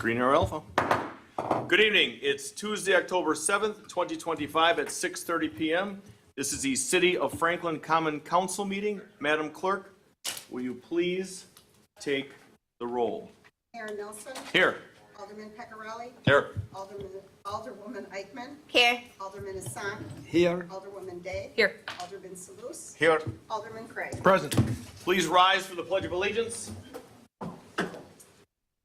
Green Arrow Alpha. Good evening. It's Tuesday, October 7th, 2025 at 6:30 p.m. This is the City of Franklin Common Council meeting. Madam Clerk, will you please take the roll? Mayor Nelson. Here. Alderman Pecorelli. Here. Alderwoman Eichman. Here. Alderman Hassan. Here. Alderwoman Day. Here. Alderman Salus. Here. Alderman Craig. Present. Please rise for the Pledge of Allegiance.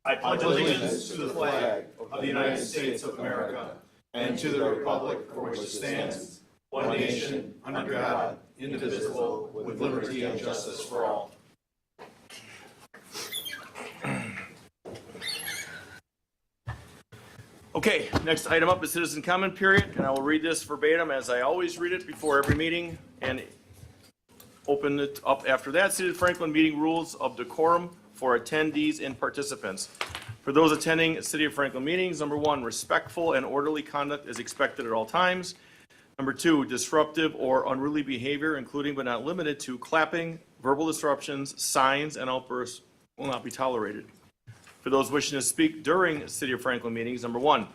I pledge allegiance to the flag of the United States of America and to the republic for which it stands, one nation, under God, indivisible, with liberty and justice for all. Okay, next item up is citizen comment period, and I will read this verbatim as I always read it before every meeting and open it up after that. City of Franklin meeting rules of decorum for attendees and participants. For those attending City of Franklin meetings, number 1, respectful and orderly conduct is expected at all times. Number 2, disruptive or unruly behavior, including but not limited to clapping, verbal disruptions, signs, and outbursts will not be tolerated. For those wishing to speak during City of Franklin meetings, number 1,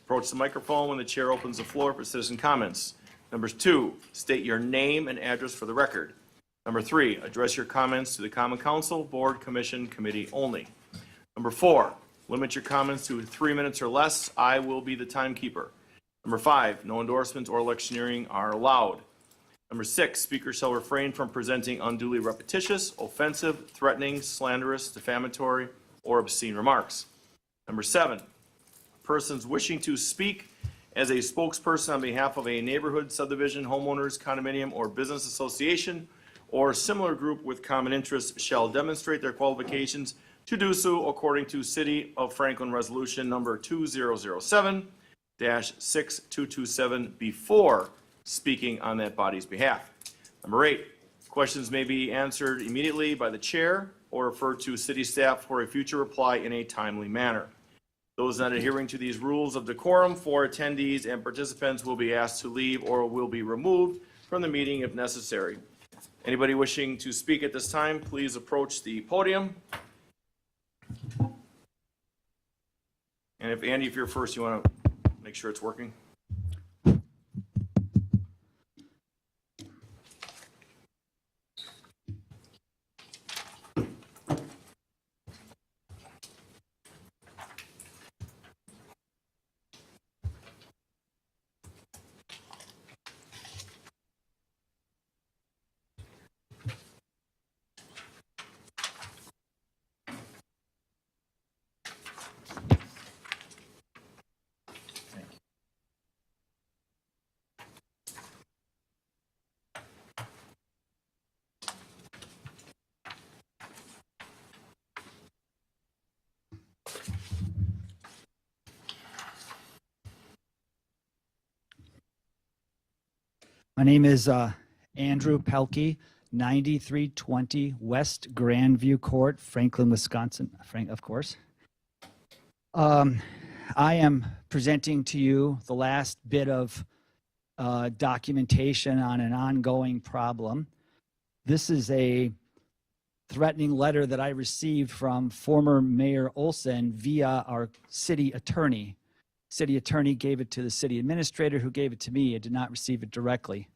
approach the microphone when the chair opens the floor for citizen comments. Number 2, state your name and address for the record. Number 3, address your comments to the Common Council, Board, Commission, Committee only. Number 4, limit your comments to 3 minutes or less. I will be the timekeeper. Number 5, no endorsements or electioneering are allowed. Number 6, speakers shall refrain from presenting unduly repetitious, offensive, threatening, slanderous, defamatory, or obscene remarks. Number 7, persons wishing to speak as a spokesperson on behalf of a neighborhood, subdivision, homeowners, condominium, or business association, or similar group with common interests shall demonstrate their qualifications to do so according to City of Franklin Resolution number 2007-6227 before speaking on that body's behalf. Number 8, questions may be answered immediately by the chair or referred to city staff for a future reply in a timely manner. Those not adhering to these rules of decorum for attendees and participants will be asked to leave or will be removed from the meeting if necessary. Anybody wishing to speak at this time, please approach the podium. And if Andy, if you're first, you want to make sure it's working. My name is Andrew Pelkey, 9320 West Grandview Court, Franklin, Wisconsin. Frank, of course. I am presenting to you the last bit of documentation on an ongoing problem. This is a threatening letter that I received from former Mayor Olson via our city attorney. City attorney gave it to the city administrator, who gave it to me. I did not receive it directly.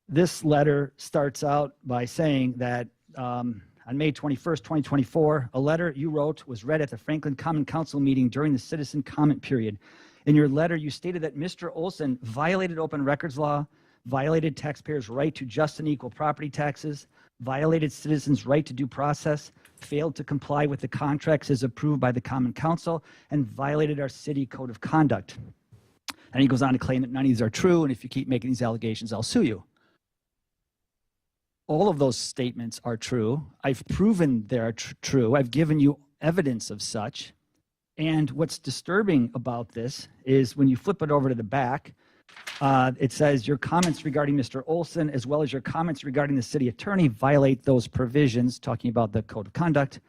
This letter starts out by saying that on May 21st, 2024, a letter you wrote was read at the Franklin Common Council meeting during the citizen comment period. In your letter, you stated that Mr. Olson violated open records law, violated taxpayers' right to just and equal property taxes, violated citizens' right to due process, failed to comply with the contracts as approved by the Common Council, and violated our city code of conduct. And he goes on to claim that none of these are true, and if you keep making these allegations, I'll sue you. All of those statements are true. I've proven they're true. I've given you evidence of such. And what's disturbing about this is when you flip it over to the back, it says your comments regarding Mr. Olson, as well as your comments regarding the city attorney, violate those provisions, talking about the code of conduct.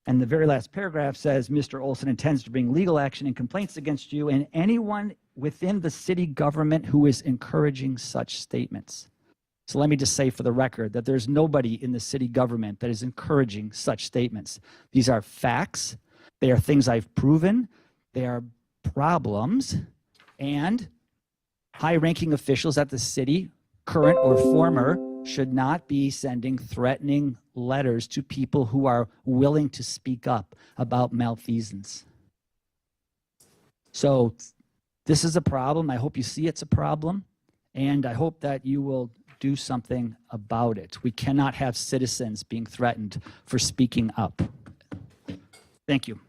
And the very last paragraph says Mr. Olson intends to bring legal action and complaints against you and anyone within the city government who is encouraging such statements. So let me just say for the record that there's nobody in the city government that is encouraging such statements. These are facts. They are things I've proven. They are problems. And high-ranking officials at the city, current or former, should not be sending threatening letters to people who are willing to speak up about malfeasance. So this is a problem. I hope you see it's a problem, and I hope that you will do something about it. We cannot have citizens being threatened for speaking up. Thank you.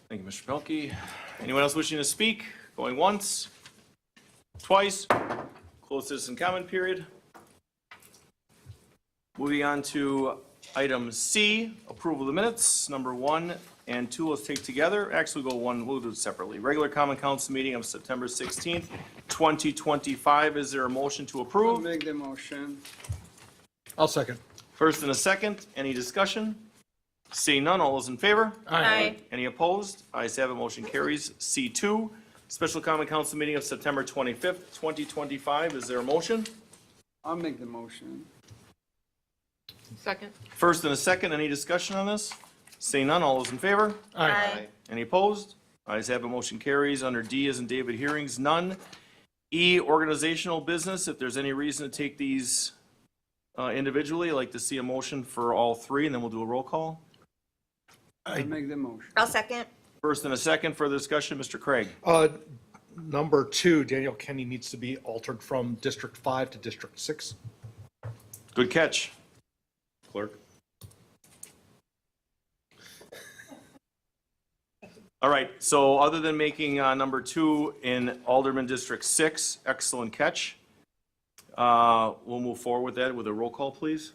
Thank you, Mr. Pelkey. Anyone else wishing to speak? Going once? Twice? Closed citizen comment period. Moving on to item C, approval of the minutes, number 1 and 2, let's take together. Actually, we'll do it separately. Regular common council meeting of September 16th, 2025. Is there a motion to I'll approve? make the motion. I'll second. First and a second, any discussion? Seeing none, all those in favor? Aye. Any opposed? Ayes have it, motion carries. C2, special common council meeting of September 25th, 2025. Is there a motion? I'll make the motion. Second. First and a second, any discussion on this? Seeing none, all those in favor? Aye. Any opposed? Ayes have it, motion carries. Under D as in David, hearings, none. E, organizational business, if there's any reason to take these individually, I'd like to see a motion for all three, and then we'll do a roll call. I'll make the motion. I'll second. First and a second, further discussion, Mr. Craig. Number 2, Daniel Kenny needs to be altered from District 5 to District 6. Good catch, clerk. All right, so other than making number 2 in Alderman District 6, excellent catch. We'll move forward with that with a roll call, please.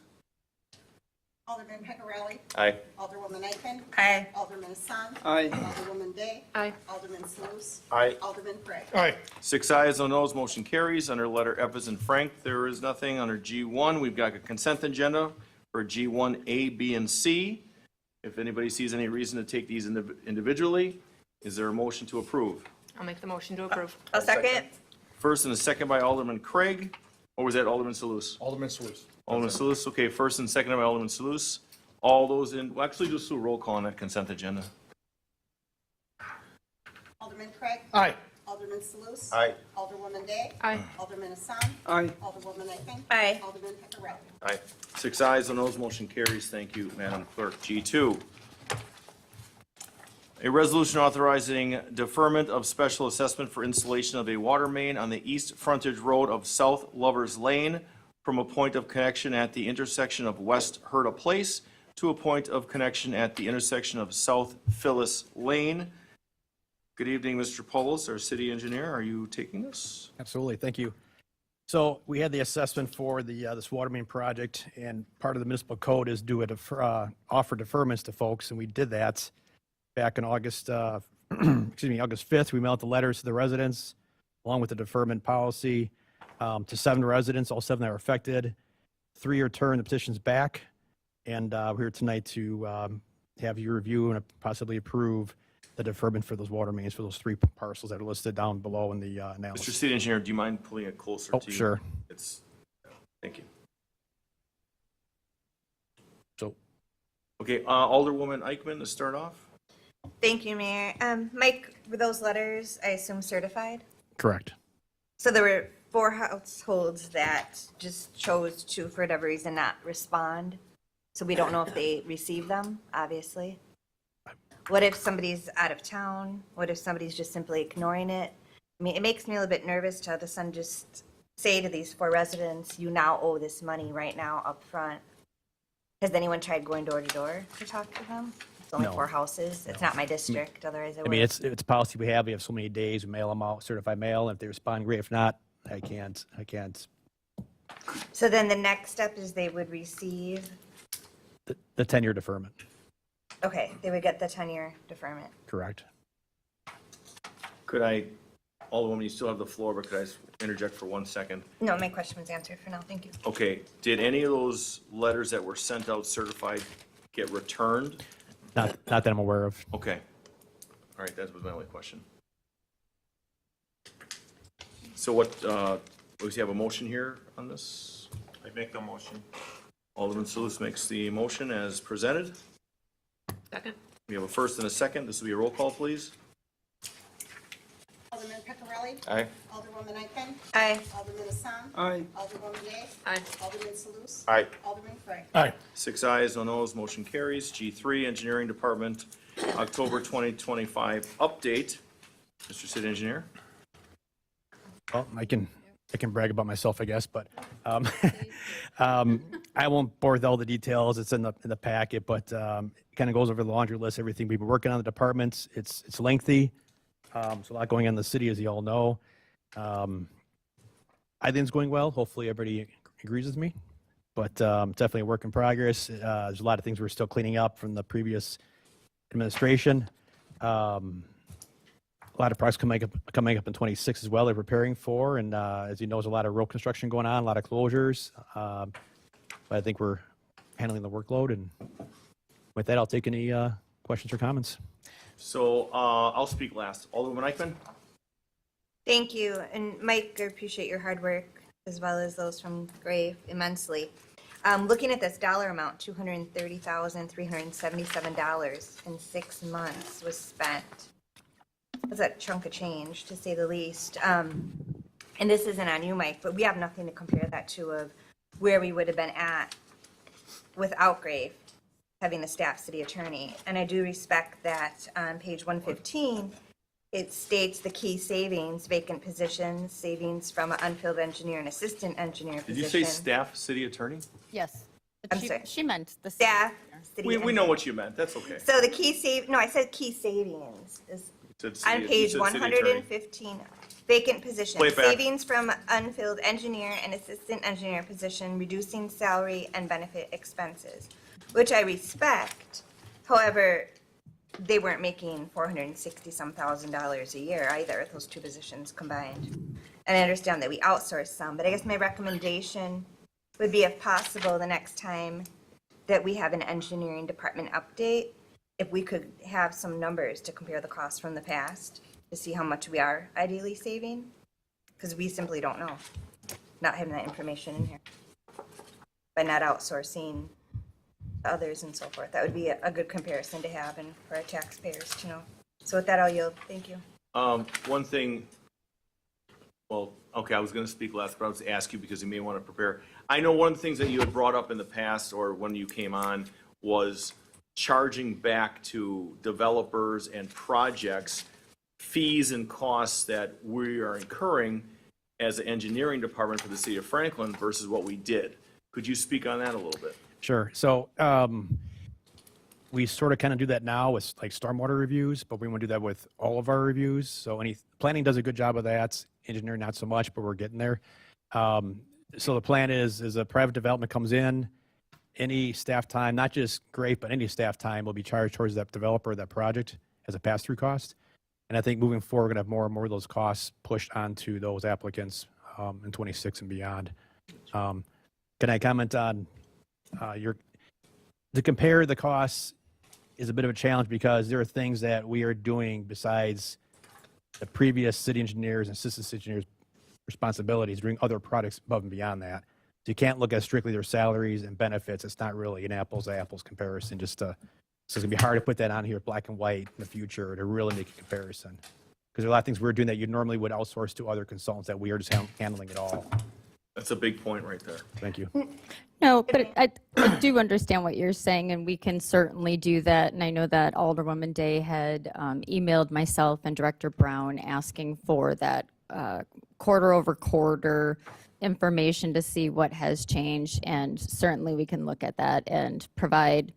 Alderman Peccarelli. Aye. Alderwoman Eichman. Aye. Alderman Assad. Aye. Alderwoman Day. Aye. Alderman Sluse. Aye. Alderman Craig. Aye. 6 ayes, no noes, motion carries. Under letter F as in Frank, there is nothing. Under G1, we've got a consent agenda for G1, A, B, and C. If anybody sees any reason to take these individually, is there a motion to approve? I'll make the motion to approve. I'll second. First and a second by Alderman Craig. Or was that Alderman Salus? Alderman Sluse. Alderman Salus, okay, first and second by Alderman Salus. All those in, well, actually just do a roll call on that consent agenda. Alderman Craig. Aye. Alderman Sluse. Aye. Alderwoman Day. Aye. Alderman Assad. Aye. Alderwoman Eichman. Aye. Alderman Peccarelli. Aye. 6 ayes, no noes, motion carries. Thank you, Madam Clerk. G2. A resolution authorizing deferment of special assessment for installation of a water main on the east frontage road of South Lovers Lane from a point of connection at the intersection of West Herta Place to a point of connection at the intersection of South Phyllis Lane. Good evening, Mr. Paulos, our city engineer. Are you taking this? Absolutely, thank you. So we had the assessment for the this water main project, and part of the municipal code is do offer deferments to folks, and we did that back in August. August 5th. We mailed the letters to the residents along with the deferment policy to 7 residents, all 7 that were affected. 3-year term, the petition's back, and we're here tonight to have you review and possibly approve the deferment for those water mains for those 3 parcels that are listed down below in the Mr. analysis. City Engineer, do you mind pulling it closer Oh, to you? sure. Thank you. So Okay, Alderwoman Eichman to start off. Thank you, Mayor. Mike, were those letters, I assume, certified? correct. So there were 4 households that just chose to, for whatever reason, not respond. So we don't know if they received them, obviously. What if somebody's out of town? What if somebody's just simply ignoring it? I mean, it makes me a little bit nervous to have the son just say to these 4 residents, you now owe this money right now up front. Has anyone tried going door to door to talk to them? It's only No. 4 houses. It's not my district, otherwise I would. I mean, it's a policy we have. We have so many days. We mail them out, certified mail. If they respond, great. If not, I can't. So then the next step is they would receive, The 10-year deferment, okay, they would get the 10-year deferment. correct. Could I, Alderwoman, you still have the floor, but could I interject for 1 second? No, my question was answered for now, thank you. Okay, did any of those letters that were sent out certified get returned? Not that I'm aware of. Okay. All right, that was my only question. So what, does he have a motion here on this? I make the motion. Alderman Salus makes the motion as presented. Second. We have a first and a second. This will be a roll call, please. Alderman Peccarelli. Aye. Alderwoman Eichman. Aye. Alderman Assam. Aye. Alderwoman Day. Aye. Alderman Salus. Aye. Alderman Frey. Aye. 6 ayes, no noes, motion carries. G3, Engineering Department, October 2025 update. Mr. City Engineer? Well, I can brag about myself, I guess, but I won't bore with all the details. It's in the packet, but it kind of goes over the laundry list, everything we've been working on the departments. It's lengthy. So a lot going on in the city, as you all know. I think it's going well. Hopefully, everybody agrees with me. But definitely a work in progress. There's a lot of things we're still cleaning up from the previous administration. A lot of projects coming up in 26 as well. They're preparing for, and as you know, there's a lot of road construction going on, a lot of closures. But I think we're handling the workload. And with that, I'll take any questions or comments. So I'll speak last. Alderwoman Eichman? Thank you. And Mike, I appreciate your hard work as well as those from Grave immensely. Looking at this dollar amount, $230,377 in 6 months was spent. That's a chunk of change, to say the least. And this isn't on you, Mike, but we have nothing to compare that to of where we would have been at without Grave having a staff city attorney. And I do respect that on page 115, it states the key savings, vacant positions, savings from an unfilled engineer and assistant engineer Did position. you say staff city attorney? Yes. But I'm sorry. she meant the Staff city We engineer. know what you meant. That's okay. So the key I said key savings is Said city- on you page said city attorney. 115, vacant position, Play it back. savings from unfilled engineer and assistant engineer position, reducing salary and benefit expenses, which I respect. However, they weren't making $460-some thousand a year either, those two positions combined. And I understand that we outsource some, but I guess my recommendation would be, if possible, the next time that we have an engineering department update, if we could have some numbers to compare the costs from the past to see how much we are ideally saving, because we simply don't know, not having that information in here. By not outsourcing to others and so forth. That would be a good comparison to have and for our taxpayers to know. So with that, I'll yield. Thank you. One thing, well, okay, I was going to speak last, but I was to ask you because you may want to prepare. I know one of the things that you had brought up in the past or when you came on was charging back to developers and projects fees and costs that we are incurring as an engineering department for the city of Franklin versus what we did. Could you speak on that a little bit? Sure. So we sort of kind of do that now with like stormwater reviews, but we want to do that with all of our reviews. So planning does a good job of that. Engineering not so much, but we're getting there. So the plan is a private development comes in, any staff time, not just Grave, but any staff time will be charged towards that developer, that project as a pass-through cost. And I think moving forward, we're going to have more and more of those costs pushed onto those applicants in 26 and beyond. Can I comment on to compare the costs is a bit of a challenge because there are things that we are doing besides the previous city engineers and assistant city engineers' responsibilities, doing other products above and beyond that. So you can't look at strictly their salaries and benefits. It's not really an apples to apples comparison. So it's going to be hard to put that on here black and white in the future to really make a comparison. Because there are a lot of things we're doing that you normally would outsource to other consultants that we are just handling it all. That's a big point right there. Thank you. No, but I do understand what you're saying, and we can certainly do that. And I know that Alderwoman Day had emailed myself and Director Brown asking for that quarter over quarter information to see what has changed. And certainly we can look at that and provide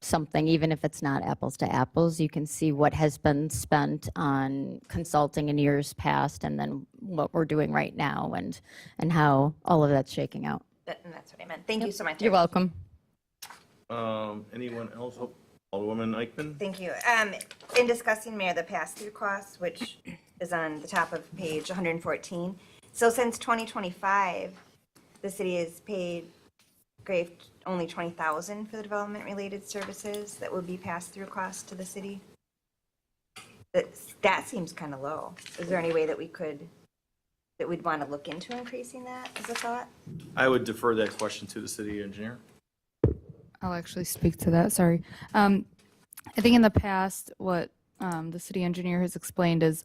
something, even if it's not apples to apples. You can see what has been spent on consulting in years past and then what we're doing right now and how all of that's shaking out. And that's what I meant. Thank you so much. You're welcome. Anyone else? Oh, Alderwoman Eichman? Thank you. In discussing, Mayor, the pass-through costs, which is on the top of page 114. So since 2025, the city has paid Grave only $20,000 for the development-related services that would be pass-through costs to the city. That seems kind of low. Is there any way that we'd want to look into increasing that as a thought? I would defer that question to the city engineer. I'll actually speak to that, sorry. I think in the past, what the city engineer has explained is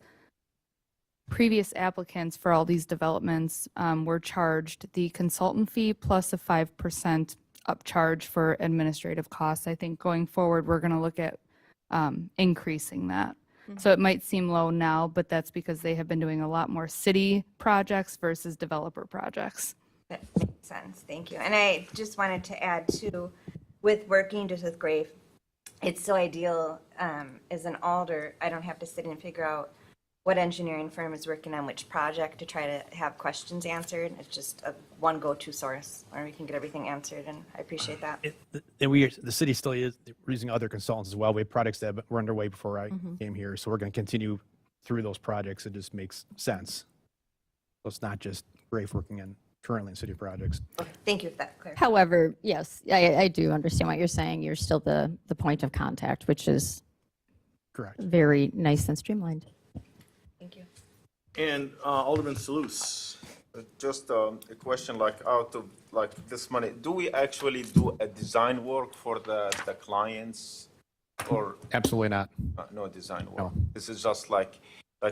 previous applicants for all these developments were charged the consultant fee plus a 5% upcharge for administrative costs. I think going forward, we're going to look at increasing that. So it might seem low now, but that's because they have been doing a lot more city projects versus developer projects. That makes sense, thank you. And I just wanted to add too, with working just with Grave, it's so ideal as an alder, I don't have to sit and figure out what engineering firm is working on which project to try to have questions answered. It's just one go-to source where we can get everything answered, and I appreciate that. And the city still is using other consultants as well. We have projects that were underway before I came here, so we're going to continue through those projects. It just makes sense. So it's not just Grafe working in currently in city projects. Thank you for that clarification. However, yes, I do understand what you're saying. You're still the point of contact, which is Correct. very nice and streamlined. Thank you. And Alderman Salus. Just a question, like out of like this money, do we actually do a design work for the clients, or Absolutely not. no design work? No. This is just like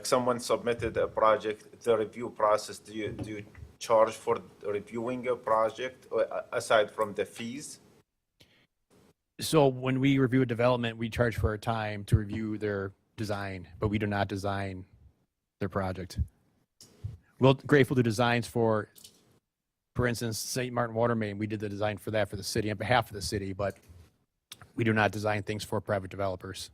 someone submitted a project, the review process. Do you charge for reviewing a project aside from the fees? So when we review a development, we charge for our time to review their design, but we do not design their project. Well, Grafe will do designs for instance, St. Martin Water Main. We did the design for that for the city on behalf of the city, but we do not design things for private developers.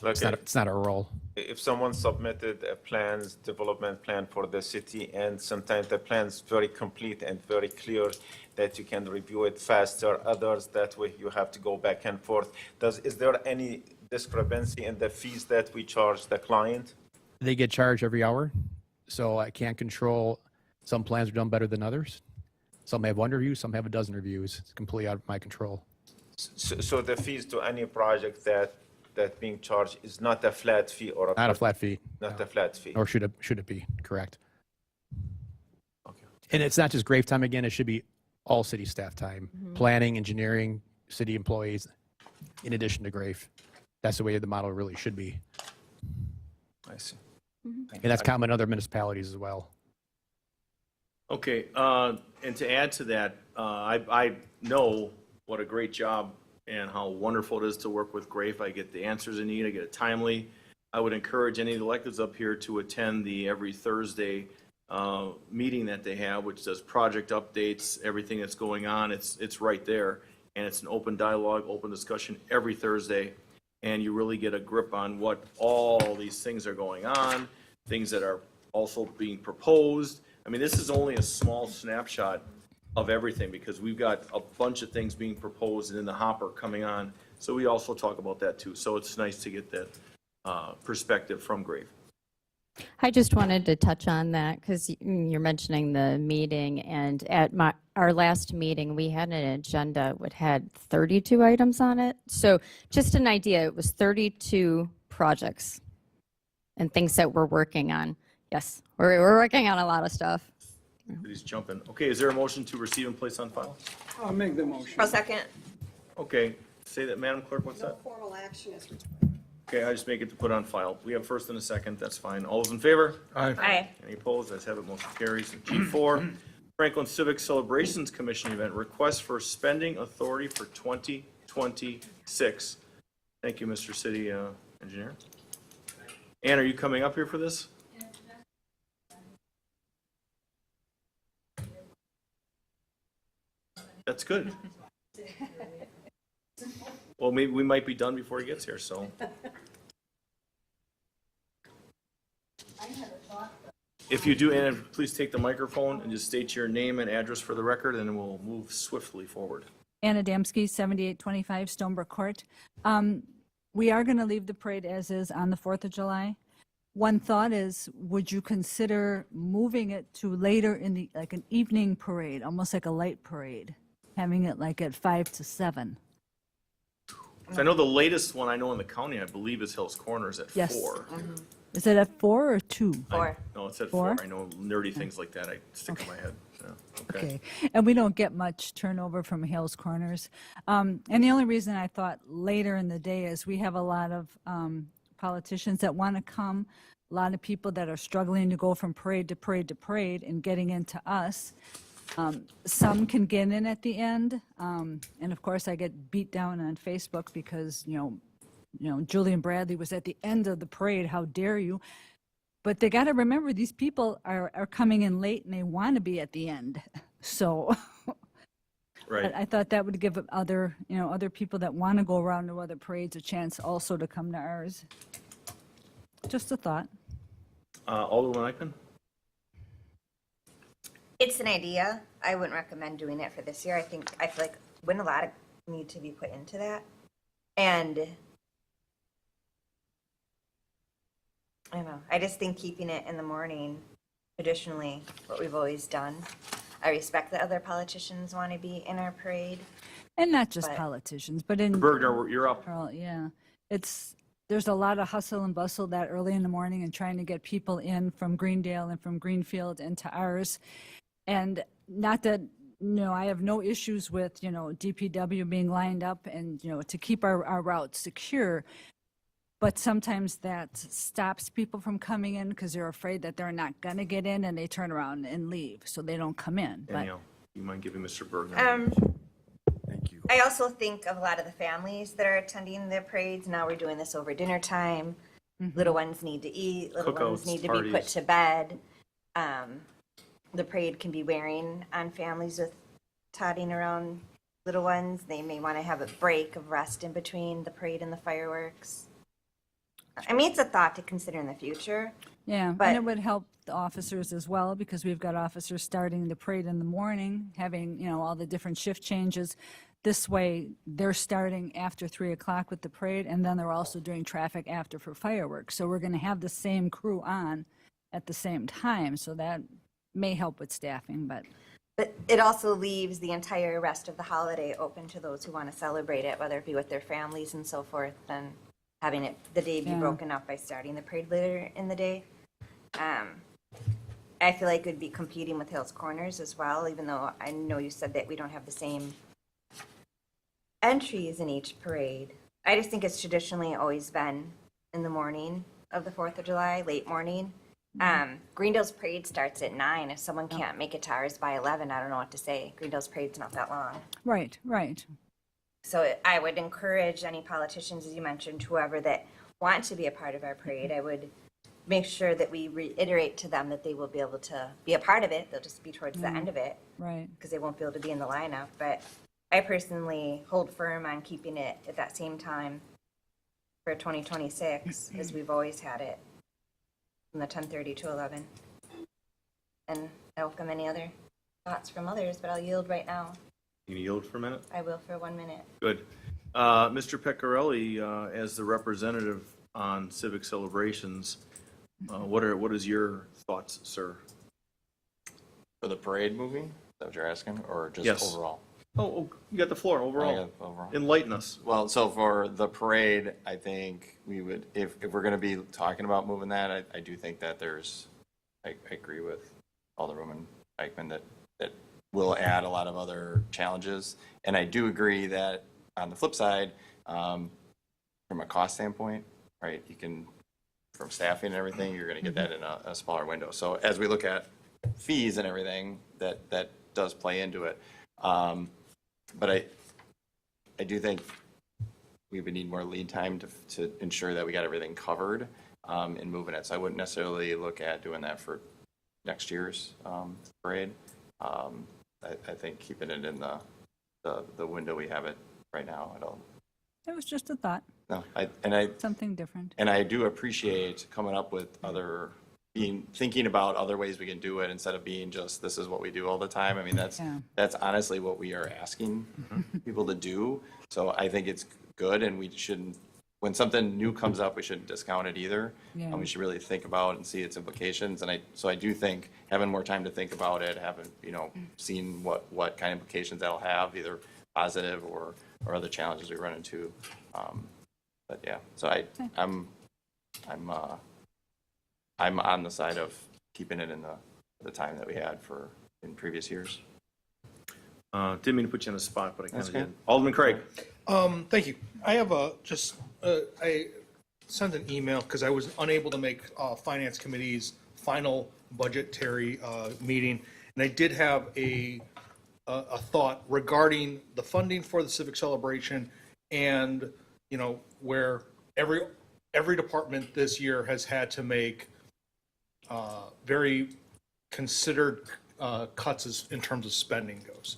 Like It's not our role. if someone submitted a development plan for the city, and sometimes the plan's very complete and very clear that you can review it faster, others that way you have to go back and forth. Is there any discrepancy in the fees that we charge the client? They get charged every hour, so I can't control. Some plans are done better than others. Some have one review, some have a dozen reviews. It's completely out of my control. So the fees to any project that being charged is not a flat fee or Not a flat fee, not a flat fee. nor should it be, correct? Okay. And it's not just Grafe time again, it should be all city staff time. Planning, engineering, city employees, in addition to Grafe. That's the way the model really should be. I see. And that's common in other municipalities as well. Okay, and to add to that, I know what a great job and how wonderful it is to work with Grafe. I get the answers I need, I get it timely. I would encourage any of the electeds up here to attend the every Thursday meeting that they have, which does project updates, everything that's going on. It's right there, and it's an open dialogue, open discussion every Thursday, and you really get a grip on what all these things are going on, things that are also being proposed. I mean, this is only a small snapshot of everything, because we've got a bunch of things being proposed and in the hopper coming on. So we also talk about that too. So it's nice to get that perspective from Grafe. I just wanted to touch on that because you're mentioning the meeting, and at our last meeting, we had an agenda which had 32 items on it. So just an idea, it was 32 projects and things that we're working on. Yes, we're working on a lot of stuff. He's jumping. Okay, is there a motion to receive and place on file? I'll make the motion. I'll second. Okay, say that, Madam Clerk, what's No that? formal action is required. Okay, I just make it to put on file. We have first and a second, that's fine. All those in favor? Aye. Any opposed? Ayes have it, motion carries. G4, Franklin Civic Celebrations Commission event, request for spending authority for 2026. Thank you, Mr. City Engineer. Ann, are you coming up here for this? That's good. Well, maybe we might be done before he gets here, so. If you do, Anna, please take the microphone and just state your name and address for the record, and then we'll move swiftly forward. Anna Damsky, 7825 Stonebrook Court. We are going to leave the parade as is on the 4th of July. One thought is, would you consider moving it to later in the, like an evening parade, almost like a light parade, having it like at 5 to 7? So I know the latest one I know in the county, I believe, is Hills Corners at Yes. 4. Is it at 4 or 2? Four. No, it's at Four? 4. I know nerdy things like that, I stick in my head. Yeah, okay. Okay, and we don't get much turnover from Hales Corners. And the only reason I thought later in the day is we have a lot of politicians that want to come, a lot of people that are struggling to go from parade to parade to parade and getting into us. Some can get in at the end, and of course I get beat down on Facebook because, Julian Bradley was at the end of the parade, how dare you? But they got to remember, these people are coming in late and they want to be at the end. So Right. I thought that would give other people that want to go around to other parades a chance also to come to ours. Just a thought. Alderman Eichman? It's an idea. I wouldn't recommend doing it for this year. I feel like wouldn't a lot of need to be put into that. And I don't know. I just think keeping it in the morning, traditionally, what we've always done. I respect that other politicians want to be in our parade. And not just But- politicians, but in Bergner, you're up. general, yeah. There's a lot of hustle and bustle that early in the morning and trying to get people in from Greendale and from Greenfield into ours. And not that, I have no issues with, DPW being lined up and, to keep our routes secure. But sometimes that stops people from coming in because they're afraid that they're not going to get in and they turn around and leave, so they don't come in. But Danielle, you mind giving Mr. Bergner? Thank you. I also think of a lot of the families that are attending the parades. Now we're doing this over dinner time. Little ones need to eat. Little ones Cookouts, need to be put parties. to bed. The parade can be wearing on families with totting around little ones. They may want to have a break of rest in between the parade and the fireworks. I mean, it's a thought to consider in the future. yeah, But- and it would help the officers as well because we've got officers starting the parade in the morning, having, all the different shift changes. This way, they're starting after 3 o'clock with the parade, and then they're also doing traffic after for fireworks. So we're going to have the same crew on at the same time, so that may help with staffing, but But it also leaves the entire rest of the holiday open to those who want to celebrate it, whether it be with their families and so forth, and having it, the day be Yeah. broken up by starting the parade later in the day. I feel like it would be competing with Hales Corners as well, even though I know you said that we don't have the same entries in each parade. I just think it's traditionally always been in the morning of the 4th of July, late morning. Greendale's parade starts at 9. If someone can't make it to ours by 11, I don't know what to say. Greendale's parade's not that long. right. So I would encourage any politicians, as you mentioned, whoever that want to be a part of our parade, I would make sure that we reiterate to them that they will be able to be a part of it. They'll just be towards the end of it Right. because they won't be able to be in the lineup. But I personally hold firm on keeping it at that same time for 2026 as we've always had it, from the 10:30 to 11. And I welcome any other thoughts from others, but I'll yield right now. You can yield for a minute? I will for 1 minute. Good. Mr. Pecorelli, as the representative on civic celebrations, what is your thoughts, sir? For the parade movie? Is that what you're asking? Or just Yes. overall? Oh, you got the floor overall. Overall. Enlighten us. Well, so for the parade, I think we would, if we're going to be talking about moving that, I do think that I agree with Alderwoman Eichman that will add a lot of other challenges. And I do agree that on the flip side, from a cost standpoint, right, you can, from staffing and everything, you're going to get that in a smaller window. So as we look at fees and everything, that does play into it. But I do think we would need more lead time to ensure that we got everything covered in moving it. So I wouldn't necessarily look at doing that for next year's parade. I think keeping it in the window we have it right now, It was just a thought, no, something different. and I do appreciate coming up with thinking about other ways we can do it instead of being just, this is what we do all the time. I mean, Yeah. that's honestly what we are asking people to do. So I think it's good, and we shouldn't, when something new comes up, we shouldn't discount it either. Yeah. And we should really think about and see its implications. And so I do think having more time to think about it, having, seen what kind of implications that'll have, either positive or other challenges we run into. But yeah, so I'm I'm on the side of keeping it in the time that we had in previous years. Didn't mean to put you on the spot, but I kind That's of okay. did. Alderman Craig. Thank you. I have I sent an email because I was unable to make Finance Committee's final budgetary meeting. And I did have a thought regarding the funding for the civic celebration and, where every department this year has had to make very considered cuts in terms of spending goes.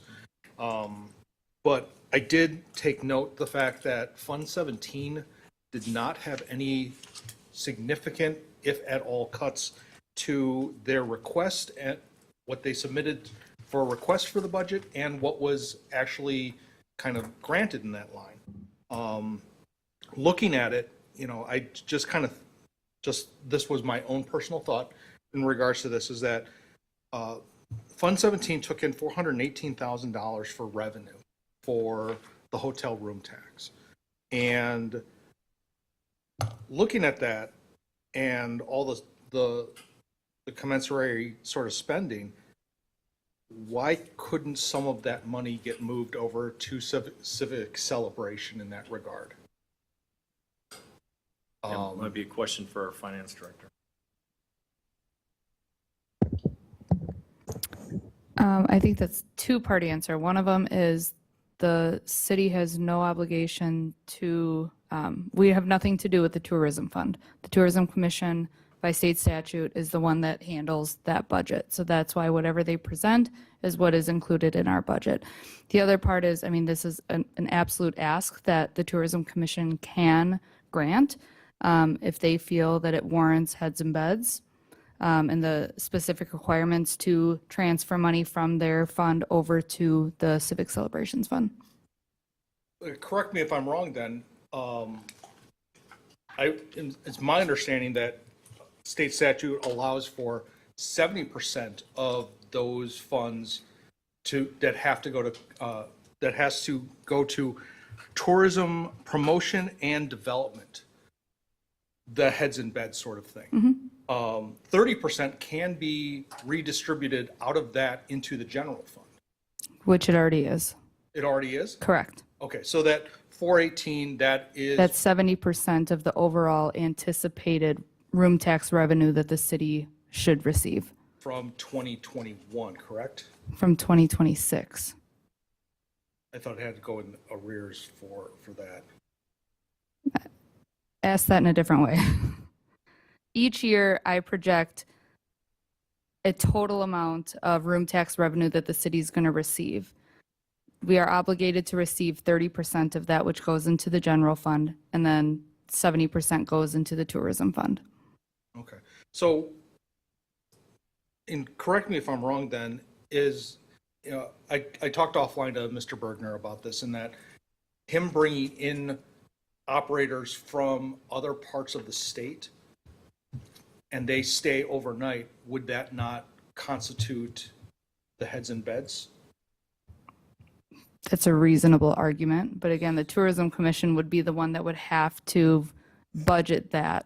But I did take note the fact that Fund 17 did not have any significant, if at all, cuts to their request and what they submitted for a request for the budget and what was actually kind of granted in that line. Looking at it, I just this was my own personal thought in regards to this, is that Fund 17 took in $418,000 for revenue for the hotel room tax. And looking at that and all the commensurate sort of spending, why couldn't some of that money get moved over to civic celebration in that regard? That might be a question for our finance director. I think that's two-part answer. One of them is the city has no obligation to, we have nothing to do with the tourism fund. The Tourism Commission, by state statute, is the one that handles that budget. So that's why whatever they present is what is included in our budget. The other part is, this is an absolute ask that the Tourism Commission can grant if they feel that it warrants heads and beds. And the specific requirements to transfer money from their fund over to the Civic Celebrations Fund. Correct me if I'm wrong then. It's my understanding that state statute allows for 70% of those funds that has to go to tourism promotion and development, the heads and beds sort of thing. 30% can be redistributed out of that into the general fund. Which it already is. It already is? Correct. Okay, so that 418, that is. That's 70% of the overall anticipated room tax revenue that the city should receive From 2021, correct? from 2026. I thought it had to go in arrears for that. Ask that in a different way. Each year, I project a total amount of room tax revenue that the city is going to receive. We are obligated to receive 30% of that, which goes into the general fund, and then 70% goes into the tourism fund. Okay, so, and correct me if I'm wrong then, I talked offline to Mr. Bergner about this, and that him bringing in operators from other parts of the state and they stay overnight, would that not constitute the heads and beds? That's a reasonable argument, but again, the Tourism Commission would be the one that would have to budget that.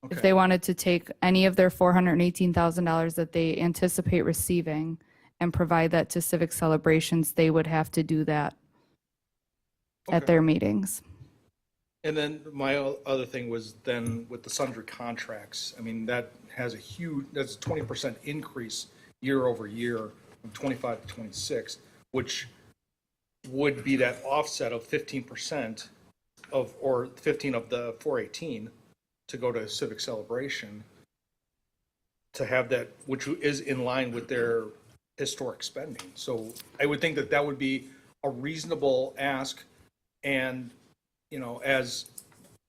If they wanted to take any of their $418,000 that they anticipate receiving and provide that to Civic Celebrations, they would have to do that at Okay. their meetings. And then my other thing was then with the sundry contracts, that has that's a 20% increase year over year from 25 to 26, which would be that offset of 15% or 15 of the 418 to go to civic celebration, to have that, which is in line with their historic spending. So I would think that would be a reasonable ask. And, as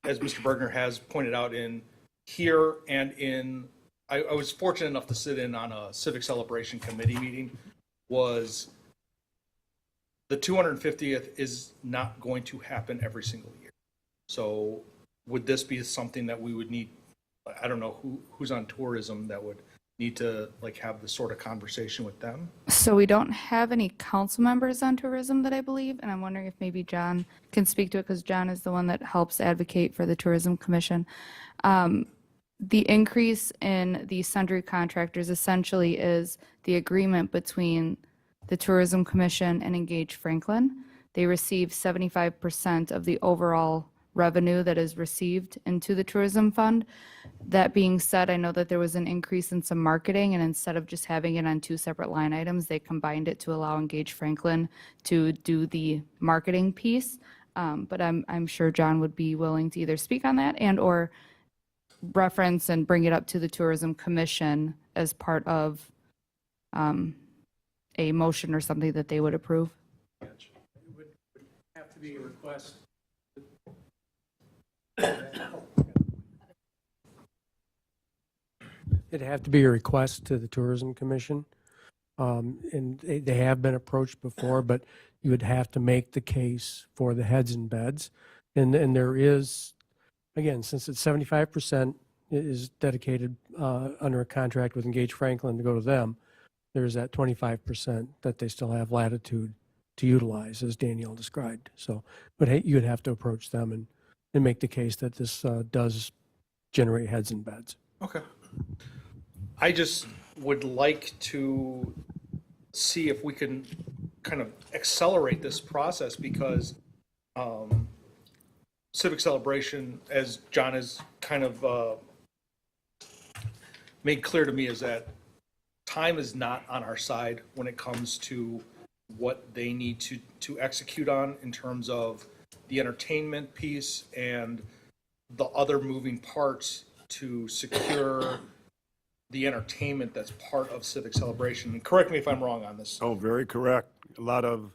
Mr. Bergner has pointed out in here and I was fortunate enough to sit in on a civic celebration committee meeting, was the 250th is not going to happen every single year. So would this be something that we would need? I don't know who's on tourism that would need to have this sort of conversation with them. So we don't have any council members on tourism that I believe, and I'm wondering if maybe John can speak to it because John is the one that helps advocate for the Tourism Commission. the increase in the sundry contractors essentially is the agreement between the Tourism Commission and Engage Franklin. They receive 75% of the overall revenue that is received into the tourism fund. That being said, I know that there was an increase in some marketing, and instead of just having it on two separate line items, they combined it to allow Engage Franklin to do the marketing piece. But I'm sure John would be willing to either speak on that and/or reference and bring it up to the Tourism Commission as part of a motion or something that they would approve. Have to be a request. It'd have to be a request to the Tourism Commission. And they have been approached before, but you would have to make the case for the heads and beds. And there is, again, since it's 75% is dedicated under a contract with Engage Franklin to go to them, there's that 25% that they still have latitude to utilize, as Danielle described. So, but hey, you'd have to approach them and make the case that this does generate heads and beds. Okay. I just would like to see if we can kind of accelerate this process because Civic Celebration, as John has kind of made clear to me, is that time is not on our side when it comes to what they need to execute on in terms of the entertainment piece and the other moving parts to secure the entertainment that's part of Civic Celebration. And correct me if I'm wrong on this. Oh, very correct. A lot of,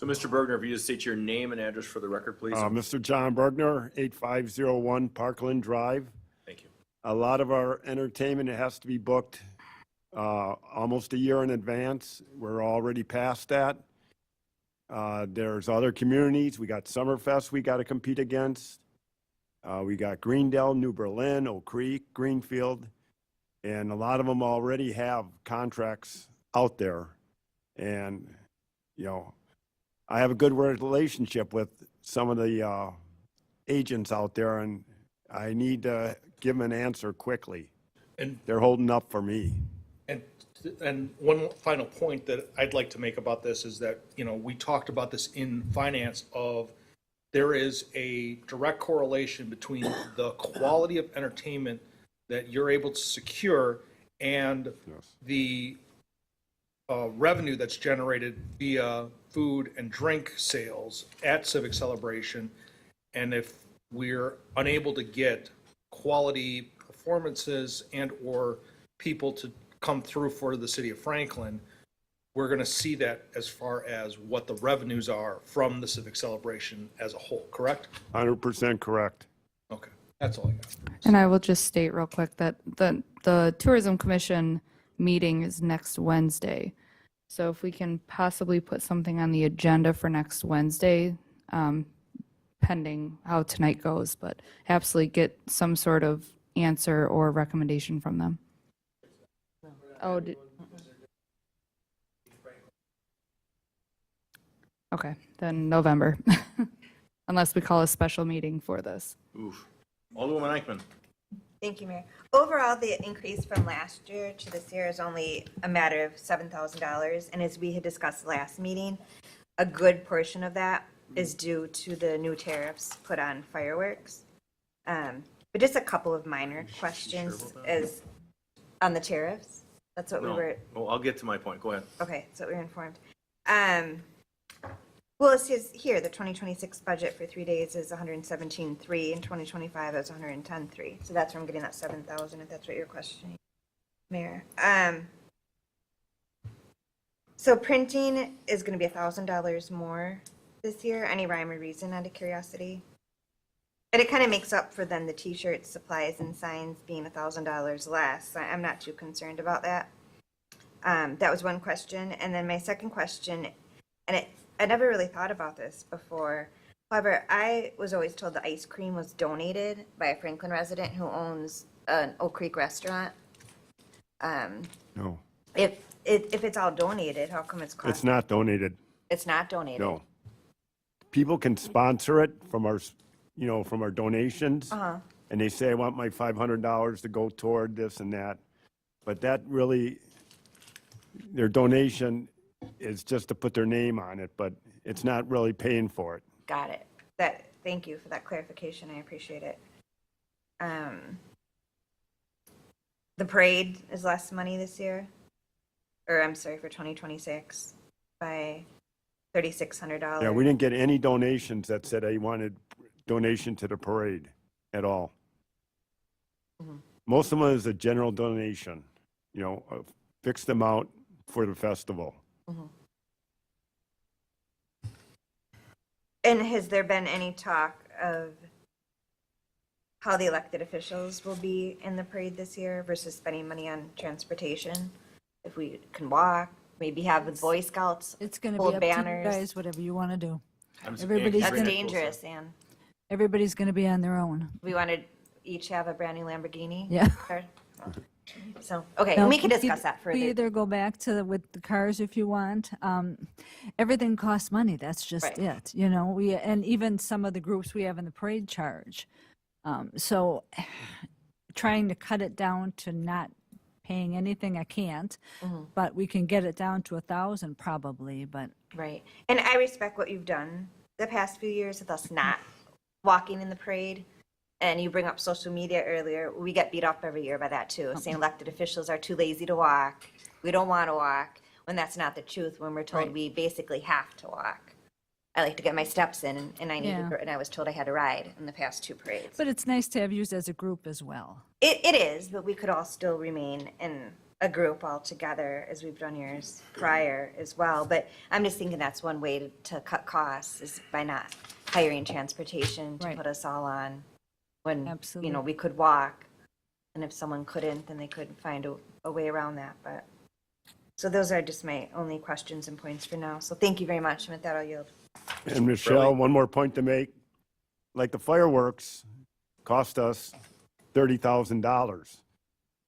So, Mr. Bergner, if you just state your name and address for the record, please. Mr. John Bergner, 8501 Parkland Drive. Thank you. A lot of our entertainment has to be booked almost a year in advance. We're already past that. There's other communities. We got Summerfest we got to compete against. We got Greendale, New Berlin, Oak Creek, Greenfield, and a lot of them already have contracts out there. And, you know, I have a good relationship with some of the agents out there, and I need to give them an answer quickly. And They're holding up for me. And one final point that I'd like to make about this is that, you know, we talked about this in finance of there is a direct correlation between the quality of entertainment that you're able to secure and the revenue that's generated via food and drink sales at Civic Celebration. And if we're unable to get quality performances and or people to come through for the city of Franklin, we're going to see that as far as what the revenues are from the Civic Celebration as a whole, correct? 100% correct. Okay, that's all I got. And I will just state real quick that the Tourism Commission meeting is next Wednesday. So if we can possibly put something on the agenda for next Wednesday, pending how tonight goes, but absolutely get some sort of answer or recommendation from them. Oh, okay, then November, unless we call a special meeting for this. Oof. Alderwoman Eichman. Thank you, Mayor. Overall, the increase from last year to this year is only a matter of $7,000. And as we had discussed last meeting, a good portion of that is due to the new tariffs put on fireworks. But just a couple of minor questions is on the tariffs. That's what we No. were, Well, I'll get to my point. Go ahead. okay, so we were informed. Well, it says here, the 2026 budget for 3 days is 117.3, and 2025 is 110.3. So that's where I'm getting that 7,000, if that's what you're questioning, Mayor. So printing is going to be $1,000 more this year. Any rhyme or reason, out of curiosity? And it kind of makes up for then the T-shirts, supplies, and signs being $1,000 less. I'm not too concerned about that. That was one question. And then my second question, and I never really thought about this before. However, I was always told the ice cream was donated by a Franklin resident who owns an Oak Creek restaurant. No, If it's all donated, how come it's cost? it's not donated. It's not donated? No. People can sponsor it from our, from our donations. Uh-huh. and they say, I want my $500 to go toward this and that. But that really, their donation is just to put their name on it, but it's not really paying for it. Got it. Thank you for that clarification. I appreciate it. The parade is less money this year, or I'm sorry, for 2026 by $3,600. Yeah, we didn't get any donations that said I wanted donation to the parade at all. Most of them is a general donation, you know, a fixed amount for the festival. And has there been any talk of how the elected officials will be in the parade this year versus spending money on transportation? If we can walk, maybe have the Boy Scouts It's going to be hold up to you banners. guys, whatever you want to do. I'm s- Everybody's That's gonna- dangerous, Ann. Everybody's going to be on their own. We want to each have a brand new Lamborghini. Yeah. Or- So, okay, No, we can we discuss that We further. either go back to with the cars if you want. Everything costs money. That's just Right. it. You know, and even some of the groups we have in the parade charge. So trying to cut it down to not paying anything, I can't, but we can get it down to 1,000 probably, but Right. And I respect what you've done the past few years with us not walking in the parade. And you bring up social media earlier. We get beat up every year by that too, saying elected officials are too lazy to walk. We don't want to walk, when that's not the truth, when we're told Right. we basically have to walk. I like to get my steps in, and Yeah. and I was told I had to ride in the past two parades. but it's nice to have used as a group as well. It is, but we could all still remain in a group all together as we've done years prior as well. But I'm just thinking that's one way to cut costs is by not hiring transportation to Right. put us all on when, Absolutely. we could walk. And if someone couldn't, then they could find a way around that. But, so those are just my only questions and points for now. So thank you very much. And with that, I'll yield. And Michelle, one more point to make. Like the fireworks cost us $30,000.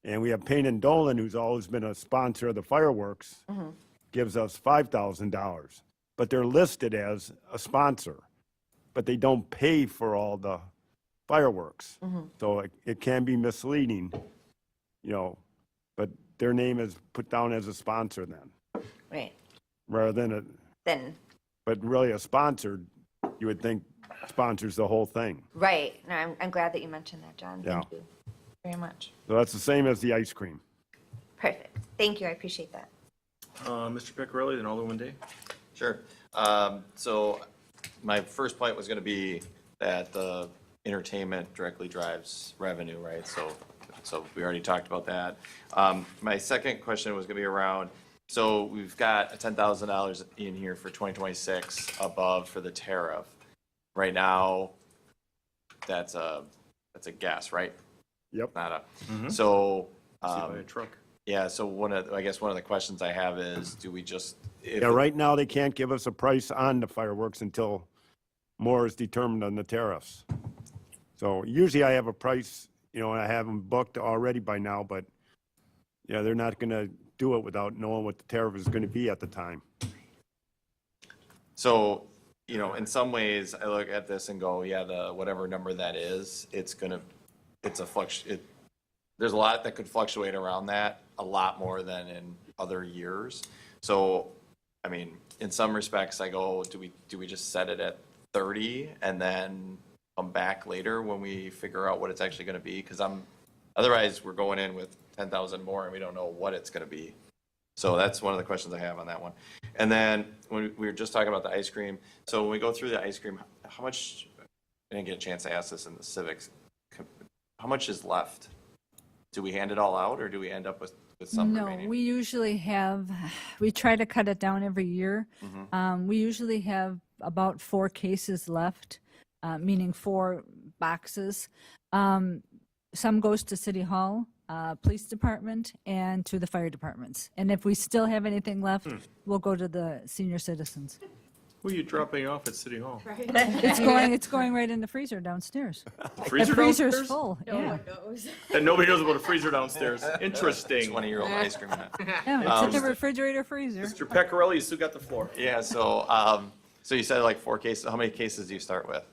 And we have Payne and Dolan, who's always been a sponsor of the fireworks, gives us $5,000. But they're listed as a sponsor, but they don't pay for all the fireworks. So it can be misleading, but their name is put down as a sponsor then, Right. rather than Then, but really a sponsor, you would think sponsors the whole thing. right. No, I'm glad that you mentioned that, John. Thank Yeah. you very much. So that's the same as the ice cream. Perfect. Thank you. I appreciate that. Mr. Pecorelli, then Alderman Day. Sure. So my first point was going to be that the entertainment directly drives revenue, right? So we already talked about that. My second question was going to be around, so we've got $10,000 in here for 2026 above for the tariff. Right now, that's a guess, right? Yep. Not a, Mhm. so, See by a truck. yeah, so I guess one of the questions I have is, do we just? Yeah, right now they can't give us a price on the fireworks until more is determined on the tariffs. So usually I have a price, and I have them booked already by now, but yeah, they're not gonna do it without knowing what the tariff is gonna be at the time. So, in some ways, I look at this and go, yeah, whatever number that is, there's a lot that could fluctuate around that, a lot more than in other years. So, I mean, in some respects, I go, do we just set it at 30 and then come back later when we figure out what it's actually going to be? Because otherwise, we're going in with 10,000 more and we don't know what it's going to be. So that's one of the questions I have on that one. And then when we were just talking about the ice cream, so when we go through the ice cream, how much, I didn't get a chance to ask this in the civics, how much is left? Do we hand it all out or do we end up with some No, remaining? we usually we try to cut it down every year. We usually have about 4 cases left, meaning 4 boxes. Some goes to City Hall, Police Department, and to the fire departments. And if we still have anything left, we'll go to the senior citizens. Who are you dropping off at City Hall? It's going right in the freezer downstairs. Freezer The freezer's downstairs? full, yeah. And nobody knows about a freezer downstairs. Interesting. 20-year-old ice cream. Yeah, it's in the refrigerator freezer. Mr. Pecorelli, you still got the floor. Yeah, so you said like 4 cases. How many cases do you start with?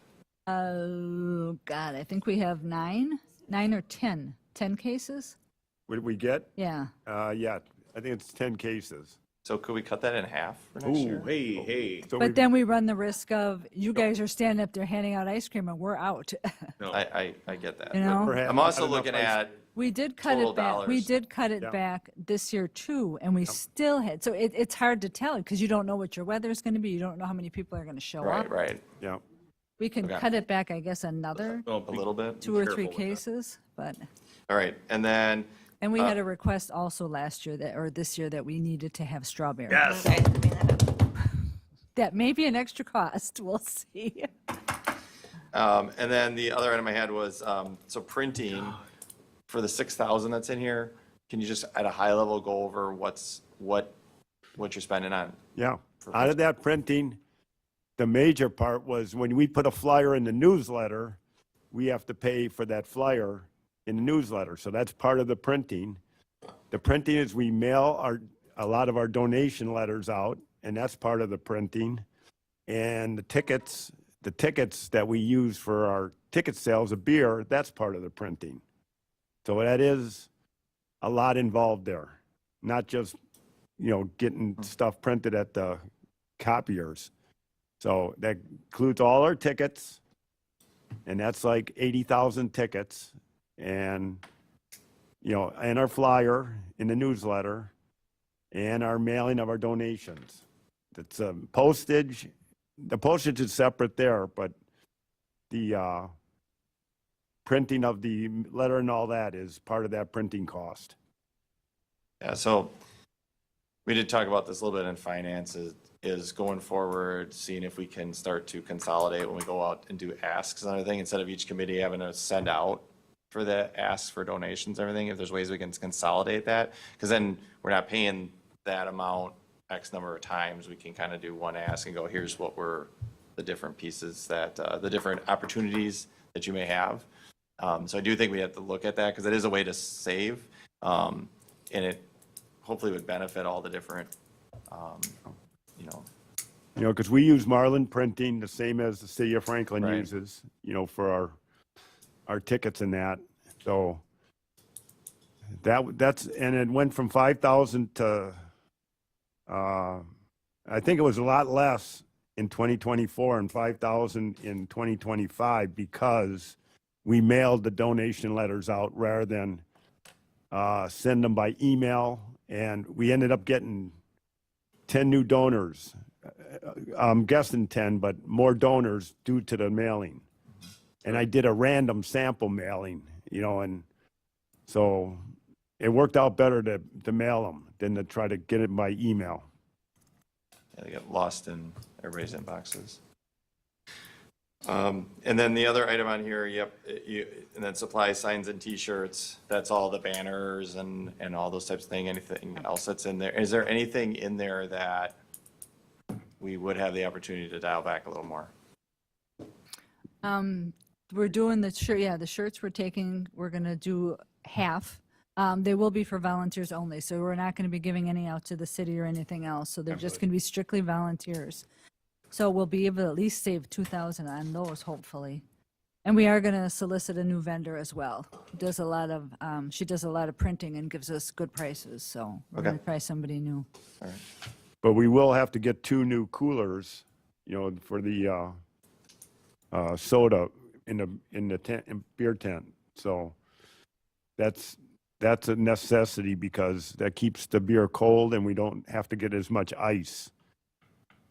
Oh, God, I think we have 9 or 10 cases? What did we get? Yeah. Yeah, I think it's 10 cases. So could we cut that in half for next year? Ooh, hey. So But then we run the risk of you guys are standing up there handing out ice cream and we're out. No. I get that. You but know? Perhaps I'm also not enough looking ice- at, We did cut Total it back. We dollars. did cut it Yeah. back this year too, and we still had, so it's hard to tell because you don't know what your weather's going to be. You don't know how many people are going to show up. right, Yeah. We can Okay. cut it back, I guess, another No, a little bit. 2 or 3 careful with that. cases, but, All right, and then, and we had a request also last year that, or this year that we needed to have strawberry. Yes. Okay, bring that up. That may be an extra cost. We'll see. and then the other item I had was, so printing for the 6,000 that's in here, can you just at a high level go over what you're spending on? Yeah. Out of that printing, the major part was when we put a flyer in the newsletter, we have to pay for that flyer in the newsletter. So that's part of the printing. The printing is we mail a lot of our donation letters out, and that's part of the printing. And the tickets that we use for our ticket sales of beer, that's part of the printing. So that is a lot involved there, not just, getting stuff printed at the copiers. So that includes all our tickets, and that's like 80,000 tickets, and, and our flyer in the newsletter, and our mailing of our donations. That's postage. The postage is separate there, but the printing of the letter and all that is part of that printing cost. Yeah, so we did talk about this a little bit in finance, is going forward, seeing if we can start to consolidate when we go out and do asks and everything, instead of each committee having to send out for the asks for donations and everything, if there's ways we can consolidate that, because then we're not paying that amount X number of times. We can kind of do one ask and go, here's what were the different pieces that, the different opportunities that you may have. So I do think we have to look at that, because it is a way to save, and it hopefully would benefit all the different, Because we use Marlin Printing, the same as the city of Franklin Right. uses, for our tickets and that. So that's, and it went from 5,000 to, I think it was a lot less in 2024 and 5,000 in 2025 because we mailed the donation letters out rather than send them by email. And we ended up getting 10 new donors. I'm guessing 10, but more donors due to the mailing. And I did a random sample mailing, and so it worked out better to mail them than to try to get it by email. Yeah, they get lost in everybody's inboxes. And then the other item on here, and then supplies, signs, and T-shirts. That's all the banners and all those types of things. Anything else that's in there? Is there anything in there that we would have the opportunity to dial back a little more? We're doing the shirt, the shirts we're going to do half. They will be for volunteers only, so we're not going to be giving any out to the city or anything else. So they're just going to be strictly volunteers. So we'll be able to at least save 2,000 on those, hopefully. And we are going to solicit a new vendor as well. Who does a lot of, she does a lot of printing and gives us good prices. So we're going to try somebody new. All right. But we will have to get 2 new coolers, for the soda in the tent, beer tent. So that's a necessity because that keeps the beer cold and we don't have to get as much ice.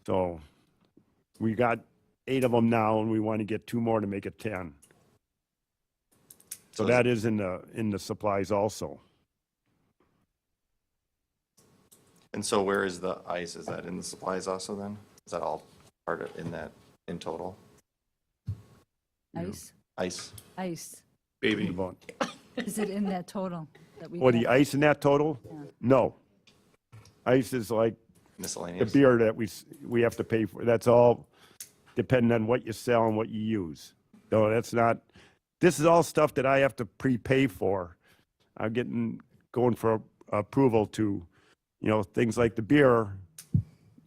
So we got 8 of them now and we want to get 2 more to make it 10. So that is in the supplies also. And so where is the ice? Is that in the supplies also then? Is that all part of, in total? Ice? Ice. Baby. Is it in that total that we? Or the have? ice in that total? Yeah. No. Ice is like the Miscellaneous? beer that we have to pay for. That's all depending on what you sell and what you use. No, that's not, this is all stuff that I have to prepay for. I'm going for approval to, things like the beer,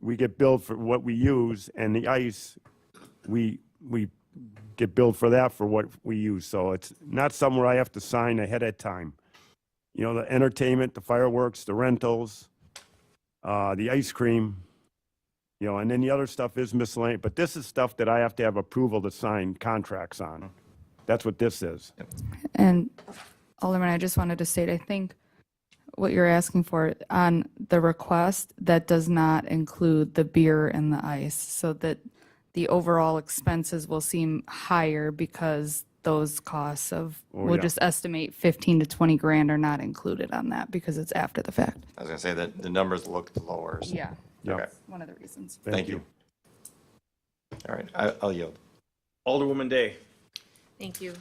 we get billed for what we use, and the ice, we get billed for that for what we use. So it's not somewhere I have to sign ahead of time. You know, the entertainment, the fireworks, the rentals, the ice cream, you know, and then the other stuff is miscellaneous. But this is stuff that I have to have approval to sign contracts on. That's what this is. And Alderman, I just wanted to state, I think what you're asking for on the request, that does not include the beer and the ice, so that the overall expenses will seem higher because those costs of, we'll yeah. just estimate 15 to 20 grand are not included on that because it's after the fact. I was gonna say that the numbers looked lower. so- Yeah, Yeah. Okay, one of the reasons. thank you. All right, I'll yield. Alderwoman Day. Thank you.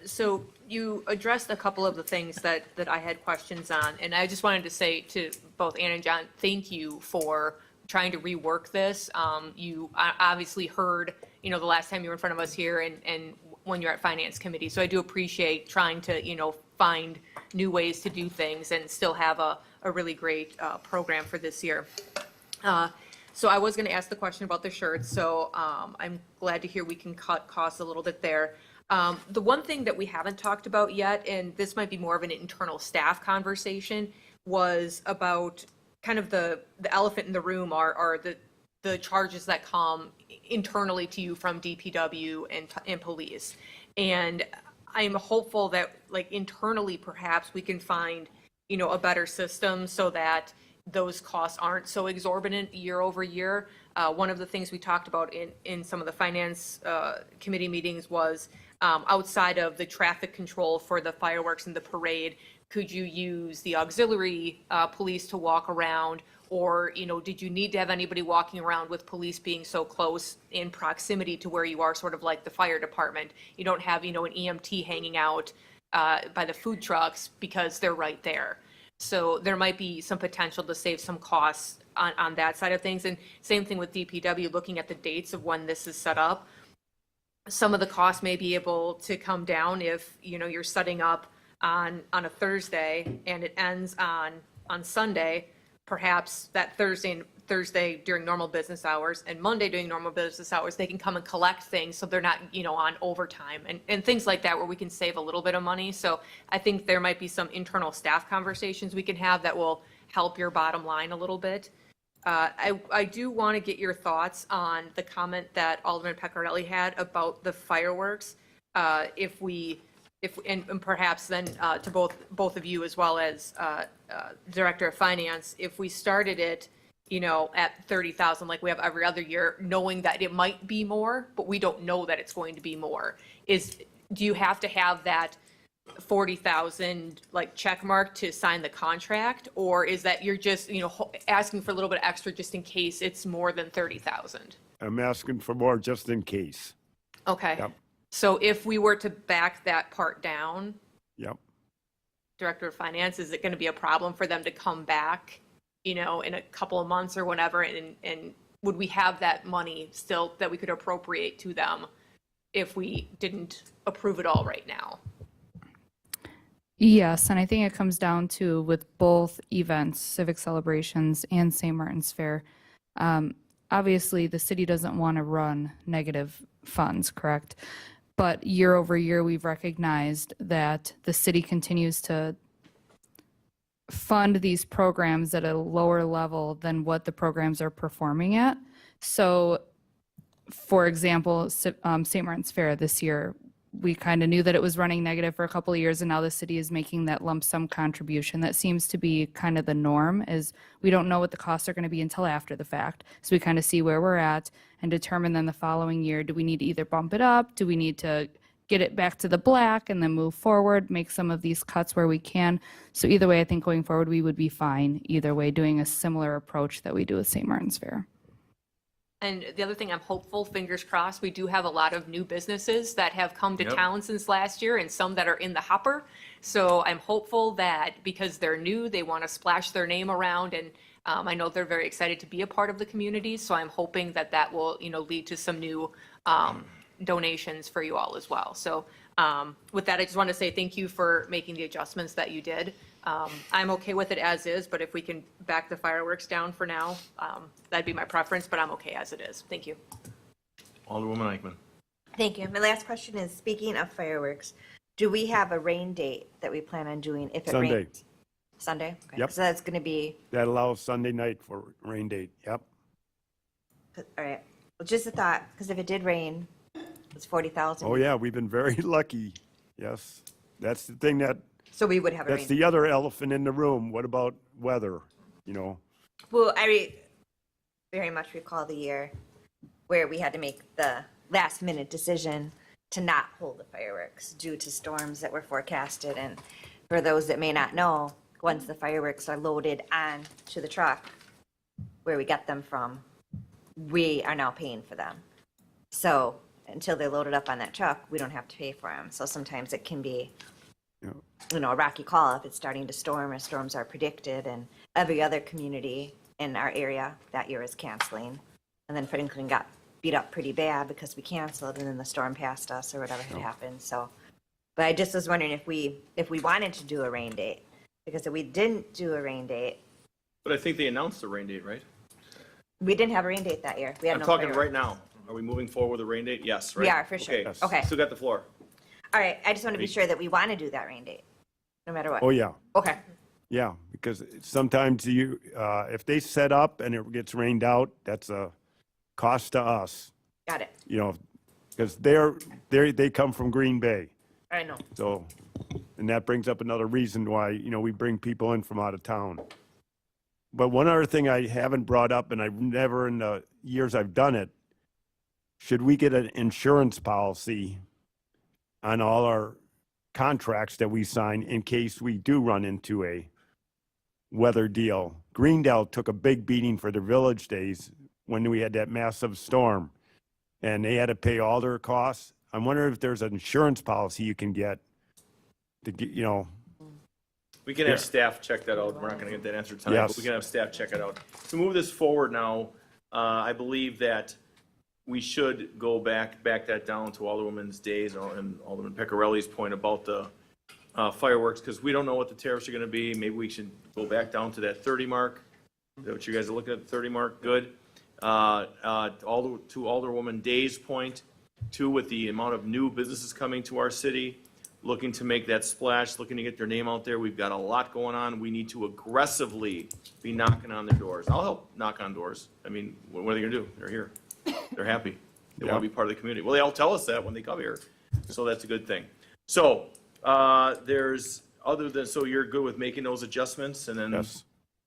So you addressed a couple of the things that I had questions on, and I just wanted to say to both Ann and John, thank you for trying to rework this. You obviously heard, the last time you were in front of us here and when you're at Finance Committee. So I do appreciate trying to, find new ways to do things and still have a really great program for this year. So I was going to ask the question about the shirts, so I'm glad to hear we can cut costs a little bit there. The one thing that we haven't talked about yet, and this might be more of an internal staff conversation, was about kind of the elephant in the room are the charges that come internally to you from DPW and police. And I'm hopeful that internally perhaps we can find, a better system so that those costs aren't so exorbitant year over year. One of the things we talked about in some of the finance committee meetings was outside of the traffic control for the fireworks and the parade, could you use the auxiliary police to walk around? Or, did you need to have anybody walking around with police being so close in proximity to where you are, sort of like the fire department? You don't have, an EMT hanging out by the food trucks because they're right there. So there might be some potential to save some costs on that side of things. And same thing with DPW, looking at the dates of when this is set up. Some of the costs may be able to come down if, you're setting up on a Thursday and it ends on Sunday. Perhaps that Thursday during normal business hours and Monday during normal business hours, they can come and collect things so they're not, on overtime and things like that where we can save a little bit of money. So I think there might be some internal staff conversations we can have that will help your bottom line a little bit. I do want to get your thoughts on the comment that Alderman Peccarelli had about the fireworks. And perhaps then to both of you as well as Director of Finance, if we started it, at 30,000 like we have every other year, knowing that it might be more, but we don't know that it's going to be more, do you have to have that 40,000 check mark to sign the contract, or is that you're just asking for a little bit extra just in case it's more than 30,000? I'm asking for more just in case. Okay. Yep. So if we were to back that part down, Yep. Director of Finance, is it going to be a problem for them to come back, in a couple of months or whatever? And would we have that money still that we could appropriate to them if we didn't approve it all right now? Yes, and I think it comes down to with both events, civic celebrations and St. Martin's Fair. Obviously, the city doesn't want to run negative funds, correct? But year over year, we've recognized that the city continues to fund these programs at a lower level than what the programs are performing at. So, for example, St. Martin's Fair this year, we kind of knew that it was running negative for a couple of years, and now the city is making that lump sum contribution. That seems to be kind of the norm, is we don't know what the costs are going to be until after the fact. So we kind of see where we're at and determine then the following year, do we need to either bump it up? Do we need to get it back to the black and then move forward, make some of these cuts where we can? So either way, I think going forward, we would be fine either way, doing a similar approach that we do with St. Martin's Fair. And the other thing, I'm hopeful, fingers crossed, we do have a lot of new businesses that have come to town since last year and some that are in the hopper. So I'm hopeful that because they're new, they want to splash their name around. And I know they're very excited to be a part of the community. So I'm hoping that that will, lead to some new donations for you all as well. So with that, I just want to say thank you for making the adjustments that you did. I'm okay with it as is, but if we can back the fireworks down for now, that'd be my preference, but I'm okay as it is. Thank you. Alderwoman Eichman. Thank you. My last question is, speaking of fireworks, do we have a rain date that we plan on doing if it Sunday. rains? Sunday? Okay. Yep. So that's going to be, That allows Sunday night for rain date, yep. all right. Well, just a thought, because if it did rain, it's 40,000. Oh, yeah, we've been very lucky, yes. That's the thing So we would have a that's rain. the other elephant in the room. What about weather, you know? Well, very much recall the year where we had to make the last minute decision to not hold the fireworks due to storms that were forecasted. And for those that may not know, once the fireworks are loaded on to the truck where we get them from, we are now paying for them. So until they're loaded up on that truck, we don't have to pay for them. So sometimes it can be, a rocky call if it's starting to storm or storms are predicted. And every other community in our area that year is canceling. And then Franklin got beat up pretty bad because we canceled and then the storm passed us or whatever had happened. So, but I just was wondering if we wanted to do a rain date, because if we didn't do a rain date, But I think they announced the rain date, right? we didn't have a rain date that year. We had I'm no talking fireworks. right now. Are we moving forward with a rain date? Yes, right? We are, for sure. Okay. Yes. Okay. Still got the floor. All right, I just want to be sure that we want to do that rain date, no matter what. Oh, yeah. Okay. Yeah, because sometimes if they set up and it gets rained out, that's a cost to us, Got it. you know, because they come from Green Bay. I know. So, and that brings up another reason why, we bring people in from out of town. But one other thing I haven't brought up, and I've never in the years I've done it, should we get an insurance policy on all our contracts that we sign in case we do run into a weather deal? Greendale took a big beating for their Village Days when we had that massive storm, and they had to pay all their costs. I'm wondering if there's an insurance policy you can get to get, We can have staff check that out. We're not going to get that answer tonight, but Yes. we can have staff check it out. To move this forward now, I believe that we should go back that down to Alderwoman's days and Alderman Pecorelli's point about the fireworks, because we don't know what the tariffs are going to be. Maybe we should go back down to that 30 mark. Is that what you guys are looking at, the 30 mark? Good. To Alderwoman Day's point, too, with the amount of new businesses coming to our city, looking to make that splash, looking to get their name out there. We've got a lot going on. We need to aggressively be knocking on their doors. I'll help knock on doors. I mean, what are they gonna do? They're here. They're happy. They want to be part of the community. Well, they all tell us that when they come here. So that's a good thing. So, so you're good with making those adjustments and then? Yes.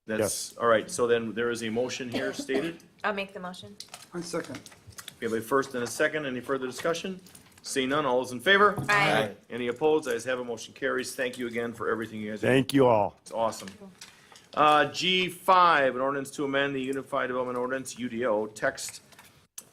That's, all right. So then there is a motion here stated. I'll make the motion. I second. We have a first and a second. Any further discussion? Seeing none, all those in favor? Aye. Any opposed? Ayes have a motion carries. Thank you again for everything you guys do. Thank you all. It's awesome. G5, an ordinance to amend the Unified Development Ordinance, UDO, text.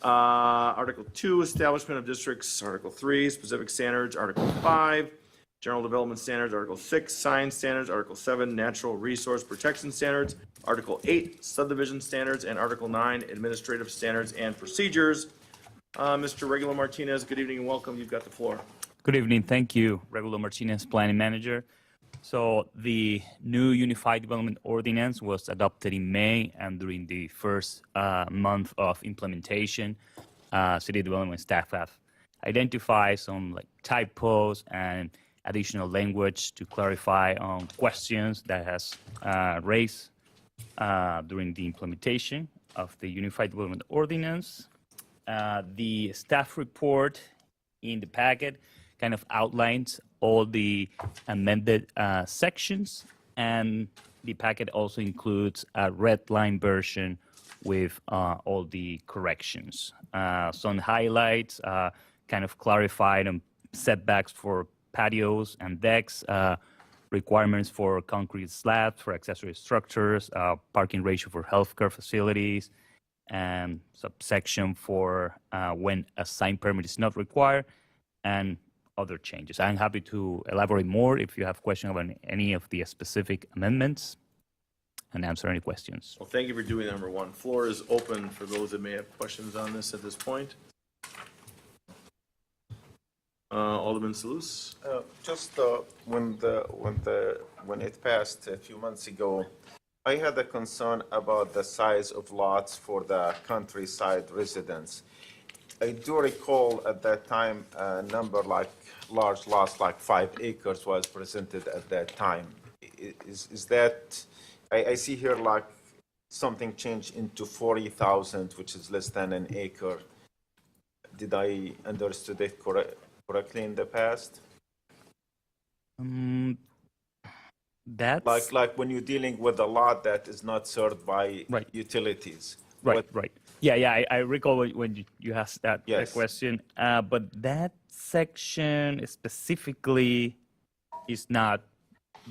Article 2, establishment of districts. Article 3, specific standards. Article 5, general development standards. Article 6, sign standards. Article 7, natural resource protection standards. Article 8, subdivision standards. And Article 9, administrative standards and procedures. Mr. Regulo Martinez, good evening and welcome. You've got the floor. Good evening. Thank you, Regulo Martinez, Planning Manager. So the new Unified Development Ordinance was adopted in May, and during the first month of implementation, City Development staff have identified some typos and additional language to clarify on questions that has raised during the implementation of the Unified Development Ordinance. The staff report in the packet kind of outlines all the amended sections, and the packet also includes a red line version with all the corrections. Some highlights kind of clarified on setbacks for patios and decks, requirements for concrete slabs for accessory structures, parking ratio for healthcare facilities, and subsection for when a sign permit is not required, and other changes. I'm happy to elaborate more if you have questions about any of the specific amendments and answer any questions. Well, thank you for doing number one. Floor is open for those that may have questions on this at this point. Alderman Salus? Just when it passed a few months ago, I had a concern about the size of lots for the countryside residents. I do recall at that time, a number like large lots, like 5 acres was presented at that time. Is that, I see here like something changed into 40,000, which is less than an acre. Did I understood it correctly in the past? That's Like when you're dealing with a lot that is not served by Right. utilities. right, right. Yeah. I recall when you asked that Yes. question. But that section specifically is not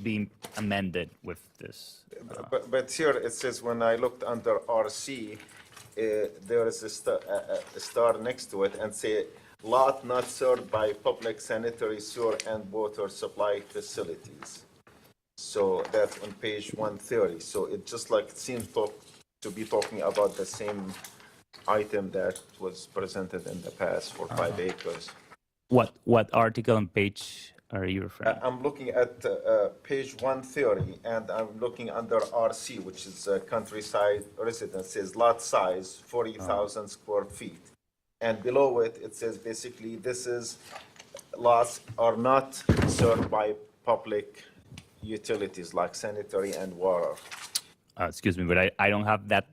being amended with this. But here it says, when I looked under RC, there is a star next to it and say, lot not served by public sanitary sewer and water supply facilities. So that's on page 130. So it just like it seems to be talking about the same item that was presented in the past for 5 acres. What article and page are you referring? I'm looking at page 130, and I'm looking under RC, which is countryside residence, says lot size 40,000 square feet. And below it, it says basically this is lots are not served by public utilities like sanitary and water. Excuse me, but I don't have that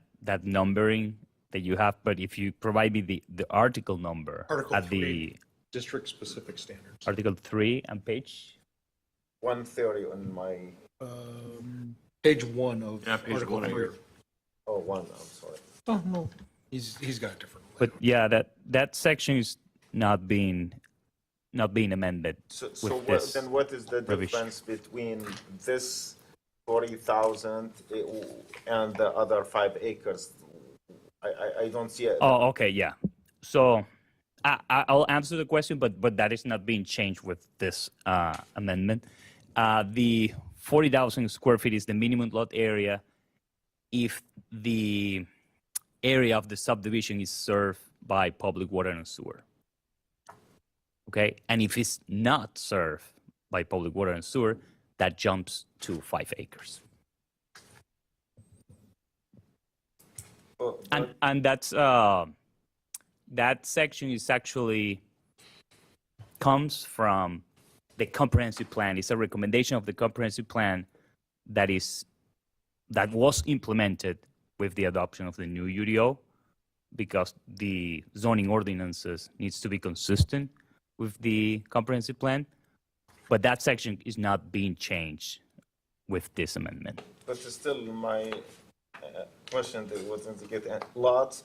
numbering that you have. But if you provide me the article number Article at 3. the District-specific standards. Article 3 and page. 130 on my, Page 1 of Yeah, page Article 1 of 3. your- oh, one, I'm sorry. Oh, no. He's got a different. But yeah, that section is not being amended So with this. then what is the revision. difference between this 40,000 and the other 5 acres? I don't see it. Oh, okay, yeah. So I'll answer the question, but that is not being changed with this amendment. The 40,000 square feet is the minimum lot area if the area of the subdivision is served by public water and sewer. Okay, and if it's not served by public water and sewer, that jumps to 5 acres. Oh, And that's that section is actually comes from the comprehensive plan. It's a recommendation of the comprehensive plan that was implemented with the adoption of the new UDO, because the zoning ordinances needs to be consistent with the comprehensive plan. But that section is not being changed with this amendment. But still, my question that wasn't to get lots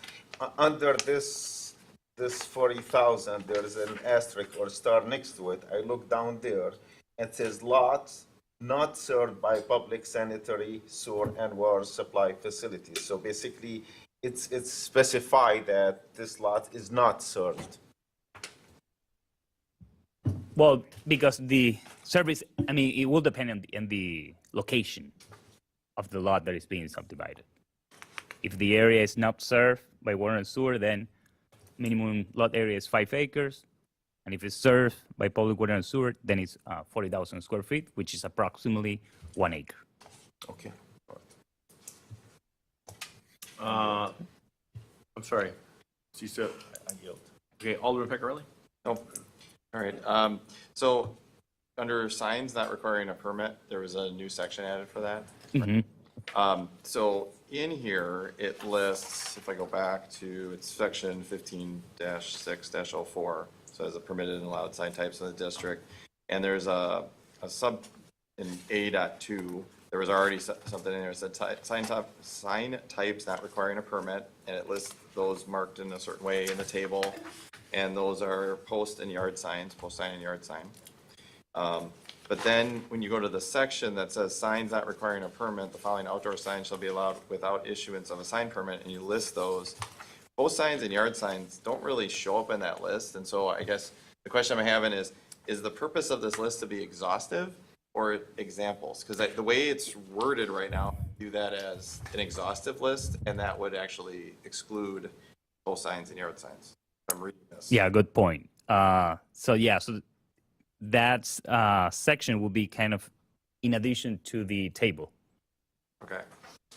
under this 40,000. There is an asterisk or star next to it. I look down there. It says lots not served by public sanitary, sewer, and water supply facilities. So basically, it's specified that this lot is not served. Well, because the service, I mean, it will depend on the location of the lot that is being subdivided. If the area is not served by water and sewer, then minimum lot area is 5 acres. And if it's served by public water and sewer, then it's 40,000 square feet, which is approximately 1 acre. Okay. I'm sorry. So you said, I yield. Okay, Alderman Pecorelli? Nope. All right. So under signs not requiring a permit, there was a new section added for that. So in here, it lists, if I go back to, it's section 15-6-04, so as a permitted and allowed sign types in the district. And there's a sub in A.2, there was already something in there that said sign types not requiring a permit, and it lists those marked in a certain way in the table. And those are post and yard signs, post sign and yard sign. But then when you go to the section that says signs not requiring a permit, the following outdoor signs shall be allowed without issuance of a sign permit, and you list those. Post signs and yard signs don't really show up in that list, and so I guess the question I'm having is the purpose of this list to be exhaustive or examples? Because the way it's worded right now, do that as an exhaustive list, and that would actually exclude post signs and yard signs. I'm reading this. Yeah, good point. So that section will be kind of in addition to the table. Okay.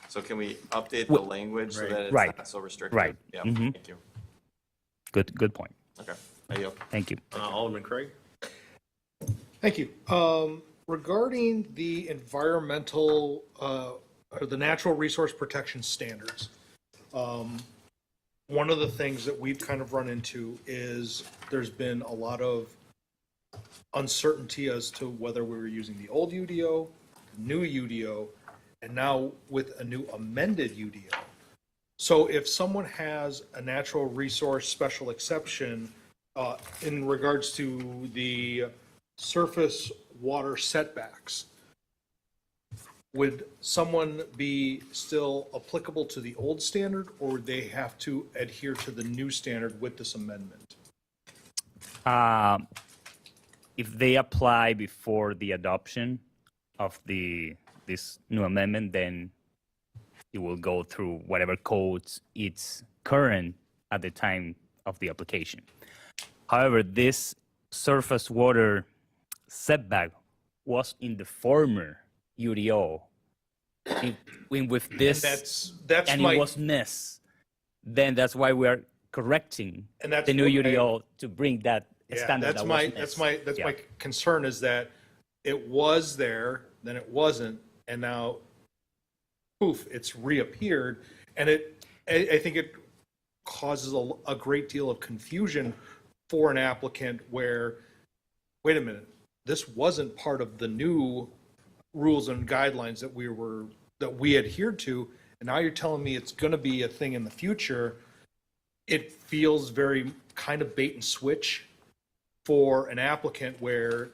So can we update the language so that it's Right. not so restrictive? Right. Yeah, Mhm. thank you. good point. Okay, I yield. Thank you. Alderman Craig? Thank you. Regarding the environmental, or the natural resource protection standards, one of the things that we've kind of run into is there's been a lot of uncertainty as to whether we were using the old UDO, the new UDO, and now with a new amended UDO. So if someone has a natural resource special exception in regards to the surface water setbacks, would someone be still applicable to the old standard, or would they have to adhere to the new standard with this amendment? If they apply before the adoption of this new amendment, then it will go through whatever codes it's current at the time of the application. However, this surface water setback was in the former UDO. With this, that's and my, it was missed. Then that's why we are correcting and that's the new what UDO to bring that yeah, standard. that's that my was that's missed. my that's Yeah. my concern is that it was there, then it wasn't, and now poof, it's reappeared, and I think it causes a great deal of confusion for an applicant where, wait a minute, this wasn't part of the new rules and guidelines that we adhered to, and now you're telling me it's going to be a thing in the future. It feels very kind of bait and switch for an applicant, where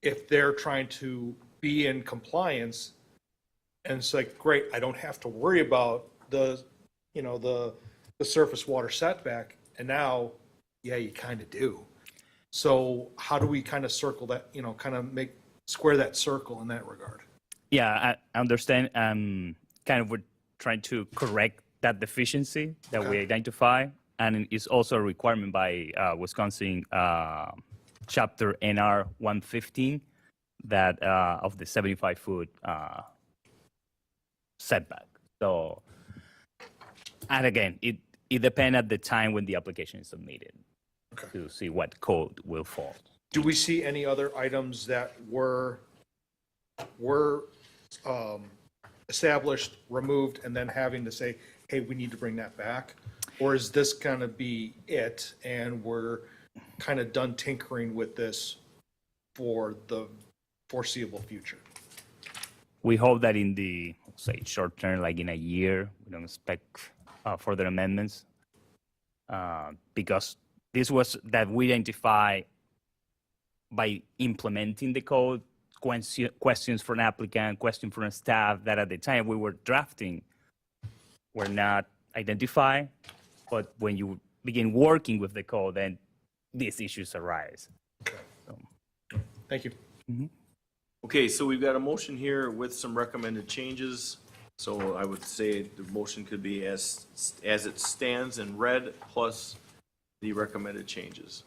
if they're trying to be in compliance, and it's like, great, I don't have to worry about the surface water setback, and now, yeah, you kind of do. So how do we kind of circle that, kind of square that circle in that regard? Yeah, I understand. Kind of we're trying to correct that deficiency that we identify, and it's also a requirement by Wisconsin Chapter NR 115 that of the 75-foot setback. So, and again, it depends at the time when the application is submitted to see what code will fall. Do we see any other items that were established, removed, and then having to say, hey, we need to bring that back? Or is this going to be it, and we're kind of done tinkering with this for the foreseeable future? We hope that in the, say, short term, like in a year, we don't expect further amendments because this was that we identify by implementing the code, questions from an applicant, questions from a staff that at the time we were drafting were not identified. But when you begin working with the code, then these issues arise. Thank you. Okay, so we've got a motion here with some recommended changes. So I would say the motion could be as it stands in red plus the recommended changes.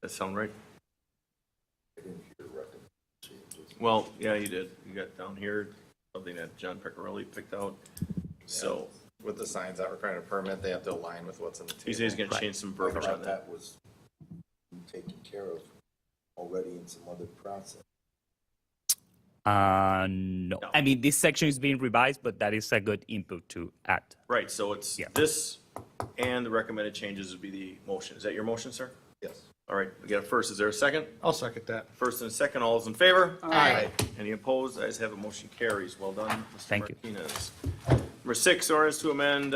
That sound right? Well, yeah, you did. You got down here something that John Pecorelli picked out. So With the signs that require a permit, they have to align with what's in the table. he said he's gonna change some verbiage on that. was taken care of already in some other process. No. I mean, this section is being revised, but that is a good input to add. Right, so it's this and the recommended changes would be the motion. Is that your motion, sir? Yes. All right, we got a first. Is there a second? I'll second that. First and a second, all those in favor? Aye. Any opposed? Ayes have a motion carries. Well done, Mr. Thank you. Martinez. Number 6, ordinance to amend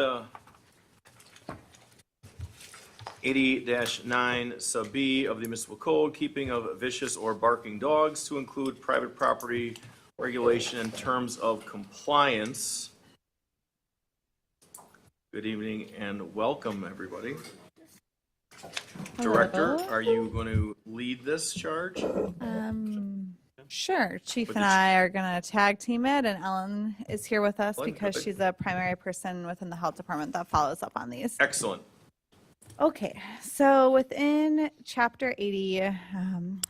80-9 sub B of the municipal code, keeping of vicious or barking dogs to include private property regulation in terms of compliance. Good evening and welcome, everybody. Director, are you going to lead this charge? Sure. Chief With and the I are going to tag team it, and Ellen is here with us Ellen, because perfect. she's a primary person within the health department that follows up on these. Excellent. Okay, so within Chapter 80,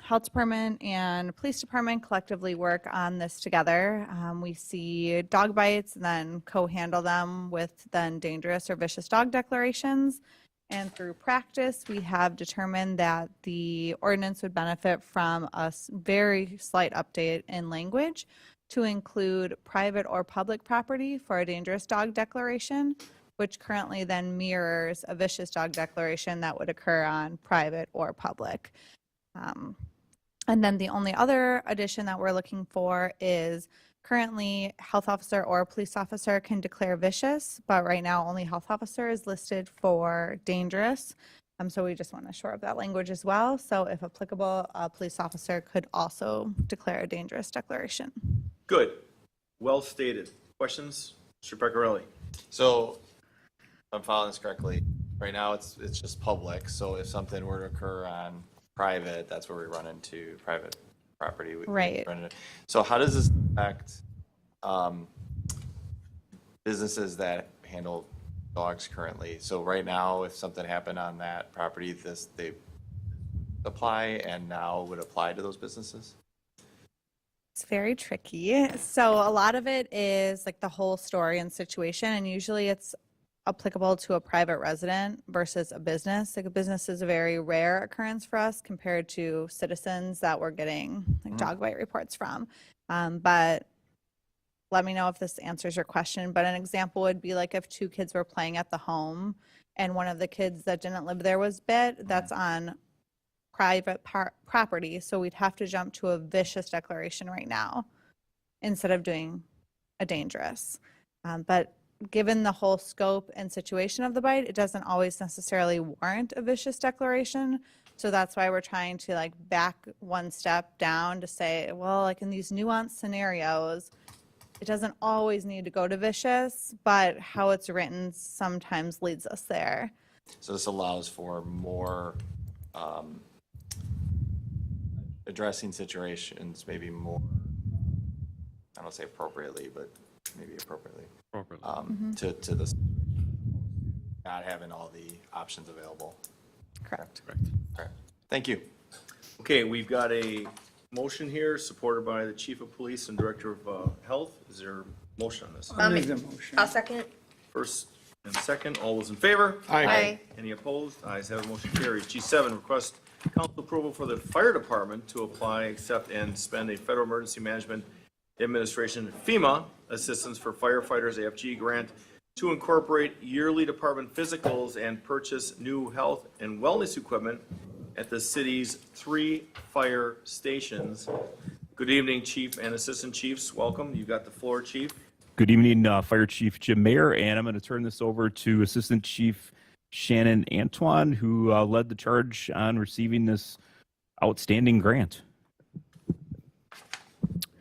Health Department and Police Department collectively work on this together. We see dog bites and then co-handle them with then dangerous or vicious dog declarations. And through practice, we have determined that the ordinance would benefit from a very slight update in language to include private or public property for a dangerous dog declaration, which currently then mirrors a vicious dog declaration that would occur on private or public. And then the only other addition that we're looking for is currently health officer or police officer can declare vicious, but right now only health officer is listed for dangerous. So we just want to shore up that language as well. So if applicable, a police officer could also declare a dangerous declaration. Good. Well stated. Questions? Mr. Pecorelli? So, if I'm following this correctly, right now it's just public, so if something were to occur on private, that's where we run into private property. We Right. run into- So how does this affect businesses that handle dogs currently? So right now, if something happened on that property, they apply and now would apply to those businesses? It's very tricky. So a lot of it is like the whole story and situation, and usually it's applicable to a private resident versus a business. Like a business is a very rare occurrence for us compared to citizens that we're getting like dog bite reports from. But let me know if this answers your question. But an example would be like if two kids were playing at the home and one of the kids that didn't live there was bit, that's on private property. So we'd have to jump to a vicious declaration right now instead of doing a dangerous. But given the whole scope and situation of the bite, it doesn't always necessarily warrant a vicious declaration. So that's why we're trying to like back one step down to say, well, like in these nuanced scenarios, it doesn't always need to go to vicious, but how it's written sometimes leads us there. So this allows for more addressing situations, maybe more, I don't say appropriately, but maybe appropriately. To this, not having all the options available. Correct. Correct. Thank you. Okay, we've got a motion here supported by the Chief of Police and Director of Health. Is there a motion on this? I'll make the motion. I'll second. First and second, all those in favor? Aye. Any opposed? Ayes have it, motion carries. G7, request council approval for the fire department to apply, accept, and spend a Federal Emergency Management Administration FEMA assistance for firefighters AFG grant to incorporate yearly department physicals and purchase new health and wellness equipment at the city's 3 fire stations. Good evening, Chief and Assistant Chiefs. Welcome. You've got the floor, Chief. Good evening, Fire Chief Jim Mayer, and I'm going to turn this over to Assistant Chief Shannon Antoine, who led the charge on receiving this outstanding grant.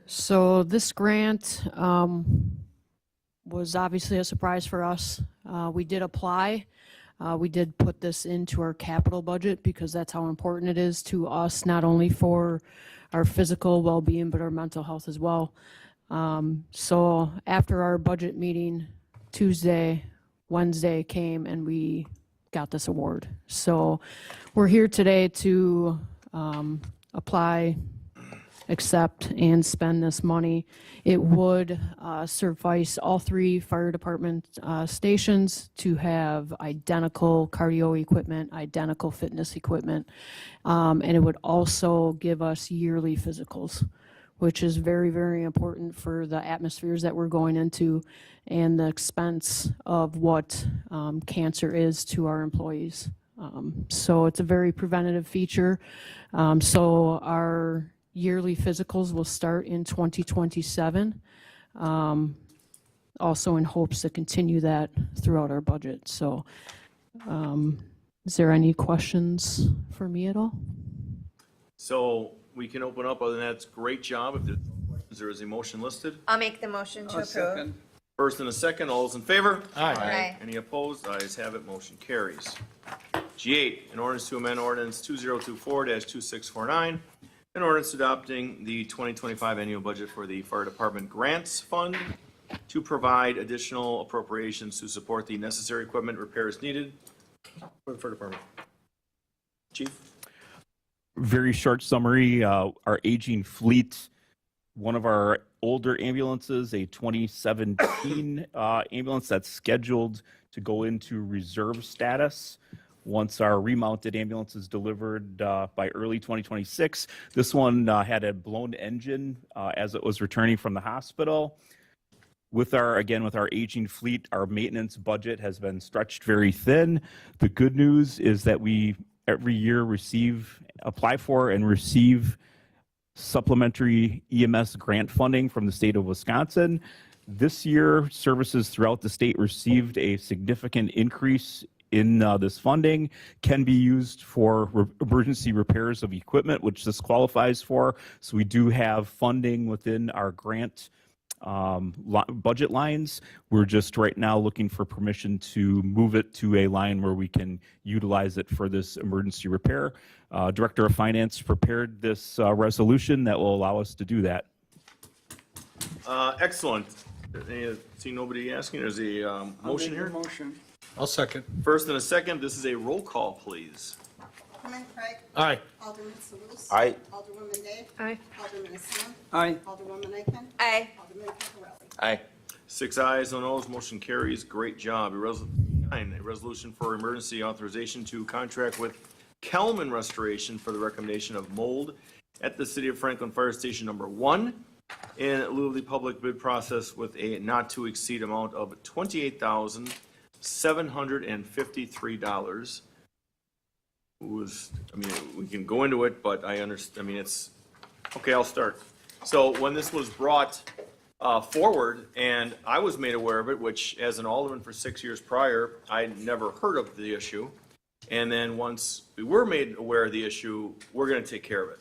So this grant was obviously a surprise for us. We did apply. We did put this into our capital budget because that's how important it is to us, not only for our physical well-being, but our mental health as well. So after our budget meeting, Wednesday came and we got this award. So we're here today to apply, accept, and spend this money. It would suffice all 3 fire department stations to have identical cardio equipment, identical fitness equipment, and it would also give us yearly physicals, which is very, very important for the atmospheres that we're going into and the expense of what cancer is to our employees. So it's a very preventative feature. So our yearly physicals will start in 2027, also in hopes to continue that throughout our budget. So is there any questions for me at all? So we can open up. Other than that, it's great job. If there's no questions, there is a motion listed. I'll make the motion to I'll approve. second. First and a second, all those in favor? Aye. Any opposed? Ayes have it, motion carries. G8, an ordinance to amend ordinance 2024-2649, an ordinance adopting the 2025 annual budget for the Fire Department Grants Fund to provide additional appropriations to support the necessary equipment repairs needed for the Fire Department. Chief? Very short summary, our aging fleet, one of our older ambulances, a 2017 ambulance that's scheduled to go into reserve status once our remounted ambulance is delivered by early 2026. This one had a blown engine as it was returning from the hospital. With our aging fleet, our maintenance budget has been stretched very thin. The good news is that we every year apply for and receive supplementary EMS grant funding from the state of Wisconsin. This year, services throughout the state received a significant increase in this funding, can be used for emergency repairs of equipment, which this qualifies for. So we do have funding within our grant budget lines. We're just right now looking for permission to move it to a line where we can utilize it for this emergency repair. Director of Finance prepared this resolution that will allow us to do that. Excellent. See nobody asking. There's a motion here. Motion. I'll second. First and a second. This is a roll call, please. Alderman Craig. Aye. Alderman Salus. Aye. Alderwoman Day. Aye. Alderman Hassan. Aye. Alderwoman Aiken. Aye. Alderman Peccarelli. Aye. 6 ayes, no noes, motion carries. Great job. A resolution for emergency authorization to contract with Kelman Restoration for the recommendation of mold at the City of Franklin Fire Station number 1 in lieu of the public bid process with a not to exceed amount of $28,753. We can go into it, but I understand, it's, okay, I'll start. So when this was brought forward, and I was made aware of it, which as an alderman for 6 years prior, I never heard of the issue. And then once we were made aware of the issue, we're going to take care of it.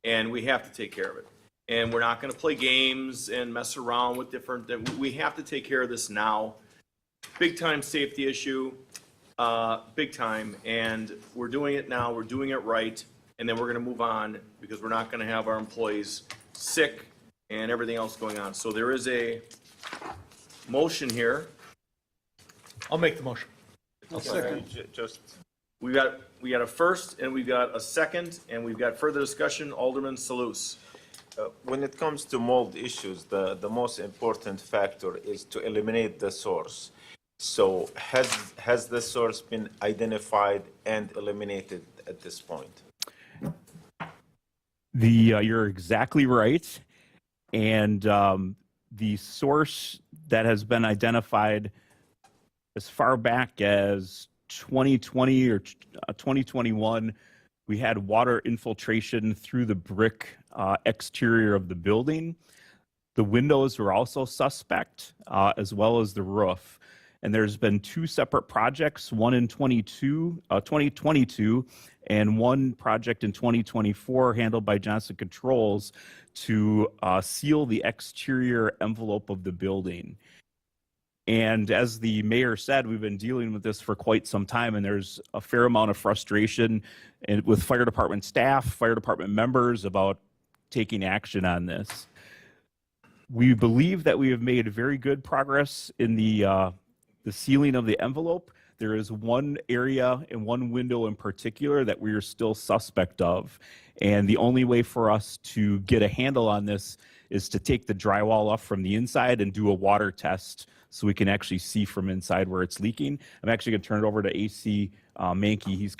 And we have to take care of it. And we're not going to play games and mess around with we have to take care of this now. Big time safety issue, big time. And we're doing it now, we're doing it right. And then we're going to move on because we're not going to have our employees sick and everything else going on. So there is a motion here. I'll make the motion. I'll second. Just We got a first and we've got a second and we've got further discussion. Alderman Salus. when it comes to mold issues, the most important factor is to eliminate the source. So has the source been identified and eliminated at this point? You're exactly right. And the source that has been identified as far back as 2020 or 2021, we had water infiltration through the brick exterior of the building. The windows were also suspect, as well as the roof. And there's been two separate projects, one in 2022 and one project in 2024 handled by Johnson Controls to seal the exterior envelope of the building. And as the mayor said, we've been dealing with this for quite some time, and there's a fair amount of frustration with fire department staff, fire department members about taking action on this. We believe that we have made very good progress in the sealing of the envelope. There is one area and one window in particular that we are still suspect of. And the only way for us to get a handle on this is to take the drywall off from the inside and do a water test so we can actually see from inside where it's leaking. I'm actually going to turn it over to AC Mankey. He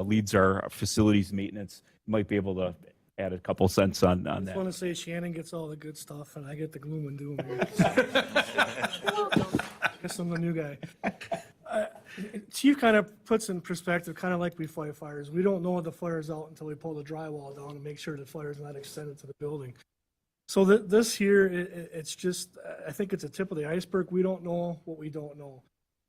leads our facilities maintenance. He might be able to add a couple cents on that. I just want to say Shannon gets all the good stuff and I get the gloom and doom. Guess I'm the new guy. Chief kind of puts in perspective, kind of like we fight fires. We don't know the fire's out until we pull the drywall down and make sure the fire's not extended to the building. So this here, it's just, I think it's a tip of the iceberg. We don't know what we don't know.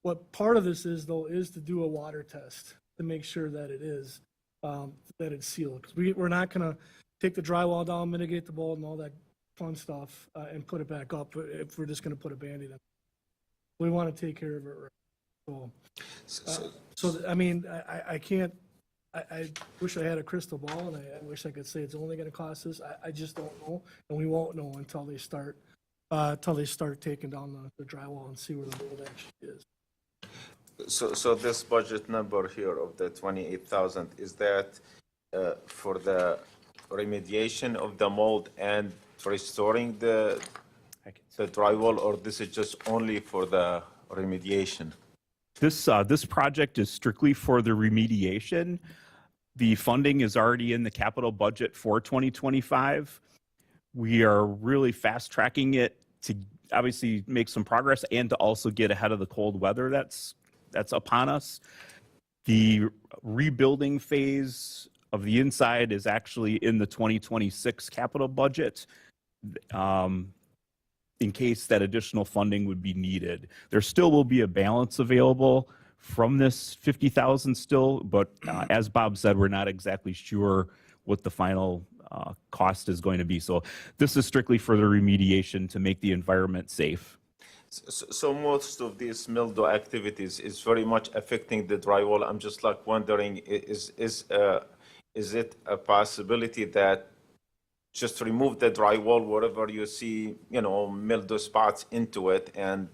What part of this is, though, is to do a water test to make sure that it is, that it's sealed. Because we're not going to take the drywall down, mitigate the mold and all that fun stuff and put it back up if we're just going to put a Band-Aid in. We want to take care of it right. So I mean, I can't, I wish I had a crystal ball and I wish I could say it's only going to cost us. I just don't know, and we won't know until they start taking down the drywall and see where the mold actually is. So this budget number here of the 28,000, is that for the remediation of the mold and restoring the drywall, or this is just only for the remediation? This project is strictly for the remediation. The funding is already in the capital budget for 2025. We are really fast tracking it to obviously make some progress and to also get ahead of the cold weather that's upon us. The rebuilding phase of the inside is actually in the 2026 capital budget. In case that additional funding would be needed. There still will be a balance available from this 50,000 still, but as Bob said, we're not exactly sure what the final cost is going to be. So this is strictly for the remediation to make the environment safe. So most of these mildew activities is very much affecting the drywall. I'm just like wondering, is it a possibility that just remove the drywall wherever you see, mildew spots into it and,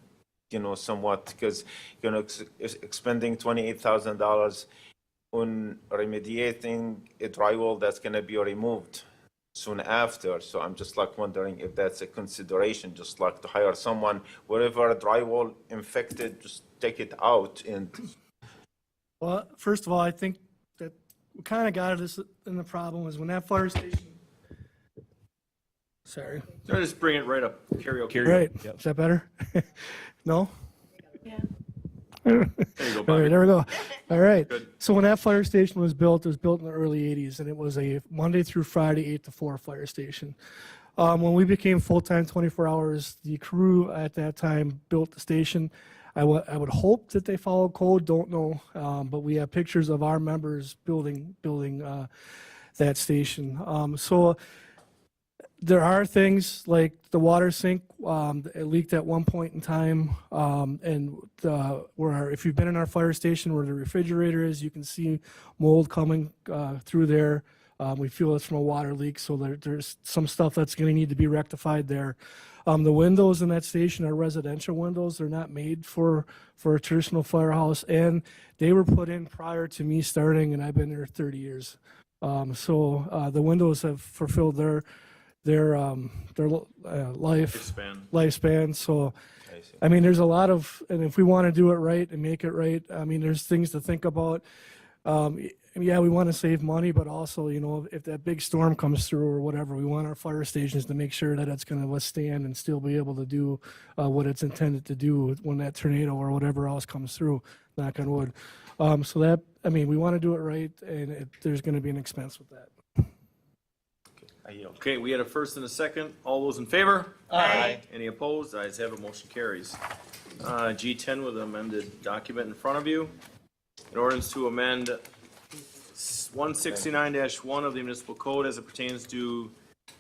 somewhat, because, expending $28,000 on remediating a drywall that's going to be removed soon after. So I'm just like wondering if that's a consideration, just like to hire someone, wherever drywall infected, just take it out and. Well, first of all, I think that we kind of got this in the problem is when that fire station. Sorry. So just bring it right up. Karaoke. Right. Is that better? No? Yeah. There you go, Bobby. All right, there we go. All right. Good. So when that fire station was built, it was built in the early 80s, and it was a Monday through Friday, 8 to 4 fire station. When we became full-time, 24 hours, the crew at that time built the station. I would hope that they follow code, don't know, but we have pictures of our members building that station. So there are things like the water sink, it leaked at one point in time, and where if you've been in our fire station where the refrigerator is, you can see mold coming through there. We feel it's from a water leak, so there's some stuff that's going to need to be rectified there. The windows in that station are residential windows. They're not made for a traditional firehouse, and they were put in prior to me starting, and I've been there 30 years. So the windows have fulfilled their lifespan. So, I mean, there's a lot of, and if we want to do it right and make it right, I mean, there's things to think about. Yeah, we want to save money, but also, if that big storm comes through or whatever, we want our fire stations to make sure that it's going to withstand and still be able to do what it's intended to do when that tornado or whatever else comes through, knock on wood. So that, I mean, we want to do it right, and there's going to be an expense with that. Okay, we had a first and a second. All those in favor? Aye. Any opposed? Ayes have it, motion carries. G10 with amended document in front of you. An ordinance to amend 169-1 of the municipal code as it pertains to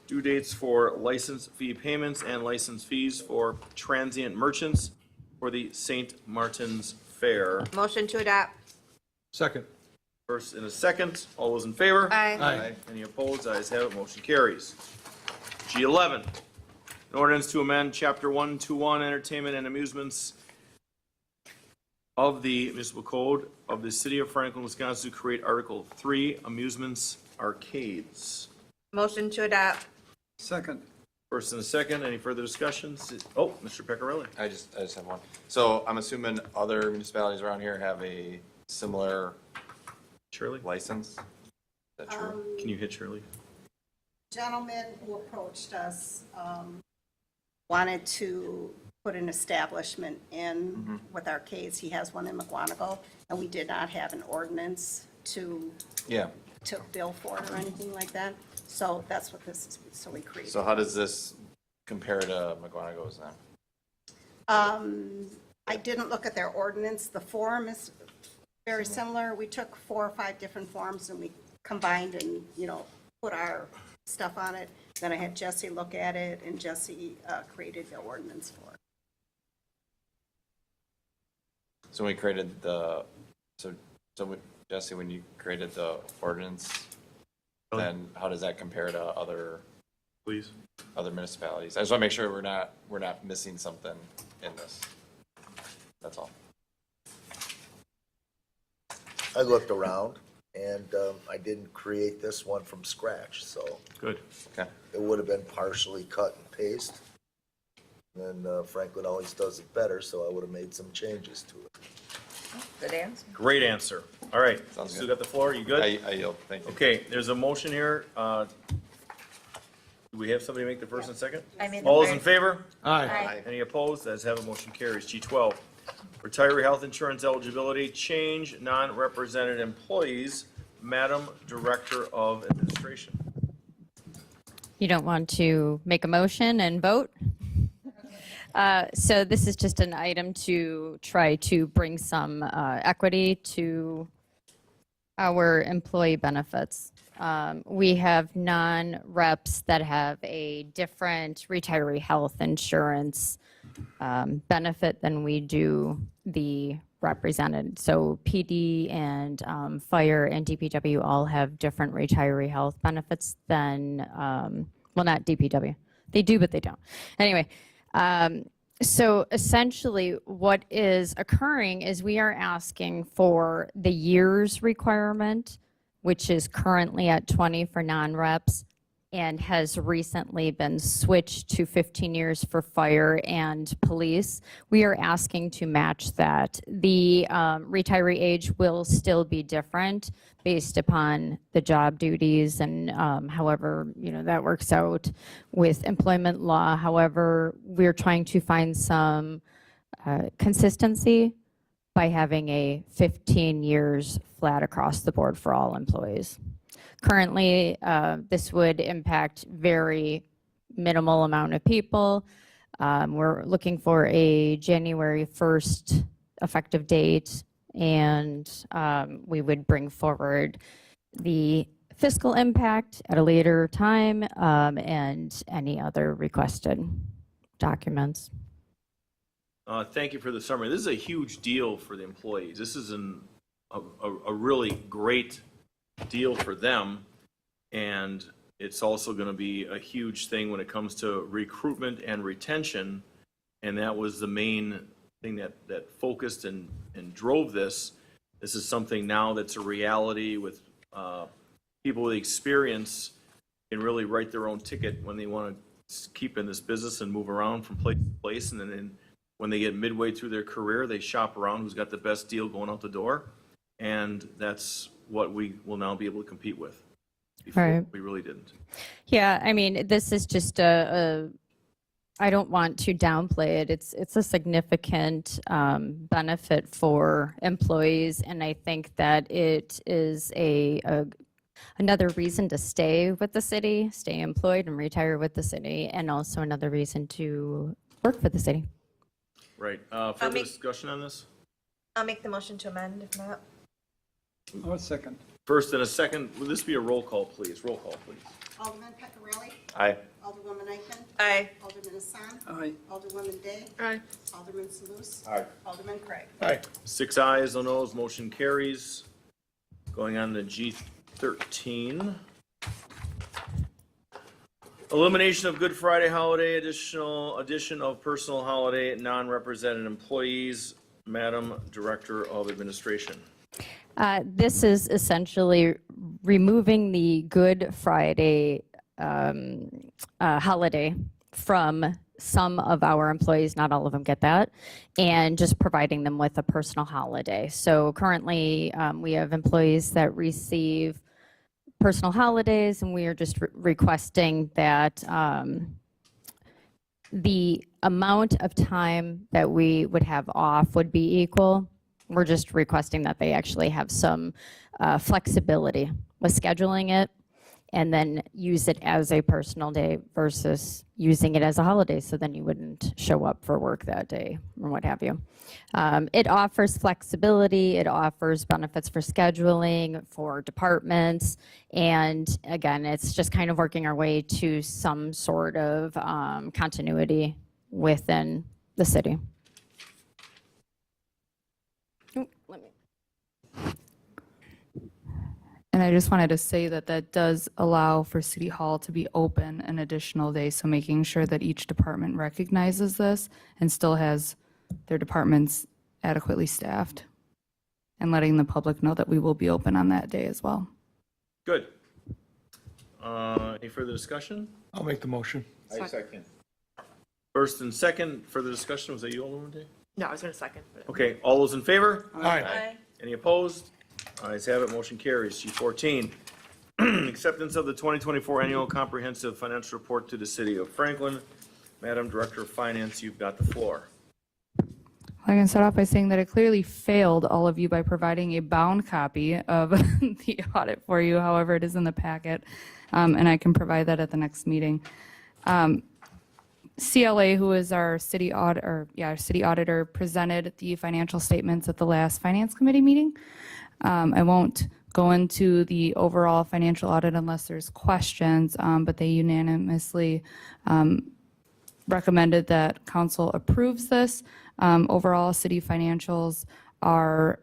due dates for license fee payments and license fees for transient merchants for the St. Martin's Fair. Motion to adopt. Second. First and a second. All those in favor? Aye. Any opposed? Ayes have it, motion carries. G11, an ordinance to amend Chapter 121 Entertainment and Amusements of the Municipal Code of the City of Franklin, Wisconsin to create Article 3, Amusements Arcades. Motion to adopt. Second. First and a second. Any further discussions? Oh, Mr. Pecorelli. I just have one. So I'm assuming other municipalities around here have a similar Shirley? license? Is that true? Can you hit Shirley? Gentleman who approached us wanted to put an establishment in with arcades. He has one in McGuanago, and we did not have an ordinance to bill for it or anything like that. So that's what this is, so we created. So how does this compare to McGuanago's then? I didn't look at their ordinance. The form is very similar. We took 4 or 5 different forms and we combined and, put our stuff on it. Then I had Jesse look at it, and Jesse created the ordinance for it. So we created Jesse, when you created the ordinance, then how does that compare to other municipalities? I just want to make sure we're not missing something in this. That's all. I looked around, and I didn't create this one from scratch, so. Good. Okay. It would have been partially cut and paste. And Franklin always does it better, so I would have made some changes to it. Good answer. Great answer. All right, Sounds still good. got the floor, you good? I yield, thank you. Okay, there's a motion here. Do we have somebody make the first and second? I made the All those in first. favor? Aye. Any opposed? As have, a motion carries. G12, retiree health insurance eligibility change, non-represented employees. Madam Director of Administration. You don't want to make a motion and vote? So this is just an item to try to bring some equity to our employee benefits. We have non-reps that have a different retiree health insurance benefit than we do the represented. So PD and fire and DPW all have different retiree health benefits than, well, not DPW. They do, but they don't. Anyway, so essentially what is occurring is we are asking for the years requirement, which is currently at 20 for non-reps and has recently been switched to 15 years for fire and police. We are asking to match that. The retiree age will still be different based upon the job duties and however, that works out with employment law. However, we're trying to find some consistency by having a 15 years flat across the board for all employees. Currently, this would impact very minimal amount of people. We're looking for a January 1st effective date, and we would bring forward the fiscal impact at a later time and any other requested documents. Thank you for the summary. This is a huge deal for the employees. This is a really great deal for them, and it's also going to be a huge thing when it comes to recruitment and retention, and that was the main thing that focused and drove this. This is something now that's a reality with people with experience can really write their own ticket when they want to keep in this business and move around from place to place, and then when they get midway through their career, they shop around who's got the best deal going out the door, and that's what we will now be able to compete with. Before, Right. we really didn't. Yeah, I mean, this is just I don't want to downplay it. It's a significant benefit for employees, and I think that it is another reason to stay with the city, stay employed and retire with the city, and also another reason to work for the city. Right. Further discussion on this? I'll make the motion to amend, if not. I'll second. First and a second, will this be a roll call, please? Roll call, please. Alderman Peccarelli. Aye. Alderwoman Eichman. Aye. Alderman Hassan. Aye. Alderwoman Day. Aye. Alderman Salus. Aye. Alderman Craig. Aye. 6 ayes, no noes, motion carries. Going on to G13. Elimination of Good Friday holiday, addition of personal holiday, non-represented employees. Madam Director of Administration. This is essentially removing the Good Friday holiday from some of our employees, not all of them get that, and just providing them with a personal holiday. So currently, we have employees that receive personal holidays, and we are just requesting that the amount of time that we would have off would be equal. We're just requesting that they actually have some flexibility with scheduling it and then use it as a personal day versus using it as a holiday, so then you wouldn't show up for work that day or what have you. It offers flexibility, it offers benefits for scheduling, for departments, and again, it's just kind of working our way to some sort of continuity within the city. And I just wanted to say that that does allow for City Hall to be open an additional day, so making sure that each department recognizes this and still has their departments adequately staffed, and letting the public know that we will be open on that day as well. Good. Any further discussion? I'll make the motion. I second. First and second, further discussion, was that you, Alderman Day? No, I was going to second. but- Okay, all those in favor? Aye. Any opposed? Ayes have it, motion carries. G14, acceptance of the 2024 Annual Comprehensive Financial Report to the City of Franklin. Madam Director of Finance, you've got the floor. I can start off by saying that I clearly failed all of you by providing a bound copy of the audit for you. However, it is in the packet, and I can provide that at the next meeting. CLA, who is our city auditor, presented the financial statements at the last Finance Committee meeting. I won't go into the overall financial audit unless there's questions, but they unanimously recommended that council approves this. Overall, city financials are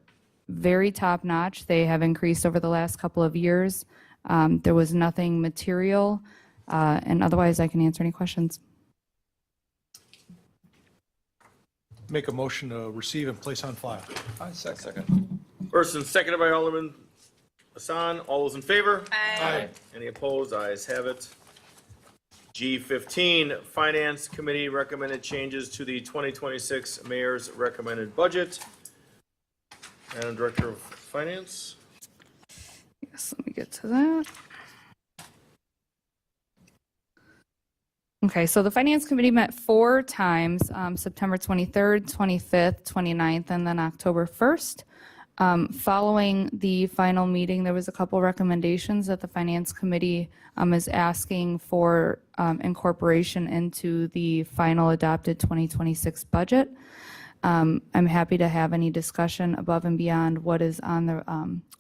very top-notch. They have increased over the last couple of years. There was nothing material, and otherwise I can answer any questions. Make a motion to receive and place on file. Second. First and seconded by Alderman Hassan. All those in favor? Aye. Any opposed? Ayes have it. G15, Finance Committee recommended changes to the 2026 Mayor's recommended budget. Madam Director of Finance? Yes, let me get to that. Okay, so the Finance Committee met 4 times, September 23rd, 25th, 29th, and then October 1st. Following the final meeting, there was a couple recommendations that the Finance Committee is asking for incorporation into the final adopted 2026 budget. I'm happy to have any discussion above and beyond what is on the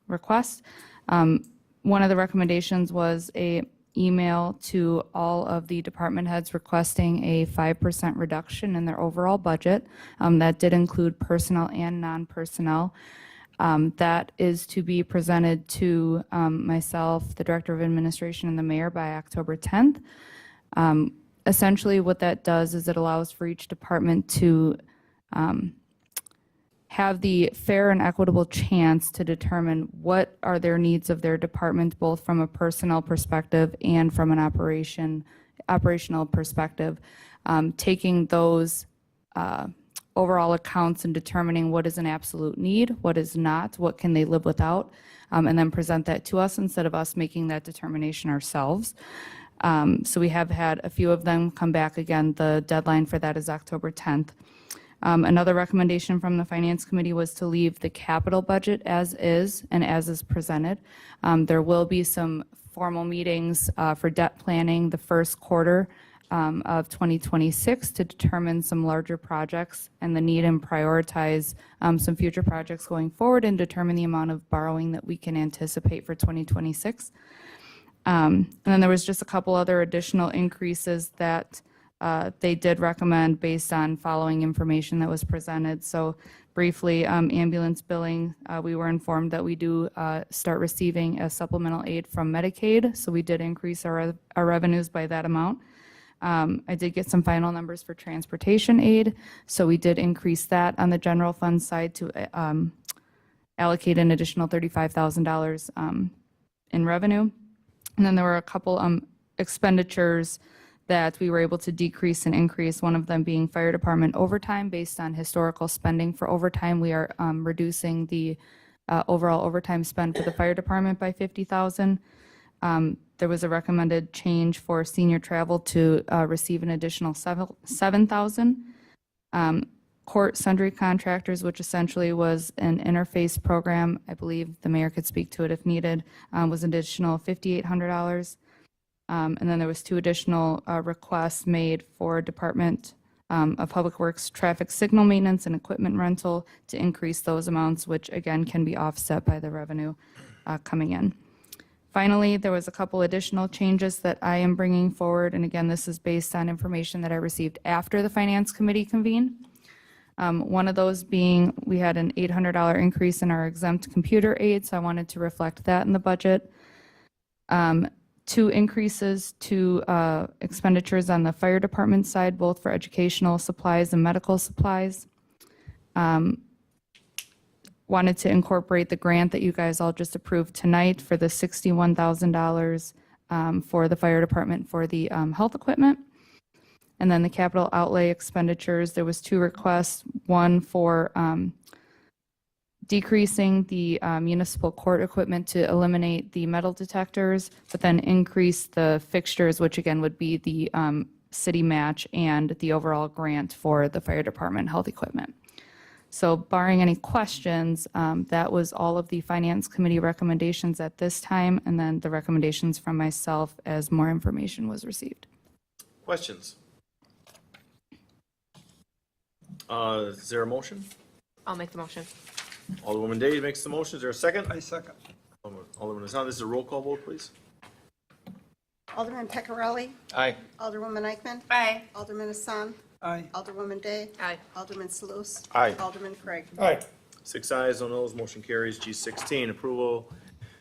request. One of the recommendations was a email to all of the department heads requesting a 5% reduction in their overall budget. That did include personnel and non-personnel. That is to be presented to myself, the Director of Administration, and the Mayor by October 10th. Essentially, what that does is it allows for each department to have the fair and equitable chance to determine what are their needs of their department, both from a personnel perspective and from an operational perspective, taking those overall accounts and determining what is an absolute need, what is not, what can they live without, and then present that to us instead of us making that determination ourselves. So we have had a few of them come back again. The deadline for that is October 10th. Another recommendation from the Finance Committee was to leave the capital budget as is and as is presented. There will be some formal meetings for debt planning the first quarter of 2026 to determine some larger projects and the need and prioritize some future projects going forward and determine the amount of borrowing that we can anticipate for 2026. And then there was just a couple other additional increases that they did recommend based on following information that was presented. So briefly, ambulance billing, we were informed that we do start receiving a supplemental aid from Medicaid. So we did increase our revenues by that amount. I did get some final numbers for transportation aid. So we did increase that on the general fund side to allocate an additional $35,000 in revenue. And then there were a couple expenditures that we were able to decrease and increase, one of them being fire department overtime. Based on historical spending for overtime, we are reducing the overall overtime spend for the fire department by $50,000. There was a recommended change for senior travel to receive an additional $7,000. Court sundry contractors, which essentially was an interface program, I believe the mayor could speak to it if needed, was an additional $5,800. And then there was 2 additional requests made for Department of Public Works traffic signal maintenance and equipment rental to increase those amounts, which again can be offset by the revenue coming in. Finally, there was a couple additional changes that I am bringing forward, and again, this is based on information that I received after the Finance Committee convened. One of those being we had an $800 increase in our exempt computer aid, so I wanted to reflect that in the budget. 2 increases to expenditures on the fire department side, both for educational supplies and medical supplies. Wanted to incorporate the grant that you guys all just approved tonight for the $61,000 for the fire department for the health equipment. And then the capital outlay expenditures, there was 2 requests, one for decreasing the municipal court equipment to eliminate the metal detectors, but then increase the fixtures, which again would be the city match and the overall grant for the fire department health equipment. So barring any questions, that was all of the Finance Committee recommendations at this time, and then the recommendations from myself as more information was received. Questions? Is there a motion? I'll make the motion. Alderwoman Day makes the motion. Is there a second? I second. Alderman Hassan, this is a roll call vote, please. Alderman Pecorelli? Aye. Alderwoman Eichman? Aye. Alderman Hassan? Aye. Alderwoman Day? Aye. Alderman Sluse? Aye. Alderman Craig? Aye. 6 ayes, no noes, motion carries. G16, approval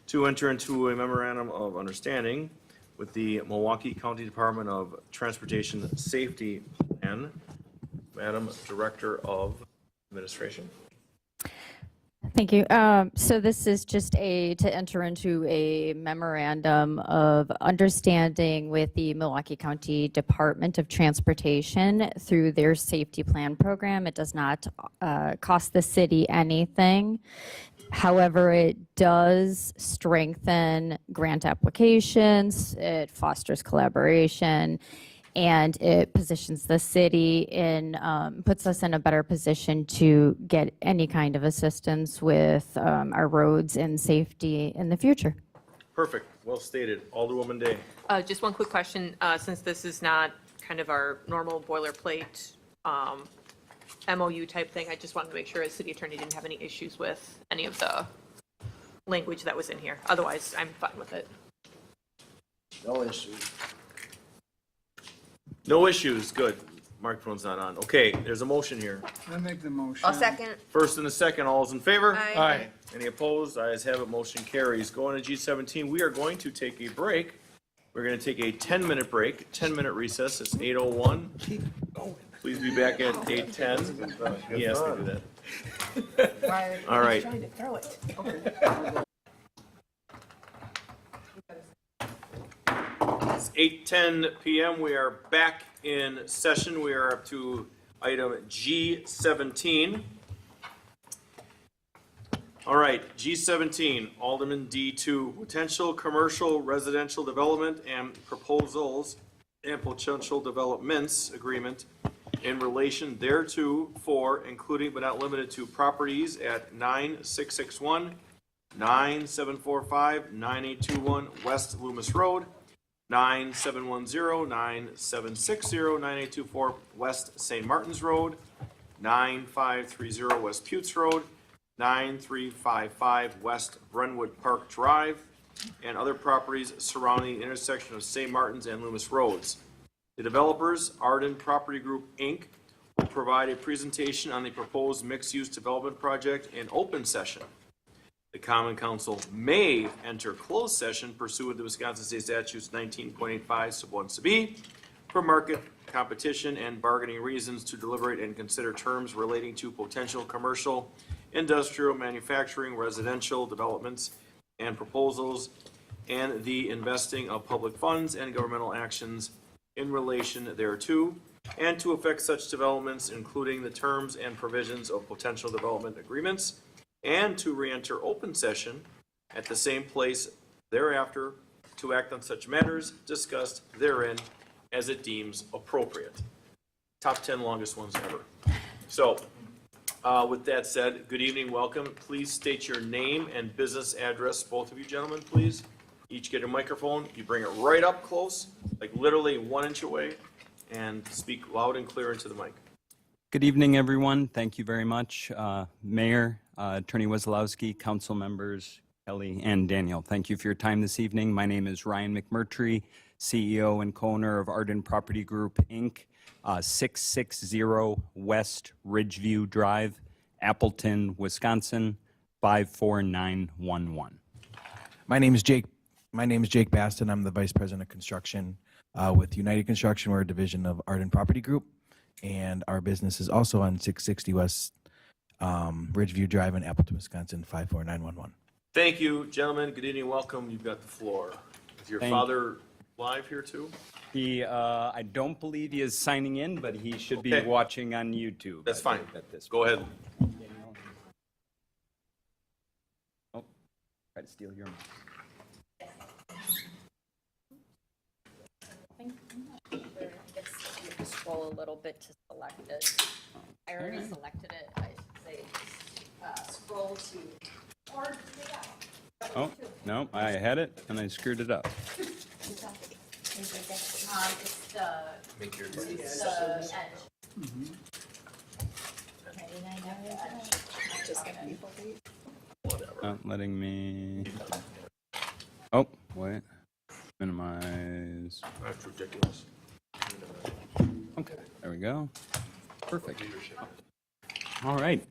to enter into a memorandum of understanding with the Milwaukee County Department of Transportation Safety Plan. Madam Director of Administration. Thank you. So this is just to enter into a memorandum of understanding with the Milwaukee County Department of Transportation through their safety plan program. It does not cost the city anything. However, it does strengthen grant applications, it fosters collaboration, and it positions the city in, puts us in a better position to get any kind of assistance with our roads and safety in the future. Perfect, well stated. Alderwoman Day. Just one quick question, since this is not kind of our normal boilerplate MOU type thing, I just wanted to make sure as city attorney didn't have any issues with any of the language that was in here. Otherwise, I'm fine with it. No issues. No issues, good. Microphone's not on. Okay, there's a motion here. I make the motion. I'll second. First and a second, all is in favor? Aye. Any opposed? Ayes have it, motion carries. Going to G17, we are going to take a break. We're going to take a 10-minute break, 10-minute recess. It's 8:01. Please be back at 8:10. He asked me to do that. All right. It's 8:10 p.m. We are back in session. We are up to item G17. All right, G17, Alderman D2, potential commercial residential development and proposals and potential developments agreement in relation thereto for, including but not limited to, properties at 9661, 9745, 9821 West Loomis Road, 9710, 9760, 9824 West St. Martin's Road, 9530 West Putes Road, 9355 West Brentwood Park Drive, and other properties surrounding the intersection of St. Martin's and Loomis Roads. The developers, Arden Property Group, Inc., will provide a presentation on the proposed mixed-use development project in open session. The Common Council may enter closed session pursuant to Wisconsin State Statutes 19.85 sub 1 sub B for market, competition, and bargaining reasons to deliberate and consider terms relating to potential commercial, industrial, manufacturing, residential developments and proposals, and the investing of public funds and governmental actions in relation thereto, and to effect such developments, including the terms and provisions of potential development agreements, and to re-enter open session at the same place thereafter to act on such matters discussed therein as it deems appropriate. Top 10 longest ones ever. So, with that said, good evening, welcome. Please state your name and business address, both of you gentlemen, please. Each get a microphone. You bring it right up close, like literally 1 inch away, and speak loud and clear into the mic. Good evening, everyone. Thank you very much. Mayor, Attorney Wesolowski, council members, Kelly and Daniel. Thank you for your time this evening. My name is Ryan McMurtry, CEO and co-owner of Arden Property Group, Inc., 660 West Ridgeview Drive, Appleton, Wisconsin, 54911. My name is Jake Baston. I'm the Vice President of Construction with United Construction. We're a division of Arden Property Group, and our business is also on 660 West Ridgeview Drive in Appleton, Wisconsin, 54911. Thank you, gentlemen. Good evening, welcome. You've got the floor. Is your Thank father live here too? He, I don't believe he is signing in, but he should be Okay. watching on YouTube. That's I fine. believe, at this Go ahead. Oh, try to steal your. Scroll a little bit to select it. I already selected it, I should say, scroll to, or, Oh, no, I had it and I screwed it up. it's the edge. Just gonna be fully. Not letting me. Oh, wait. Minimize. That's ridiculous. Okay, there we go. Perfect. All right.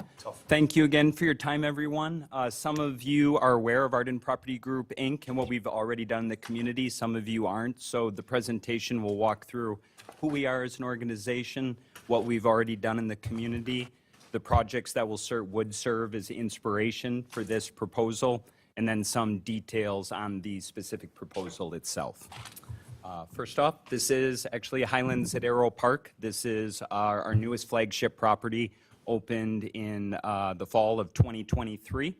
Thank you again for your time, everyone. Some of you are aware of Arden Property Group, Inc. and what we've already done in the community. Some of you aren't. So the presentation will walk through who we are as an organization, what we've already done in the community, the projects that would serve as inspiration for this proposal, and then some details on the specific proposal itself. First off, this is actually Highlands at Arrow Park. This is our newest flagship property, opened in the fall of 2023.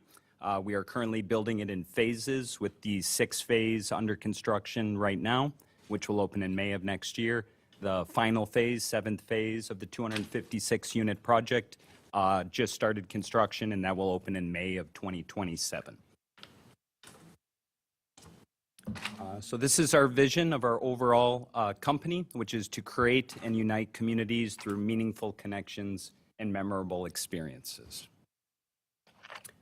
We are currently building it in phases with the 6th phase under construction right now, which will open in May of next year. The final phase, 7th phase of the 256-unit project, just started construction, and that will open in May of 2027. So this is our vision of our overall company, which is to create and unite communities through meaningful connections and memorable experiences.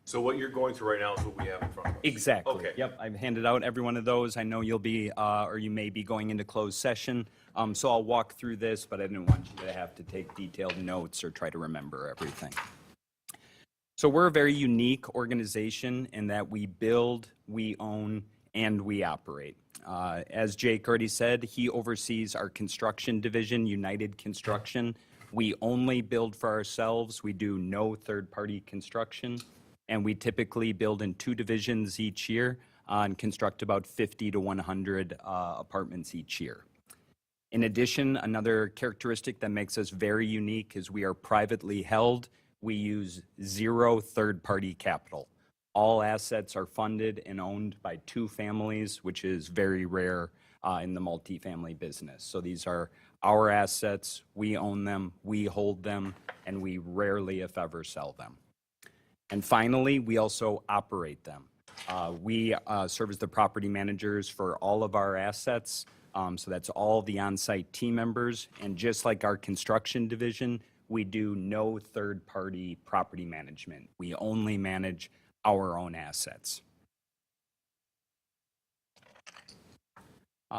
So what you're going through right now is what we have in front of us? Exactly. Okay. Yep, I've handed out every one of those. I know you'll be, or you may be going into closed session, so I'll walk through this, but I didn't want you to have to take detailed notes or try to remember everything. So we're a very unique organization in that we build, we own, and we operate. As Jake already said, he oversees our construction division, United Construction. We only build for ourselves. We do no third-party construction, and we typically build in 2 divisions each year and construct about 50 to 100 apartments each year. In addition, another characteristic that makes us very unique is we are privately held. We use 0 third-party capital. All assets are funded and owned by 2 families, which is very rare in the multifamily business. So these are our assets, we own them, we hold them, and we rarely, if ever, sell them. And finally, we also operate them. We serve as the property managers for all of our assets. So that's all the on-site team members. And just like our construction division, we do no third-party property management. We only manage our own assets.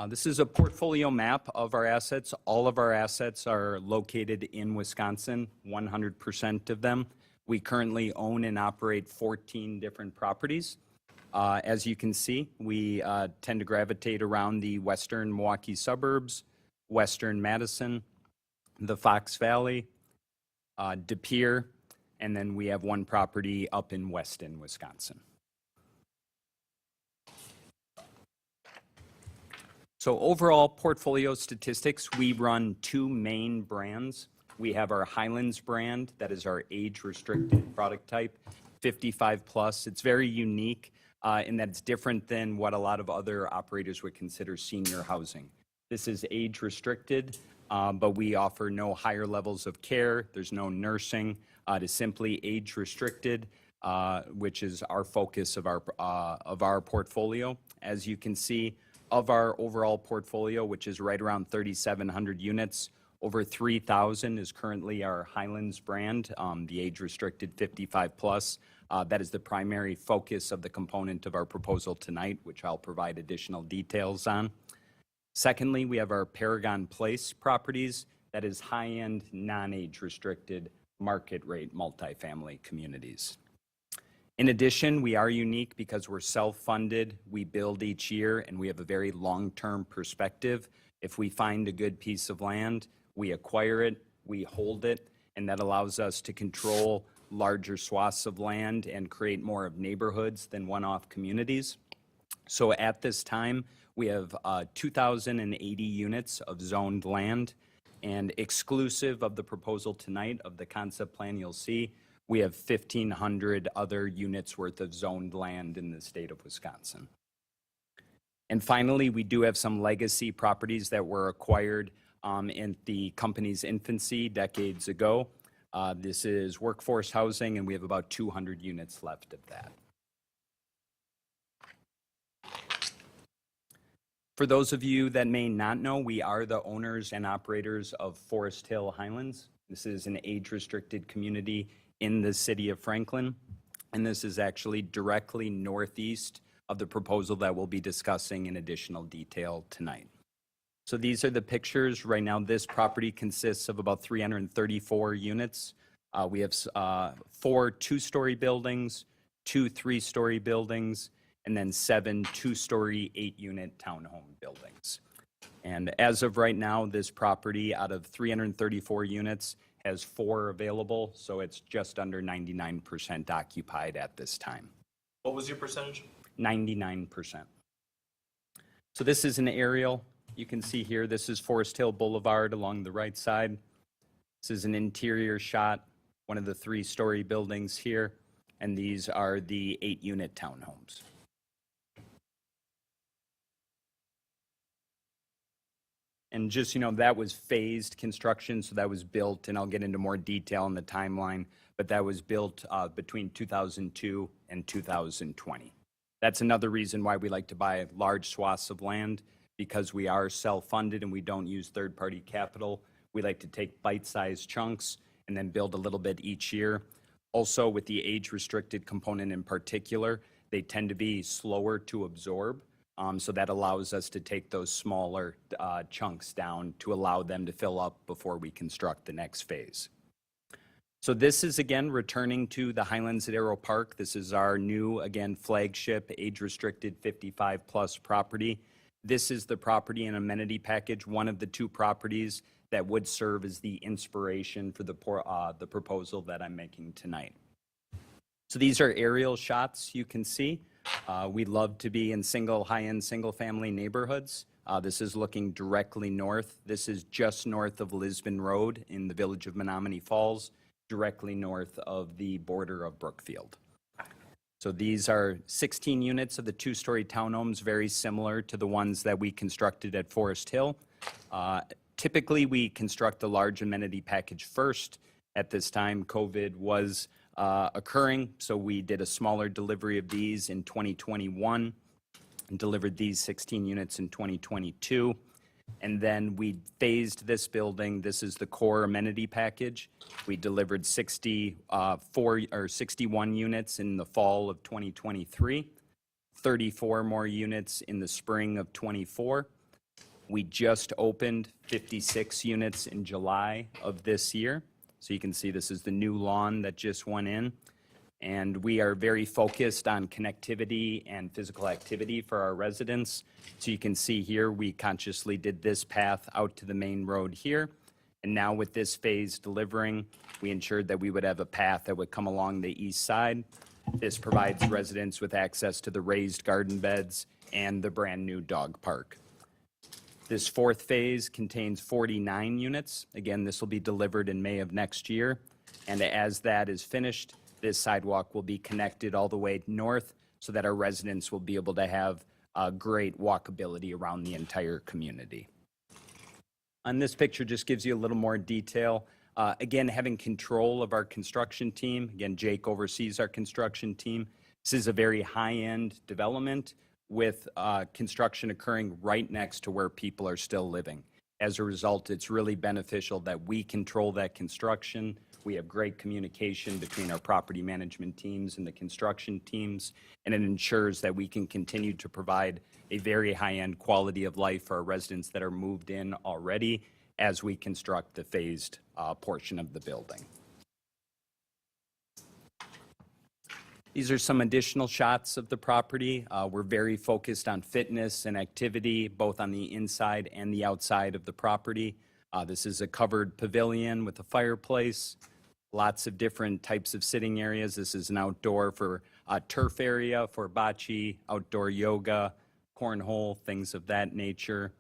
This is a portfolio map of our assets. All of our assets are located in Wisconsin, 100% of them. We currently own and operate 14 different properties. As you can see, we tend to gravitate around the western Milwaukee suburbs, western Madison, the Fox Valley, De Pere, and then we have 1 property up in Weston, Wisconsin. So overall portfolio statistics, we run 2 main brands. We have our Highlands brand, that is our age-restricted product type, 55 plus. It's very unique in that it's different than what a lot of other operators would consider senior housing. This is age-restricted, but we offer no higher levels of care. There's no nursing. It is simply age-restricted, which is our focus of our portfolio. As you can see, of our overall portfolio, which is right around 3,700 units, over 3,000 is currently our Highlands brand, the age-restricted 55 plus. That is the primary focus of the component of our proposal tonight, which I'll provide additional details on. Secondly, we have our Paragon Place properties. That is high-end, non-age restricted, market rate multifamily communities. In addition, we are unique because we're self-funded, we build each year, and we have a very long-term perspective. If we find a good piece of land, we acquire it, we hold it, and that allows us to control larger swaths of land and create more of neighborhoods than one-off communities. So at this time, we have 2,080 units of zoned land, and exclusive of the proposal tonight of the concept plan you'll see, we have 1,500 other units worth of zoned land in the state of Wisconsin. And finally, we do have some legacy properties that were acquired in the company's infancy decades ago. This is workforce housing, and we have about 200 units left of that. For those of you that may not know, we are the owners and operators of Forest Hill Highlands. This is an age-restricted community in the city of Franklin, and this is actually directly northeast of the proposal that we'll be discussing in additional detail tonight. So these are the pictures. Right now, this property consists of about 334 units. We have 4 two-story buildings, 2 3-story buildings, and then 7 2-story, 8-unit townhome buildings. And as of right now, this property, out of 334 units, has 4 available, so it's just under 99% occupied at this time. What was your percentage? 99%. So this is an aerial. You can see here, this is Forest Hill Boulevard along the right side. This is an interior shot, one of the 3-story buildings here, and these are the 8-unit townhomes. And just, that was phased construction, so that was built, and I'll get into more detail on the timeline, but that was built between 2002 and 2020. That's another reason why we like to buy large swaths of land, because we are self-funded and we don't use third-party capital. We like to take bite-sized chunks and then build a little bit each year. Also, with the age-restricted component in particular, they tend to be slower to absorb. So that allows us to take those smaller chunks down to allow them to fill up before we construct the next phase. So this is, again, returning to the Highlands at Arrow Park. This is our new, again, flagship age-restricted 55-plus property. This is the property and amenity package, one of the 2 properties that would serve as the inspiration for the proposal that I'm making tonight. So these are aerial shots you can see. We love to be in high-end single-family neighborhoods. This is looking directly north. This is just north of Lisbon Road in the village of Menominee Falls, directly north of the border of Brookfield. So these are 16 units of the 2-story townhomes, very similar to the ones that we constructed at Forest Hill. Typically, we construct a large amenity package first. At this time, COVID was occurring, so we did a smaller delivery of these in 2021 and delivered these 16 units in 2022. And then we phased this building. This is the core amenity package. We delivered 61 units in the fall of 2023, 34 more units in the spring of 24. We just opened 56 units in July of this year. So you can see this is the new lawn that just went in. And we are very focused on connectivity and physical activity for our residents. So you can see here, we consciously did this path out to the main road here. And now with this phase delivering, we ensured that we would have a path that would come along the east side. This provides residents with access to the raised garden beds and the brand-new dog park. This 4th phase contains 49 units. Again, this will be delivered in May of next year. And as that is finished, this sidewalk will be connected all the way north so that our residents will be able to have great walkability around the entire community. On this picture just gives you a little more detail. Again, having control of our construction team. Again, Jake oversees our construction team. This is a very high-end development with construction occurring right next to where people are still living. As a result, it's really beneficial that we control that construction. We have great communication between our property management teams and the construction teams, and it ensures that we can continue to provide a very high-end quality of life for our residents that are moved in already as we construct the phased portion of the building. These are some additional shots of the property. We're very focused on fitness and activity, both on the inside and the outside of the property. This is a covered pavilion with a fireplace, lots of different types of sitting areas. This is an outdoor for turf area for bocce, outdoor yoga, cornhole, things of that nature.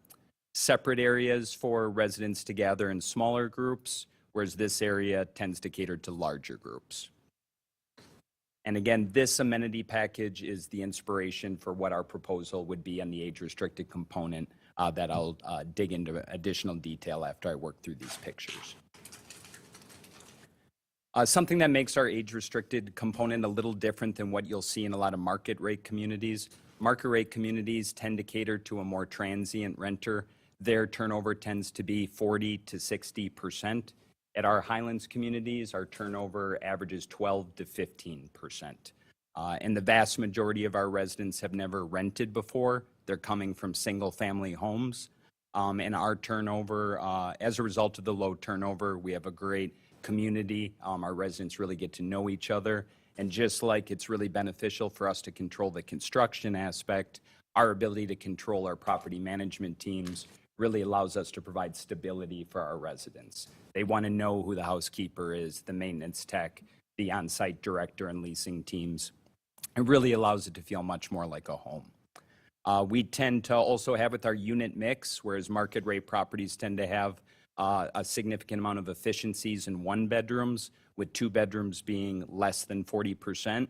Separate areas for residents to gather in smaller groups, whereas this area tends to cater to larger groups. And again, this amenity package is the inspiration for what our proposal would be on the age-restricted component that I'll dig into additional detail after I work through these pictures. Something that makes our age-restricted component a little different than what you'll see in a lot of market rate communities. Market rate communities tend to cater to a more transient renter. Their turnover tends to be 40 to 60%. At our Highlands communities, our turnover averages 12 to 15%. And the vast majority of our residents have never rented before. They're coming from single-family homes. And our turnover, as a result of the low turnover, we have a great community. Our residents really get to know each other. And just like it's really beneficial for us to control the construction aspect, our ability to control our property management teams really allows us to provide stability for our residents. They want to know who the housekeeper is, the maintenance tech, the on-site director and leasing teams. It really allows it to feel much more like a home. We tend to also have with our unit mix, whereas market rate properties tend to have a significant amount of efficiencies in one bedrooms, with two bedrooms being less than 40%,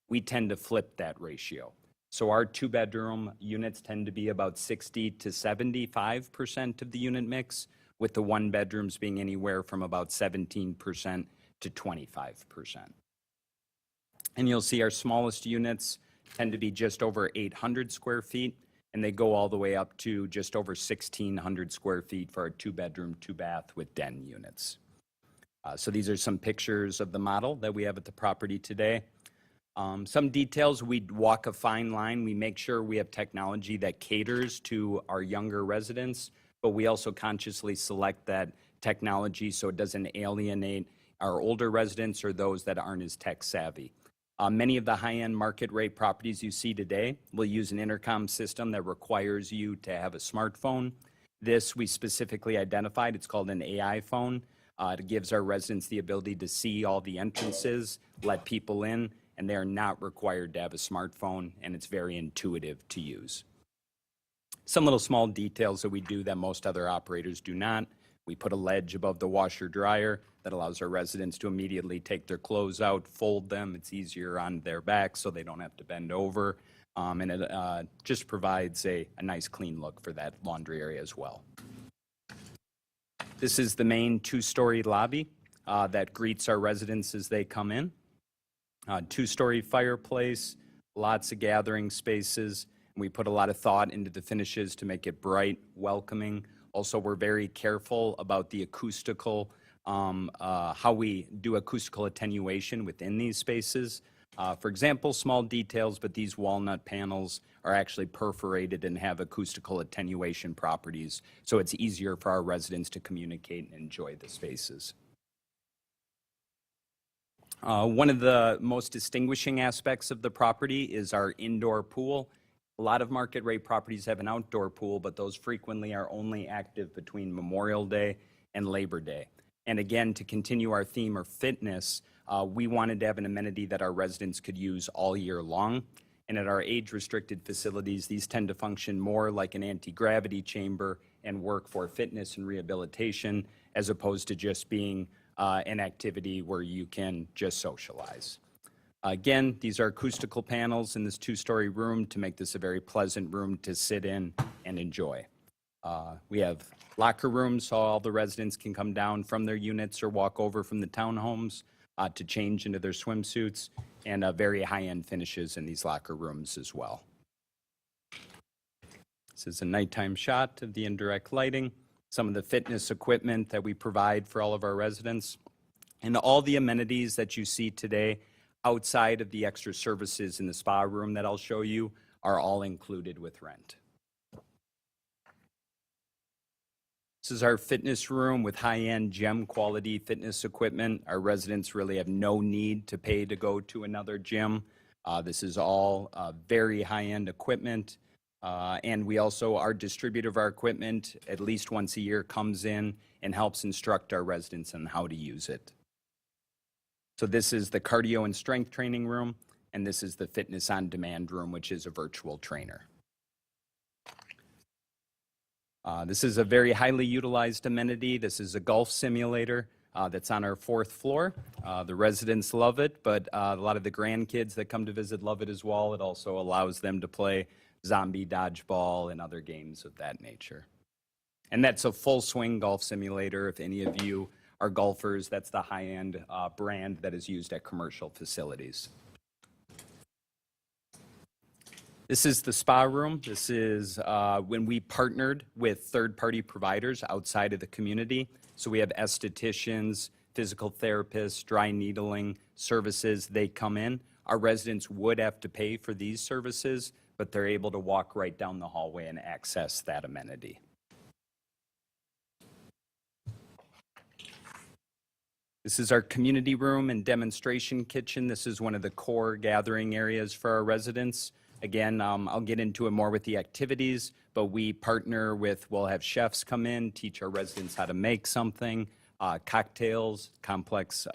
we tend to flip that ratio. So our two-bedroom units tend to be about 60 to 75% of the unit mix, with the one bedrooms being anywhere from about 17% to 25%. And you'll see our smallest units tend to be just over 800 square feet, and they go all the way up to just over 1,600 square feet for our two-bedroom, two-bath with den units. So these are some pictures of the model that we have at the property today. Some details, we walk a fine line. We make sure we have technology that caters to our younger residents, but we also consciously select that technology so it doesn't alienate our older residents or those that aren't as tech savvy. Many of the high-end market rate properties you see today will use an intercom system that requires you to have a smartphone. This we specifically identified. It's called an AI phone. It gives our residents the ability to see all the entrances, let people in, and they are not required to have a smartphone, and it's very intuitive to use. Some little small details that we do that most other operators do not. We put a ledge above the washer dryer that allows our residents to immediately take their clothes out, fold them. It's easier on their back so they don't have to bend over. And it just provides a nice clean look for that laundry area as well. This is the main two-story lobby that greets our residents as they come in. Two-story fireplace, lots of gathering spaces. We put a lot of thought into the finishes to make it bright, welcoming. Also, we're very careful about the acoustical, how we do acoustical attenuation within these spaces. For example, small details, but these walnut panels are actually perforated and have acoustical attenuation properties, so it's easier for our residents to communicate and enjoy the spaces. One of the most distinguishing aspects of the property is our indoor pool. A lot of market rate properties have an outdoor pool, but those frequently are only active between Memorial Day and Labor Day. And again, to continue our theme of fitness, we wanted to have an amenity that our residents could use all year long. And at our age-restricted facilities, these tend to function more like an anti-gravity chamber and work for fitness and rehabilitation, as opposed to just being an activity where you can just socialize. Again, these are acoustical panels in this two-story room to make this a very pleasant room to sit in and enjoy. We have locker rooms so all the residents can come down from their units or walk over from the townhomes to change into their swimsuits, and very high-end finishes in these locker rooms as well. This is a nighttime shot of the indirect lighting, some of the fitness equipment that we provide for all of our residents, and all the amenities that you see today outside of the extra services in the spa room that I'll show you are all included with rent. This is our fitness room with high-end gym quality fitness equipment. Our residents really have no need to pay to go to another gym. This is all very high-end equipment. And we also, our distributor of our equipment, at least once a year, comes in and helps instruct our residents on how to use it. So this is the cardio and strength training room. And this is the Fitness on Demand room, which is a virtual trainer. This is a very highly utilized amenity. This is a golf simulator that's on our 4th floor. The residents love it, but a lot of the grandkids that come to visit love it as well. It also allows them to play zombie dodgeball and other games of that nature. And that's a full swing golf simulator. If any of you are golfers, that's the high-end brand that is used at commercial facilities. This is the spa room. This is when we partnered with third-party providers outside of the community. So we have estheticians, physical therapists, dry needling services. They come in. Our residents would have to pay for these services, but they're able to walk right down the hallway and access that amenity. This is our community room and demonstration kitchen. This is one of the core gathering areas for our residents. Again, I'll get into it more with the activities, but we partner with, we'll have chefs come in, teach our residents how to make something, cocktails, complex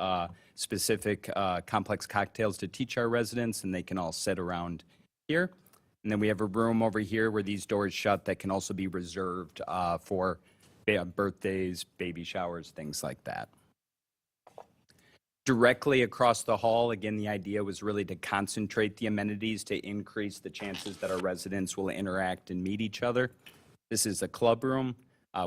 cocktails to teach our residents, and they can all sit around here. And then we have a room over here where these doors shut that can also be reserved for birthdays, baby showers, things like that. Directly across the hall, again, the idea was really to concentrate the amenities to increase the chances that our residents will interact and meet each other. This is a club room.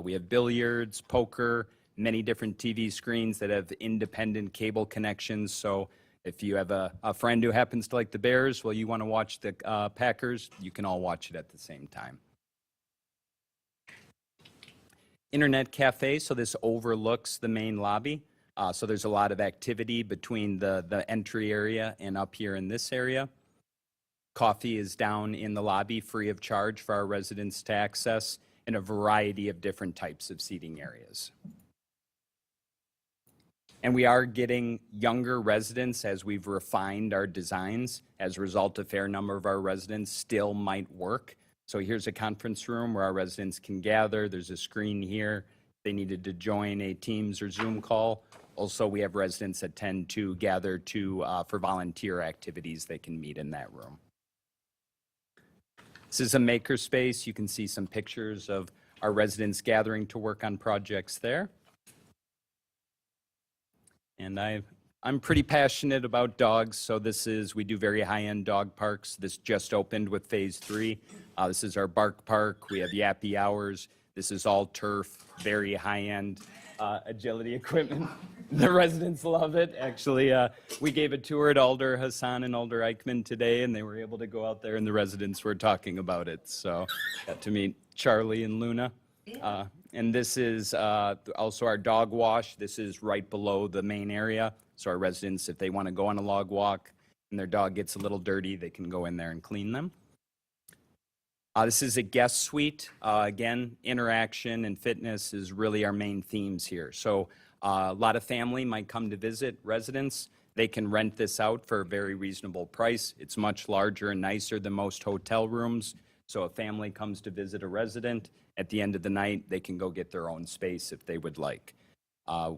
We have billiards, poker, many different TV screens that have independent cable connections. So if you have a friend who happens to like the Bears, well, you want to watch the Packers, you can all watch it at the same time. Internet cafe, so this overlooks the main lobby. So there's a lot of activity between the entry area and up here in this area. Coffee is down in the lobby free of charge for our residents to access in a variety of different types of seating areas. And we are getting younger residents as we've refined our designs. As a result, a fair number of our residents still might work. So here's a conference room where our residents can gather. There's a screen here. They needed to join a Teams or Zoom call. Also, we have residents that tend to gather for volunteer activities. They can meet in that room. This is a makerspace. You can see some pictures of our residents gathering to work on projects there. And I'm pretty passionate about dogs, so we do very high-end dog parks. This just opened with phase 3. This is our bark park. We have yappy hours. This is all turf, very high-end agility equipment. The residents love it. Actually, we gave a tour at Alder Hassan and Alder Eichmann today, and they were able to go out there, and the residents were talking about it. So got to meet Charlie and Luna. And this is also our dog wash. This is right below the main area. So our residents, if they want to go on a log walk and their dog gets a little dirty, they can go in there and clean them. This is a guest suite. Again, interaction and fitness is really our main themes here. So a lot of family might come to visit residents. They can rent this out for a very reasonable price. It's much larger and nicer than most hotel rooms. So a family comes to visit a resident. At the end of the night, they can go get their own space if they would like.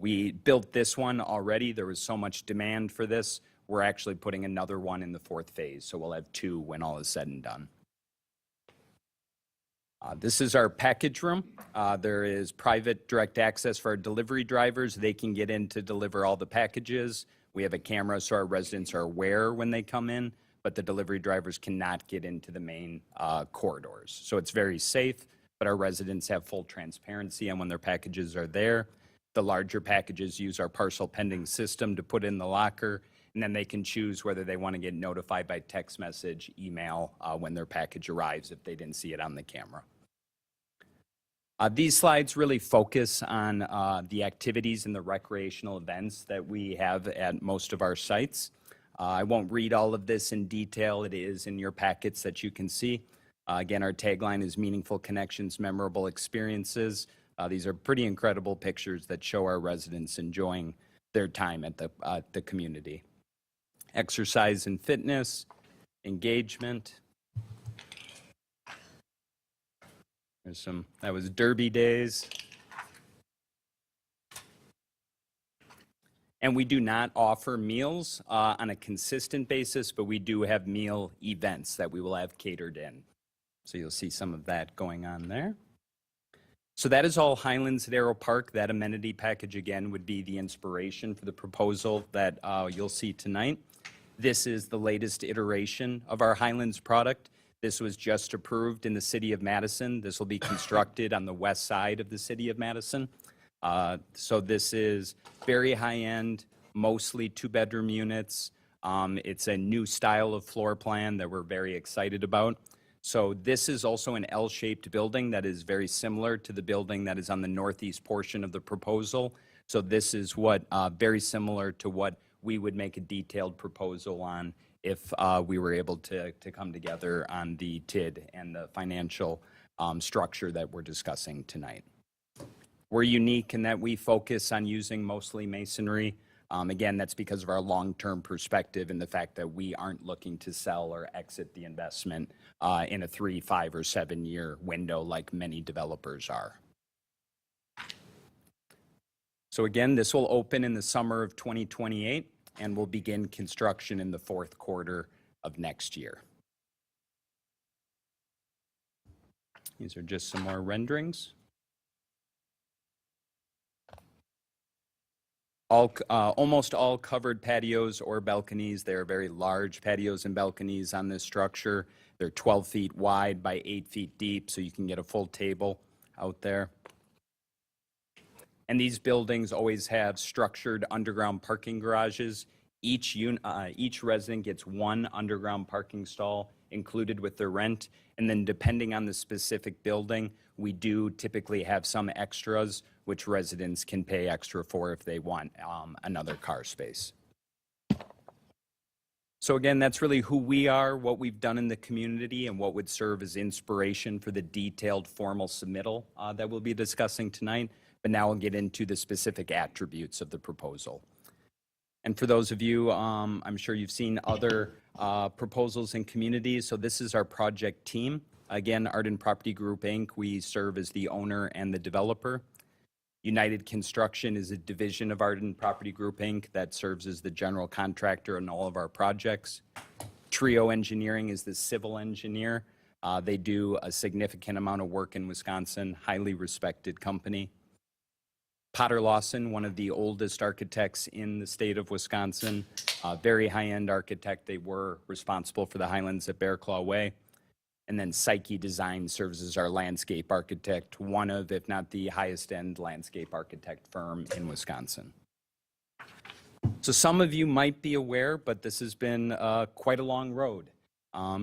We built this one already. There was so much demand for this. We're actually putting another one in the 4th phase. So we'll have 2 when all is said and done. This is our package room. There is private direct access for our delivery drivers. They can get in to deliver all the packages. We have a camera so our residents are aware when they come in, but the delivery drivers cannot get into the main corridors. So it's very safe, but our residents have full transparency on when their packages are there. The larger packages use our parcel pending system to put in the locker, and then they can choose whether they want to get notified by text message, email, when their package arrives if they didn't see it on the camera. These slides really focus on the activities and the recreational events that we have at most of our sites. I won't read all of this in detail. It is in your packets that you can see. Again, our tagline is meaningful connections, memorable experiences. These are pretty incredible pictures that show our residents enjoying their time at the community. Exercise and fitness, engagement. That was Derby days. And we do not offer meals on a consistent basis, but we do have meal events that we will have catered in. So you'll see some of that going on there. So that is all Highlands at Arrow Park. That amenity package, again, would be the inspiration for the proposal that you'll see tonight. This is the latest iteration of our Highlands product. This was just approved in the city of Madison. This will be constructed on the west side of the city of Madison. So this is very high-end, mostly two-bedroom units. It's a new style of floor plan that we're very excited about. So this is also an L-shaped building that is very similar to the building that is on the northeast portion of the proposal. So this is what very similar to what we would make a detailed proposal on if we were able to come together on the TID and the financial structure that we're discussing tonight. We're unique in that we focus on using mostly masonry. Again, that's because of our long-term perspective and the fact that we aren't looking to sell or exit the investment in a 3, 5, or 7-year window like many developers are. So again, this will open in the summer of 2028 and will begin construction in the 4th quarter of next year. These are just some more renderings. Almost all covered patios or balconies. They are very large patios and balconies on this structure. They're 12 feet wide by 8 feet deep, so you can get a full table out there. And these buildings always have structured underground parking garages. Each resident gets one underground parking stall included with their rent. And then depending on the specific building, we do typically have some extras which residents can pay extra for if they want another car space. So again, that's really who we are, what we've done in the community, and what would serve as inspiration for the detailed formal submittal that we'll be discussing tonight. But now we'll get into the specific attributes of the proposal. And for those of you, I'm sure you've seen other proposals in communities. So this is our project team. Again, Arden Property Group, Inc. We serve as the owner and the developer. United Construction is a division of Arden Property Group, Inc. that serves as the general contractor on all of our projects. Trio Engineering is the civil engineer. They do a significant amount of work in Wisconsin, highly respected company. Potter Lawson, one of the oldest architects in the state of Wisconsin, very high-end architect. They were responsible for the Highlands at Bear Claw Way. And then Psyche Design serves as our landscape architect, one of, if not the highest-end landscape architect firm in Wisconsin. So some of you might be aware, but this has been quite a long road.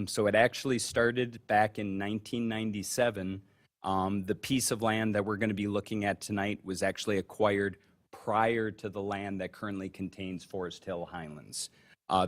So it actually started back in 1997. The piece of land that we're going to be looking at tonight was actually acquired prior to the land that currently contains Forest Hill Highlands.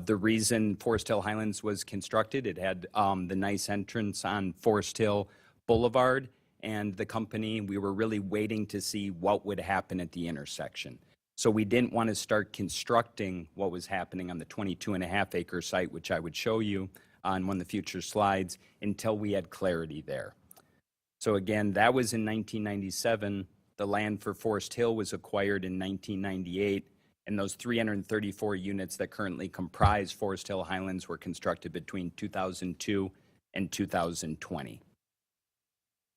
The reason Forest Hill Highlands was constructed, it had the nice entrance on Forest Hill Boulevard, and the company, we were really waiting to see what would happen at the intersection. So we didn't want to start constructing what was happening on the 22.5-acre site, which I would show you on one of the future slides, until we had clarity there. So again, that was in 1997. The land for Forest Hill was acquired in 1998. And those 334 units that currently comprise Forest Hill Highlands were constructed between 2002 and 2020.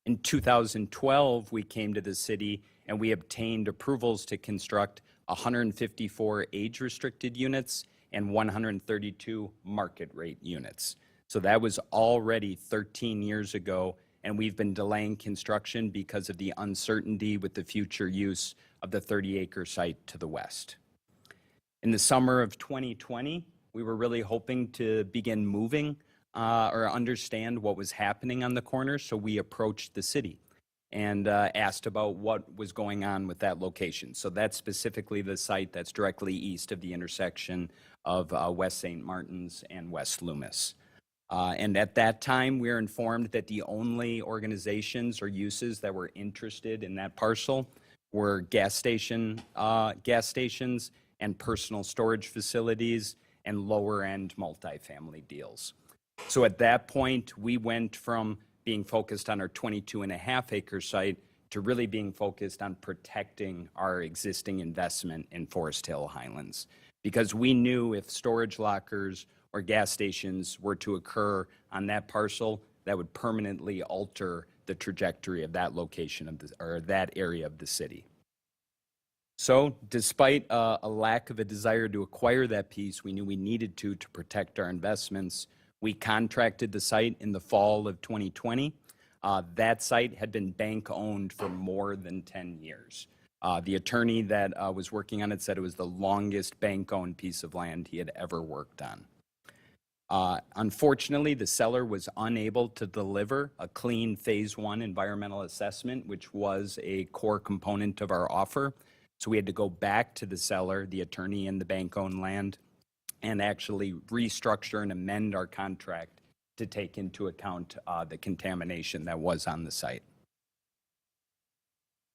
In 2012, we came to the city and we obtained approvals to construct 154 age-restricted units and 132 market rate units. So that was already 13 years ago, and we've been delaying construction because of the uncertainty with the future use of the 30-acre site to the west. In the summer of 2020, we were really hoping to begin moving or understand what was happening on the corner, so we approached the city and asked about what was going on with that location. So that's specifically the site that's directly east of the intersection of West St. Martin's and West Loomis. And at that time, we were informed that the only organizations or uses that were interested in that parcel were gas stations and personal storage facilities and lower-end multifamily deals. So at that point, we went from being focused on our 22.5-acre site to really being focused on protecting our existing investment in Forest Hill Highlands. Because we knew if storage lockers or gas stations were to occur on that parcel, that would permanently alter the trajectory of that location of the, or that area of the city. So despite a lack of a desire to acquire that piece, we knew we needed to protect our investments. We contracted the site in the fall of 2020. That site had been bank-owned for more than 10 years. The attorney that was working on it said it was the longest bank-owned piece of land he had ever worked on. Unfortunately, the seller was unable to deliver a clean Phase 1 environmental assessment, which was a core component of our offer. So we had to go back to the seller, the attorney and the bank-owned land, and actually restructure and amend our contract to take into account the contamination that was on the site.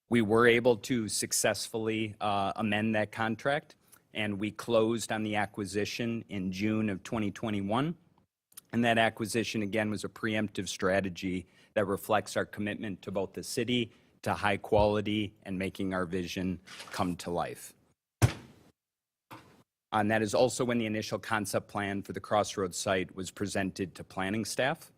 We were able to successfully amend that contract, and we closed on the acquisition in June of 2021. And that acquisition, again, was a preemptive strategy that reflects our commitment to both the city, to high quality, and making our vision come to life. And that is also when the initial concept plan for the Crossroads site was presented to planning staff.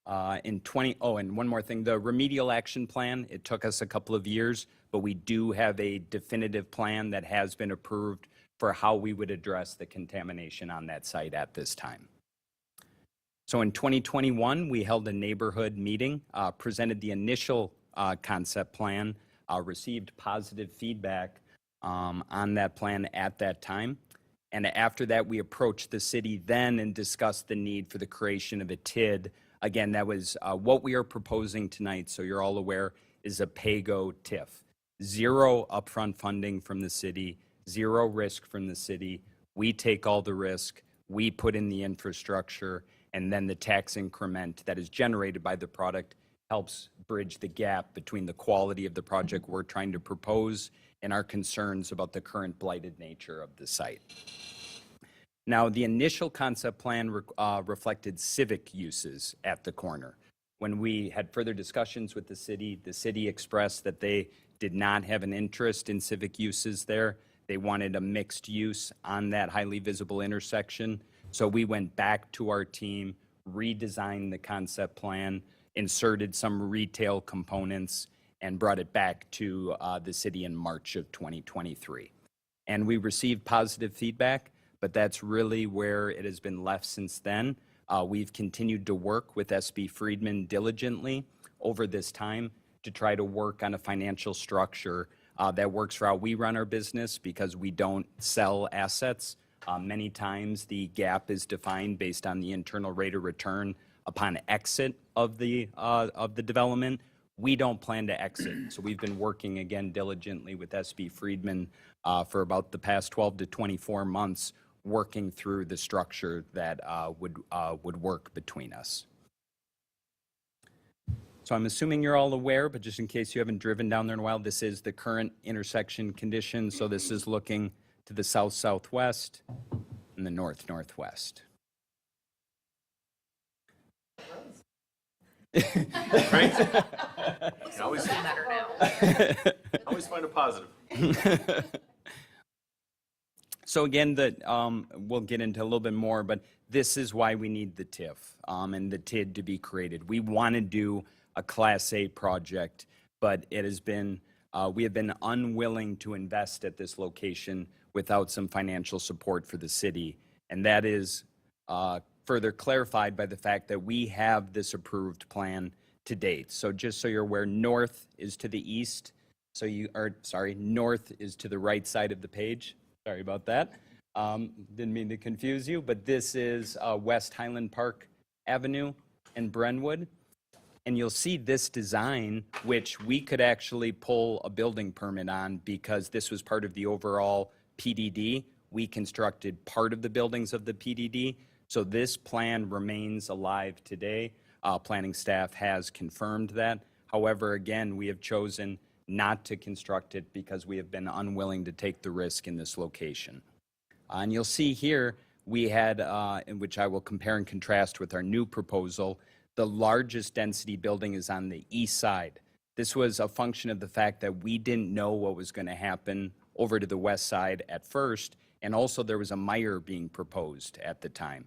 And one more thing, the remedial action plan, it took us a couple of years, but we do have a definitive plan that has been approved for how we would address the contamination on that site at this time. So in 2021, we held a neighborhood meeting, presented the initial concept plan, received positive feedback on that plan at that time. And after that, we approached the city then and discussed the need for the creation of a TID. Again, that was what we are proposing tonight, so you're all aware, is a PAYGO TIF. Zero upfront funding from the city, zero risk from the city. We take all the risk, we put in the infrastructure, and then the tax increment that is generated by the product helps bridge the gap between the quality of the project we're trying to propose and our concerns about the current blighted nature of the site. Now, the initial concept plan reflected civic uses at the corner. When we had further discussions with the city expressed that they did not have an interest in civic uses there. They wanted a mixed use on that highly visible intersection. So we went back to our team, redesigned the concept plan, inserted some retail components, and brought it back to the city in March of 2023. And we received positive feedback, but that's really where it has been left since then. We've continued to work with SB Friedman diligently over this time to try to work on a financial structure that works for how we run our business, because we don't sell assets. Many times the gap is defined based on the internal rate of return upon exit of the development. We don't plan to exit. So we've been working again diligently with SB Friedman for about the past 12 to 24 months, working through the structure that would work between us. So I'm assuming you're all aware, but just in case you haven't driven down there in a while, this is the current intersection condition. So this is looking to the south-southwest and the north-northwest. Right? Looks a little better now. Always find a positive. So again, we'll get into a little bit more, but this is why we need the TIF and the TID to be created. We want to do a Class A project, but it has been, we have been unwilling to invest at this location without some financial support for the city. And that is further clarified by the fact that we have this approved plan to date. So just so you're aware, north is to the east. So north is to the right side of the page. Sorry about that. Didn't mean to confuse you, but this is West Highland Park Avenue and Brentwood. And you'll see this design, which we could actually pull a building permit on because this was part of the overall PDD. We constructed part of the buildings of the PDD. So this plan remains alive today. Planning staff has confirmed that. However, again, we have chosen not to construct it because we have been unwilling to take the risk in this location. And you'll see here, we had, in which I will compare and contrast with our new proposal, the largest density building is on the east side. This was a function of the fact that we didn't know what was going to happen over to the west side at first, and also there was a Meijer being proposed at the time,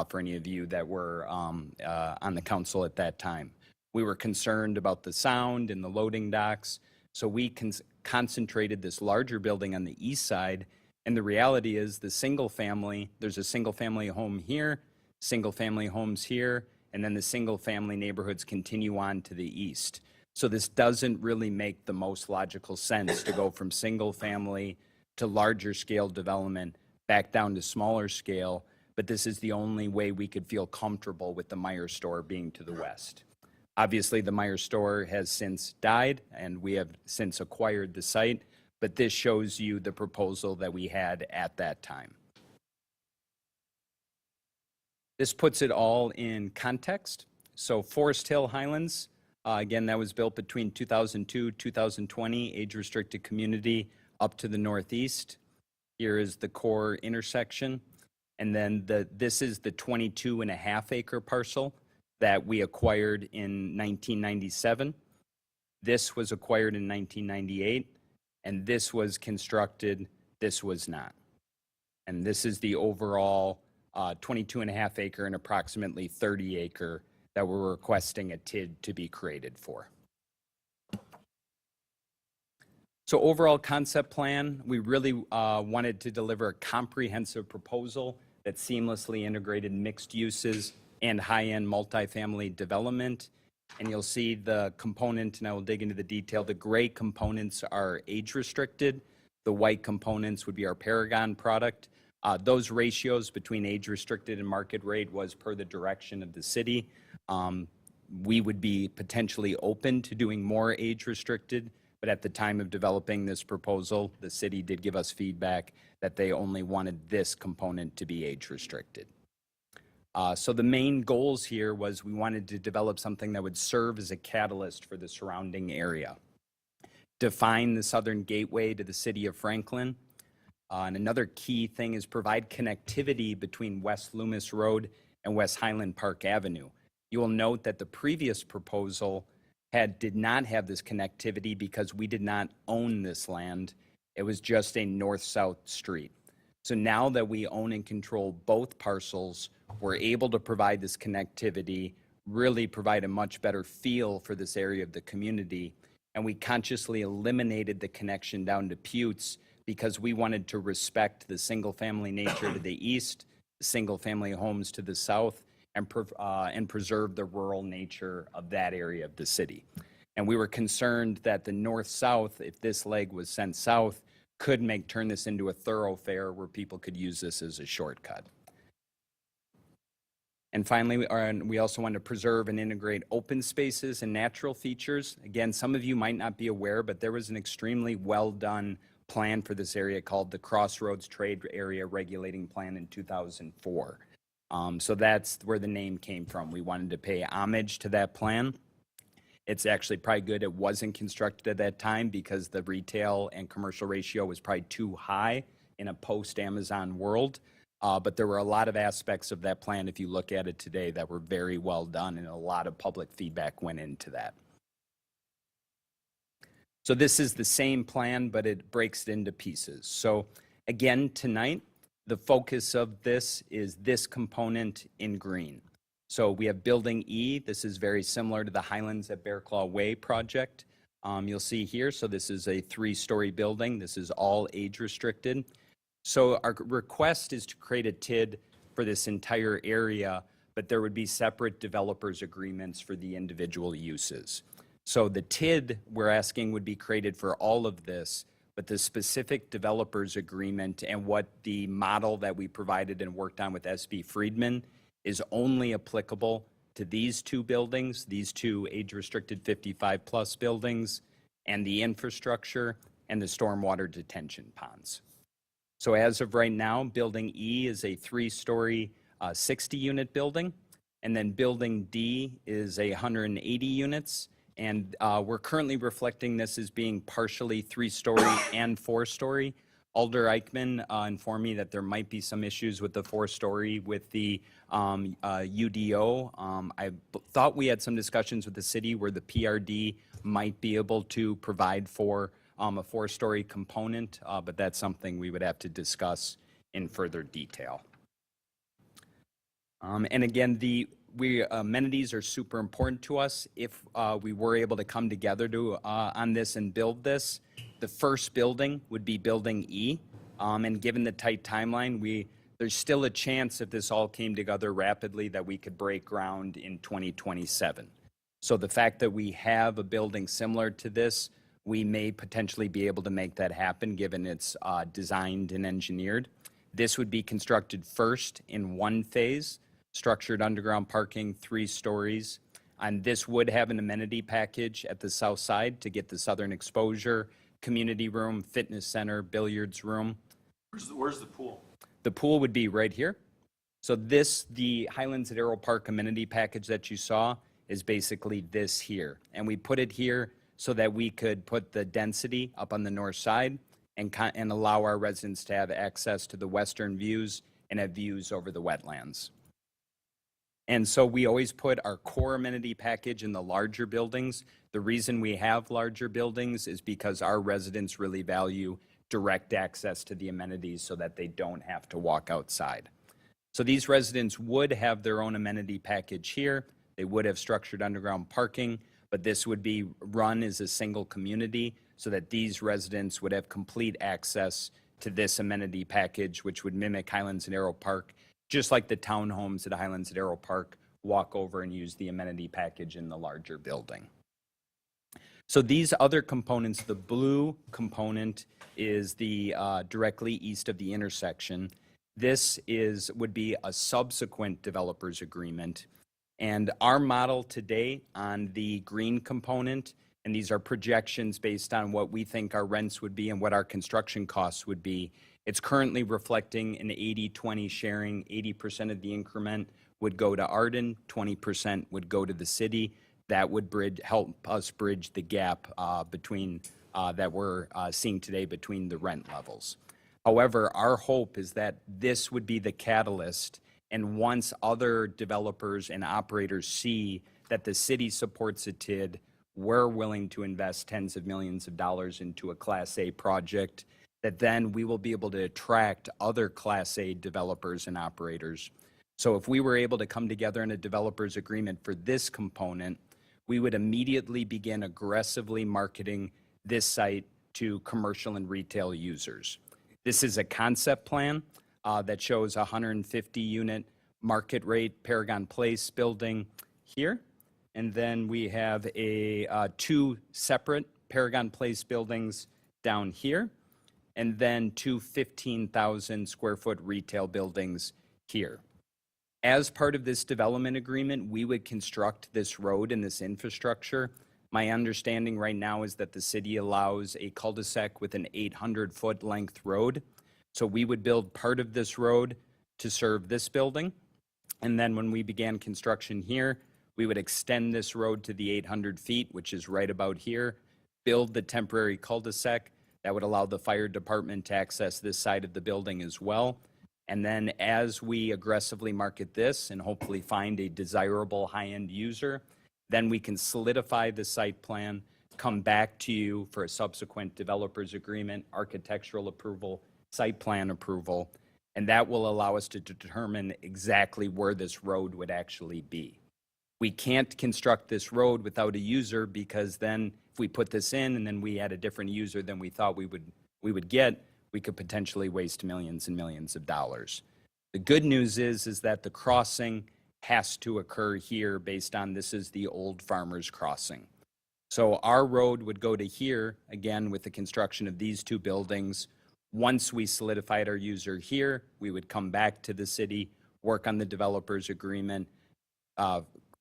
for any of you that were on the council at that time. We were concerned about the sound and the loading docks, so we concentrated this larger building on the east side, and the reality is there's a single-family home here, single-family homes here, and then the single-family neighborhoods continue on to the east. So this doesn't really make the most logical sense to go from single-family to larger scale development back down to smaller scale, but this is the only way we could feel comfortable with the Meijer store being to the west. Obviously, the Meijer store has since died, and we have since acquired the site, but this shows you the proposal that we had at that time. This puts it all in context. So Forest Hill Highlands, again, that was built between 2002, 2020, age-restricted community up to the northeast. Here is the core intersection. And then this is the 22.5 acre parcel that we acquired in 1997. This was acquired in 1998, and this was constructed, this was not. And this is the overall 22.5 acre and approximately 30 acre that we're requesting a TID to be created for. So overall concept plan, we really wanted to deliver a comprehensive proposal that seamlessly integrated mixed uses and high-end multifamily development. And you'll see the component, and I will dig into the detail. The gray components are age-restricted. The white components would be our Paragon product. Those ratios between age-restricted and market rate was per the direction of the city. We would be potentially open to doing more age-restricted, but at the time of developing this proposal, the city did give us feedback that they only wanted this component to be age-restricted. So the main goals here was we wanted to develop something that would serve as a catalyst for the surrounding area. Define the southern gateway to the city of Franklin. And another key thing is provide connectivity between West Loomis Road and West Highland Park Avenue. You will note that the previous proposal did not have this connectivity because we did not own this land. It was just a north-south street. So now that we own and control both parcels, we're able to provide this connectivity, really provide a much better feel for this area of the community. And we consciously eliminated the connection down to Putes because we wanted to respect the single-family nature to the east, the single-family homes to the south, and preserve the rural nature of that area of the city. And we were concerned that the north-south, if this leg was sent south, could turn this into a thoroughfare where people could use this as a shortcut. And finally, we also want to preserve and integrate open spaces and natural features. Again, some of you might not be aware, but there was an extremely well-done plan for this area called the Crossroads Trade Area Regulating Plan in 2004. So that's where the name came from. We wanted to pay homage to that plan. It's actually probably good it wasn't constructed at that time because the retail and commercial ratio was probably too high in a post-Amazon world. But there were a lot of aspects of that plan, if you look at it today, that were very well done, and a lot of public feedback went into that. So this is the same plan, but it breaks it into pieces. So again, tonight, the focus of this is this component in green. So we have Building E. This is very similar to the Highlands at Bear Claw Way project. You'll see here, so this is a 3-story building. This is all age restricted. So our request is to create a TID for this entire area, but there would be separate developers agreements for the individual uses. So the TID we're asking would be created for all of this, but the specific developers agreement and what the model that we provided and worked on with SB Friedman is only applicable to these 2 buildings, these 2 age-restricted 55-plus buildings, and the infrastructure and the stormwater detention ponds. So as of right now, Building E is a 3-story, 60-unit building, and then Building D is 180 units, and we're currently reflecting this as being partially 3-story and 4-story, Alder Eichmann informed me that there might be some issues with the 4-story with the UDO. Thought we had some discussions with the city where the PRD might be able to provide for a 4-story component, but that's something we would have to discuss in further detail. And again, amenities are super important to us. If we were able to come together on this and build this, the first building would be Building E. And given the tight timeline, there's still a chance if this all came together rapidly that we could break ground in 2027. So the fact that we have a building similar to this, we may potentially be able to make that happen given it's designed and engineered. This would be constructed first in one phase, structured underground parking, 3 stories. And this would have an amenity package at the south side to get the southern exposure, community room, fitness center, billiards room. Where's the pool? The pool would be right here. So the Highlands at Arrow Park amenity package that you saw is basically this here. And we put it here so that we could put the density up on the north side and allow our residents to have access to the western views and have views over the wetlands. And so we always put our core amenity package in the larger buildings. The reason we have larger buildings is because our residents really value direct access to the amenities so that they don't have to walk outside. So these residents would have their own amenity package here. They would have structured underground parking, but this would be run as a single community so that these residents would have complete access to this amenity package, which would mimic Highlands and Arrow Park, just like the townhomes at Highlands at Arrow Park walk over and use the amenity package in the larger building. So these other components, the blue component is the directly east of the intersection. This would be a subsequent developers agreement. And our model today on the green component, and these are projections based on what we think our rents would be and what our construction costs would be. It's currently reflecting an 80-20 sharing. 80% of the increment would go to Arden, 20% would go to the city. That would help us bridge the gap between that we're seeing today between the rent levels. However, our hope is that this would be the catalyst, and once other developers and operators see that the city supports a TID, we're willing to invest tens of millions of dollars into a Class A project, that then we will be able to attract other Class A developers and operators. So if we were able to come together in a developers agreement for this component, we would immediately begin aggressively marketing this site to commercial and retail users. This is a concept plan that shows a 150-unit market rate Paragon Place building here. And then we have 2 separate Paragon Place buildings down here, and then 2 15,000 square foot retail buildings here. As part of this development agreement, we would construct this road and this infrastructure. My understanding right now is that the city allows a cul-de-sac with an 800-foot length road. So we would build part of this road to serve this building. And then when we began construction here, we would extend this road to the 800 feet, which is right about here, build the temporary cul-de-sac that would allow the fire department to access this side of the building as well. And then as we aggressively market this and hopefully find a desirable high-end user, then we can solidify the site plan, come back to you for a subsequent developers agreement, architectural approval, site plan approval, and that will allow us to determine exactly where this road would actually be. We can't construct this road without a user, because then if we put this in and then we had a different user than we thought we would get, we could potentially waste millions and millions of dollars. The good news is that the crossing has to occur here based on this is the old Farmers Crossing. So our road would go to here, again, with the construction of these 2 buildings. Once we solidified our user here, we would come back to the city, work on the developers agreement,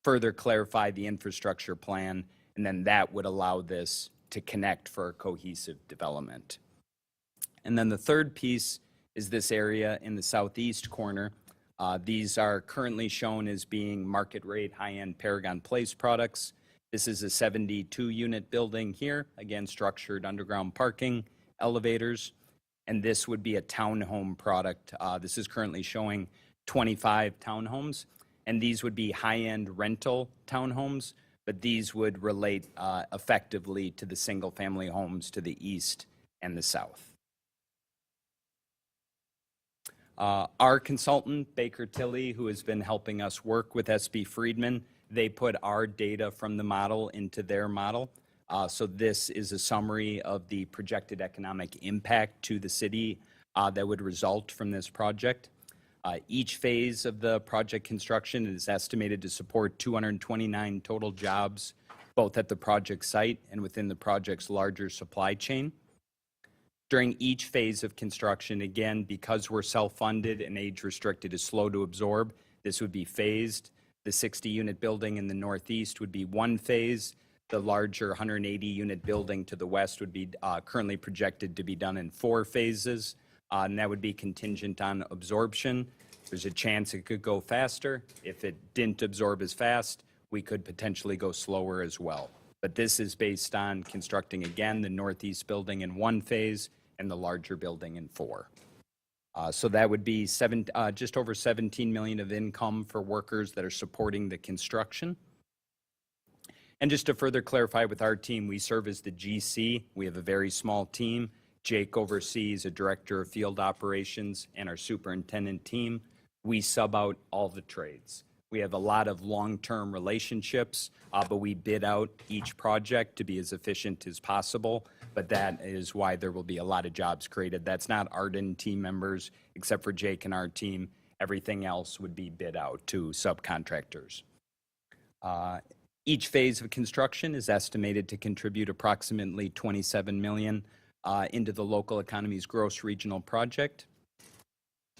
further clarify the infrastructure plan, and then that would allow this to connect for a cohesive development. And then the third piece is this area in the southeast corner. These are currently shown as being market rate high-end Paragon Place products. This is a 72-unit building here, again structured underground parking, elevators. and this would be a townhome product. This is currently showing 25 townhomes, and these would be high-end rental townhomes, but these would relate effectively to the single-family homes to the east and the south. Our consultant, Baker Tilly, who has been helping us work with SB Friedman, they put our data from the model into their model. So this is a summary of the projected economic impact to the city that would result from this project. Each phase of the project construction is estimated to support 229 total jobs, both at the project site and within the project's larger supply chain. During each phase of construction, again, because we're self-funded and age-restricted is slow to absorb, this would be phased. The 60-unit building in the northeast would be one phase. The larger 180-unit building to the west would be currently projected to be done in 4 phases, and that would be contingent on absorption. There's a chance it could go faster. If it didn't absorb as fast, we could potentially go slower as well. But this is based on constructing, again, the northeast building in 1 phase and the larger building in 4. So that would be just over $17 million of income for workers that are supporting the construction. And just to further clarify with our team, we serve as the GC. We have a very small team. Jake oversees a director of field operations and our superintendent team. We sub out all the trades. We have a lot of long-term relationships, but we bid out each project to be as efficient as possible. But that is why there will be a lot of jobs created. That's not Arden team members, except for Jake and our team. Everything else would be bid out to subcontractors. Each phase of construction is estimated to contribute approximately $27 million into the local economy's gross regional project,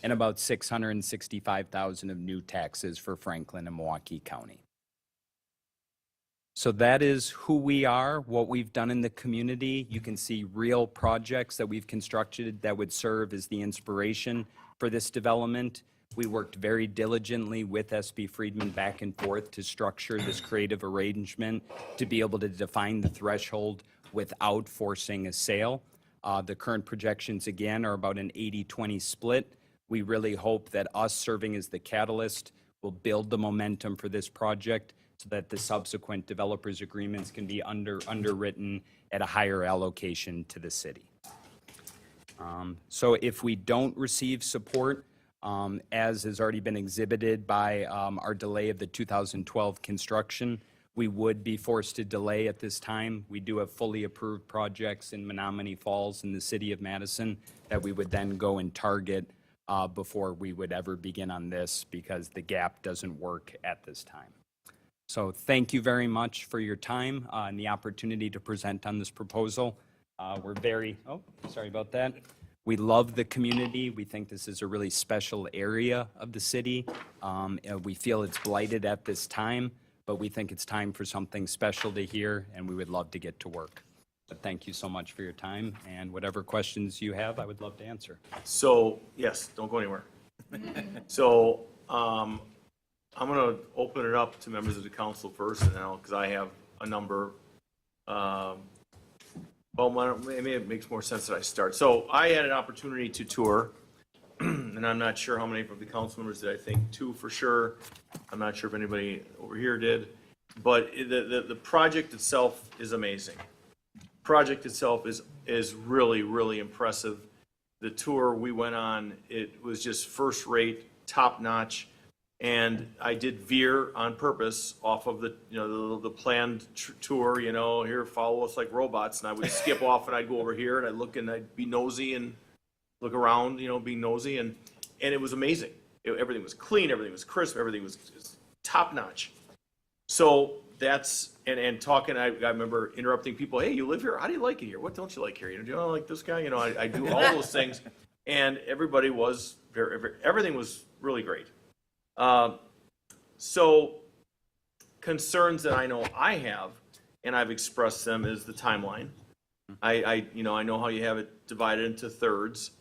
and about $665,000 of new taxes for Franklin and Milwaukee County. So that is who we are, what we've done in the community. You can see real projects that we've constructed that would serve as the inspiration for this development. We worked very diligently with SB Friedman back and forth to structure this creative arrangement to be able to define the threshold without forcing a sale. The current projections, again, are about an 80-20 split. We really hope that us serving as the catalyst will build the momentum for this project so that the subsequent developers agreements can be underwritten at a higher allocation to the city. So if we don't receive support, as has already been exhibited by our delay of the 2012 construction, we would be forced to delay at this time. We do have fully approved projects in Menominee Falls in the city of Madison that we would then go and target before we would ever begin on this because the gap doesn't work at this time. So thank you very much for your time and the opportunity to present on this proposal. We're very, sorry about that. We love the community. We think this is a really special area of the city. We feel it's blighted at this time, but we think it's time for something special to hear, and we would love to get to work. But thank you so much for your time, and whatever questions you have, I would love to answer. So, yes, don't go anywhere. So, I'm going to open it up to members of the council first, and now, because I have a number. Well, maybe it makes more sense that I start. So I had an opportunity to tour, and I'm not sure how many of the council members did. I think 2 for sure. I'm not sure if anybody over here did. But the project itself is amazing. Project itself is really, really impressive. The tour we went on, it was just first rate, top notch. And I did veer on purpose off of the planned tour, here, follow us like robots. And I would skip off and I'd go over here and I'd look and I'd be nosy and look around, being nosy. And it was amazing. Everything was clean, everything was crisp, everything was top notch. So that's, and talking, I remember interrupting people. Hey, you live here? How do you like it here? What don't you like here? Do you not like this guy? I do all those things. And everybody was everything was really great. So concerns that I know I have, and I've expressed them, is the timeline. I know how you have it divided into thirds,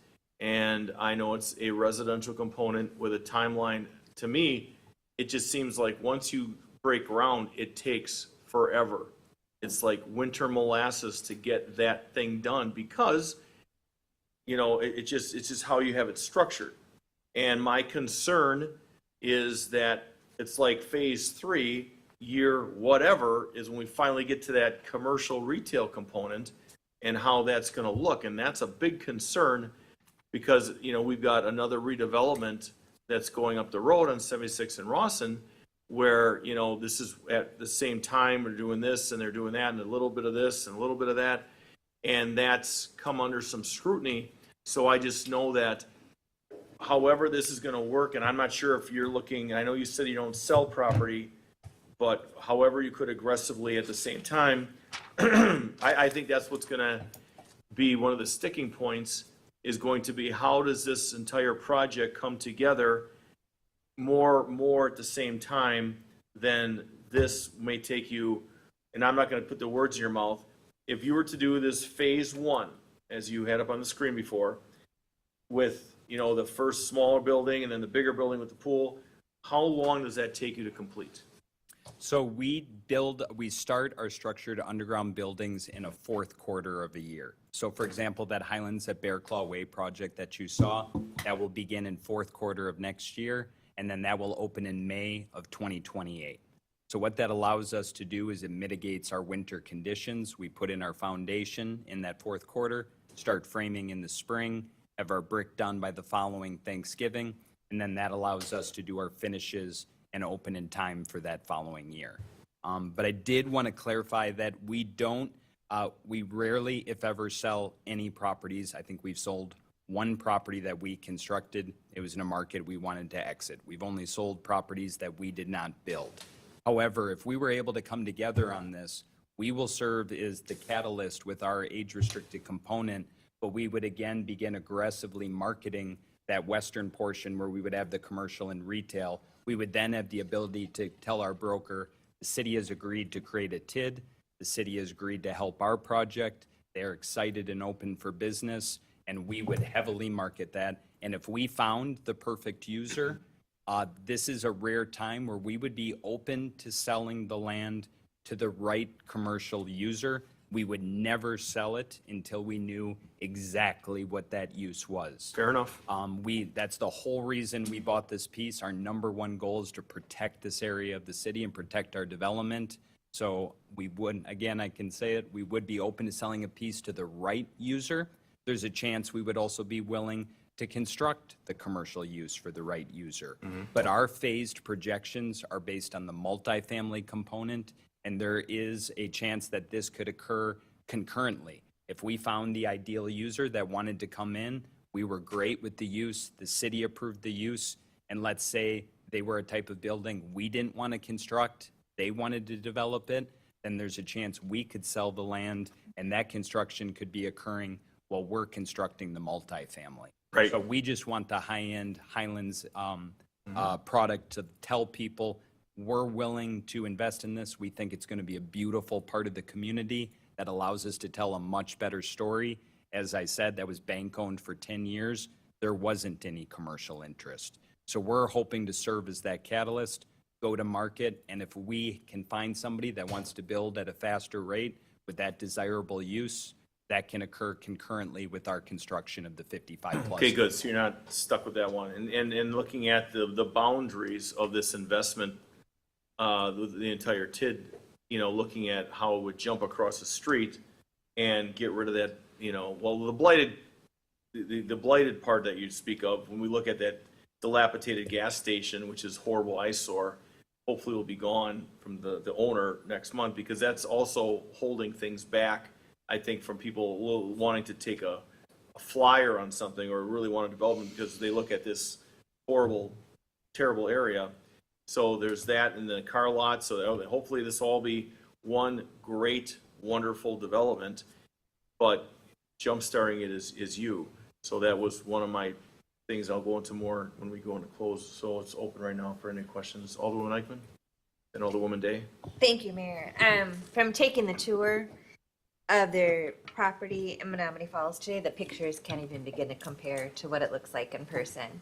and I know it's a residential component with a timeline. To me, it just seems like once you break ground, it takes forever. It's like winter molasses to get that thing done because you know, it's just how you have it structured. And my concern is that it's like phase 3, year whatever, is when we finally get to that commercial retail component and how that's gonna look. And that's a big concern because, you know, we've got another redevelopment that's going up the road on 76 in Rawson, where, you know, this is at the same time, they're doing this and they're doing that and a little bit of this and a little bit of that. And that's come under some scrutiny. So I just know that however this is gonna work, and I'm not sure if you're looking, I know you said you don't sell property, but however you could aggressively at the same time, I think that's what's gonna be one of the sticking points, is going to be how does this entire project come together more at the same time than this may take you, and I'm not gonna put the words in your mouth. If you were to do this phase 1, as you had up on the screen before, with, you know, the first smaller building and then the bigger building with the pool, how long does that take you to complete? So we start our structured underground buildings in a fourth quarter of a year. So for example, that Highlands at Bear Claw Way project that you saw, that will begin in fourth quarter of next year, and then that will open in May of 2028. So what that allows us to do is it mitigates our winter conditions. We put in our foundation in that fourth quarter, start framing in the spring, have our brick done by the following Thanksgiving, and then that allows us to do our finishes and open in time for that following year. But I did want to clarify that we rarely, if ever, sell any properties. I think we've sold one property that we constructed. It was in a market we wanted to exit. We've only sold properties that we did not build. However, if we were able to come together on this, we will serve as the catalyst with our age-restricted component, but we would again begin aggressively marketing that western portion where we would have the commercial and retail. We would then have the ability to tell our broker, the city has agreed to create a TID, the city has agreed to help our project, they're excited and open for business, and we would heavily market that. And if we found the perfect user, this is a rare time where we would be open to selling the land to the right commercial user. We would never sell it until we knew exactly what that use was. Fair enough. That's the whole reason we bought this piece. Our number one goal is to protect this area of the city and protect our development. So we wouldn't, again, I can say it, we would be open to selling a piece to the right user. There's a chance we would also be willing to construct the commercial use for the right user. But our phased projections are based on the multifamily component, and there is a chance that this could occur concurrently. If we found the ideal user that wanted to come in, we were great with the use, the city approved the use, and let's say they were a type of building we didn't want to construct, they wanted to develop it, then there's a chance we could sell the land, and that construction could be occurring while we're constructing the multifamily. Right. So we just want the high-end Highlands product to tell people we're willing to invest in this. We think it's going to be a beautiful part of the community that allows us to tell a much better story. As I said, that was bank-owned for 10 years. There wasn't any commercial interest. So we're hoping to serve as that catalyst, go to market, and if we can find somebody that wants to build at a faster rate with that desirable use, that can occur concurrently with our construction of the 55+. Okay, good, so you're not stuck with that one. And looking at the boundaries of this investment, the entire TID, you know, looking at how it would jump across the street and get rid of that, you know, well, the blighted part that you speak of, when we look at that dilapidated gas station, which is horrible eyesore, hopefully will be gone from the owner next month, because that's also holding things back, I think, from people wanting to take a flyer on something or really want a development because they look at this horrible, terrible area. So there's that in the car lot. So hopefully this will all be one great, wonderful development, but jumpstarting it is you. So that was one of my things. I'll go into more when we go into close. So it's open right now for any questions. Alderwoman Eichman and Alderwoman Day. Thank you, Mayor. From taking the tour of their property in Menominee Falls today, the pictures can't even begin to compare to what it looks like in person.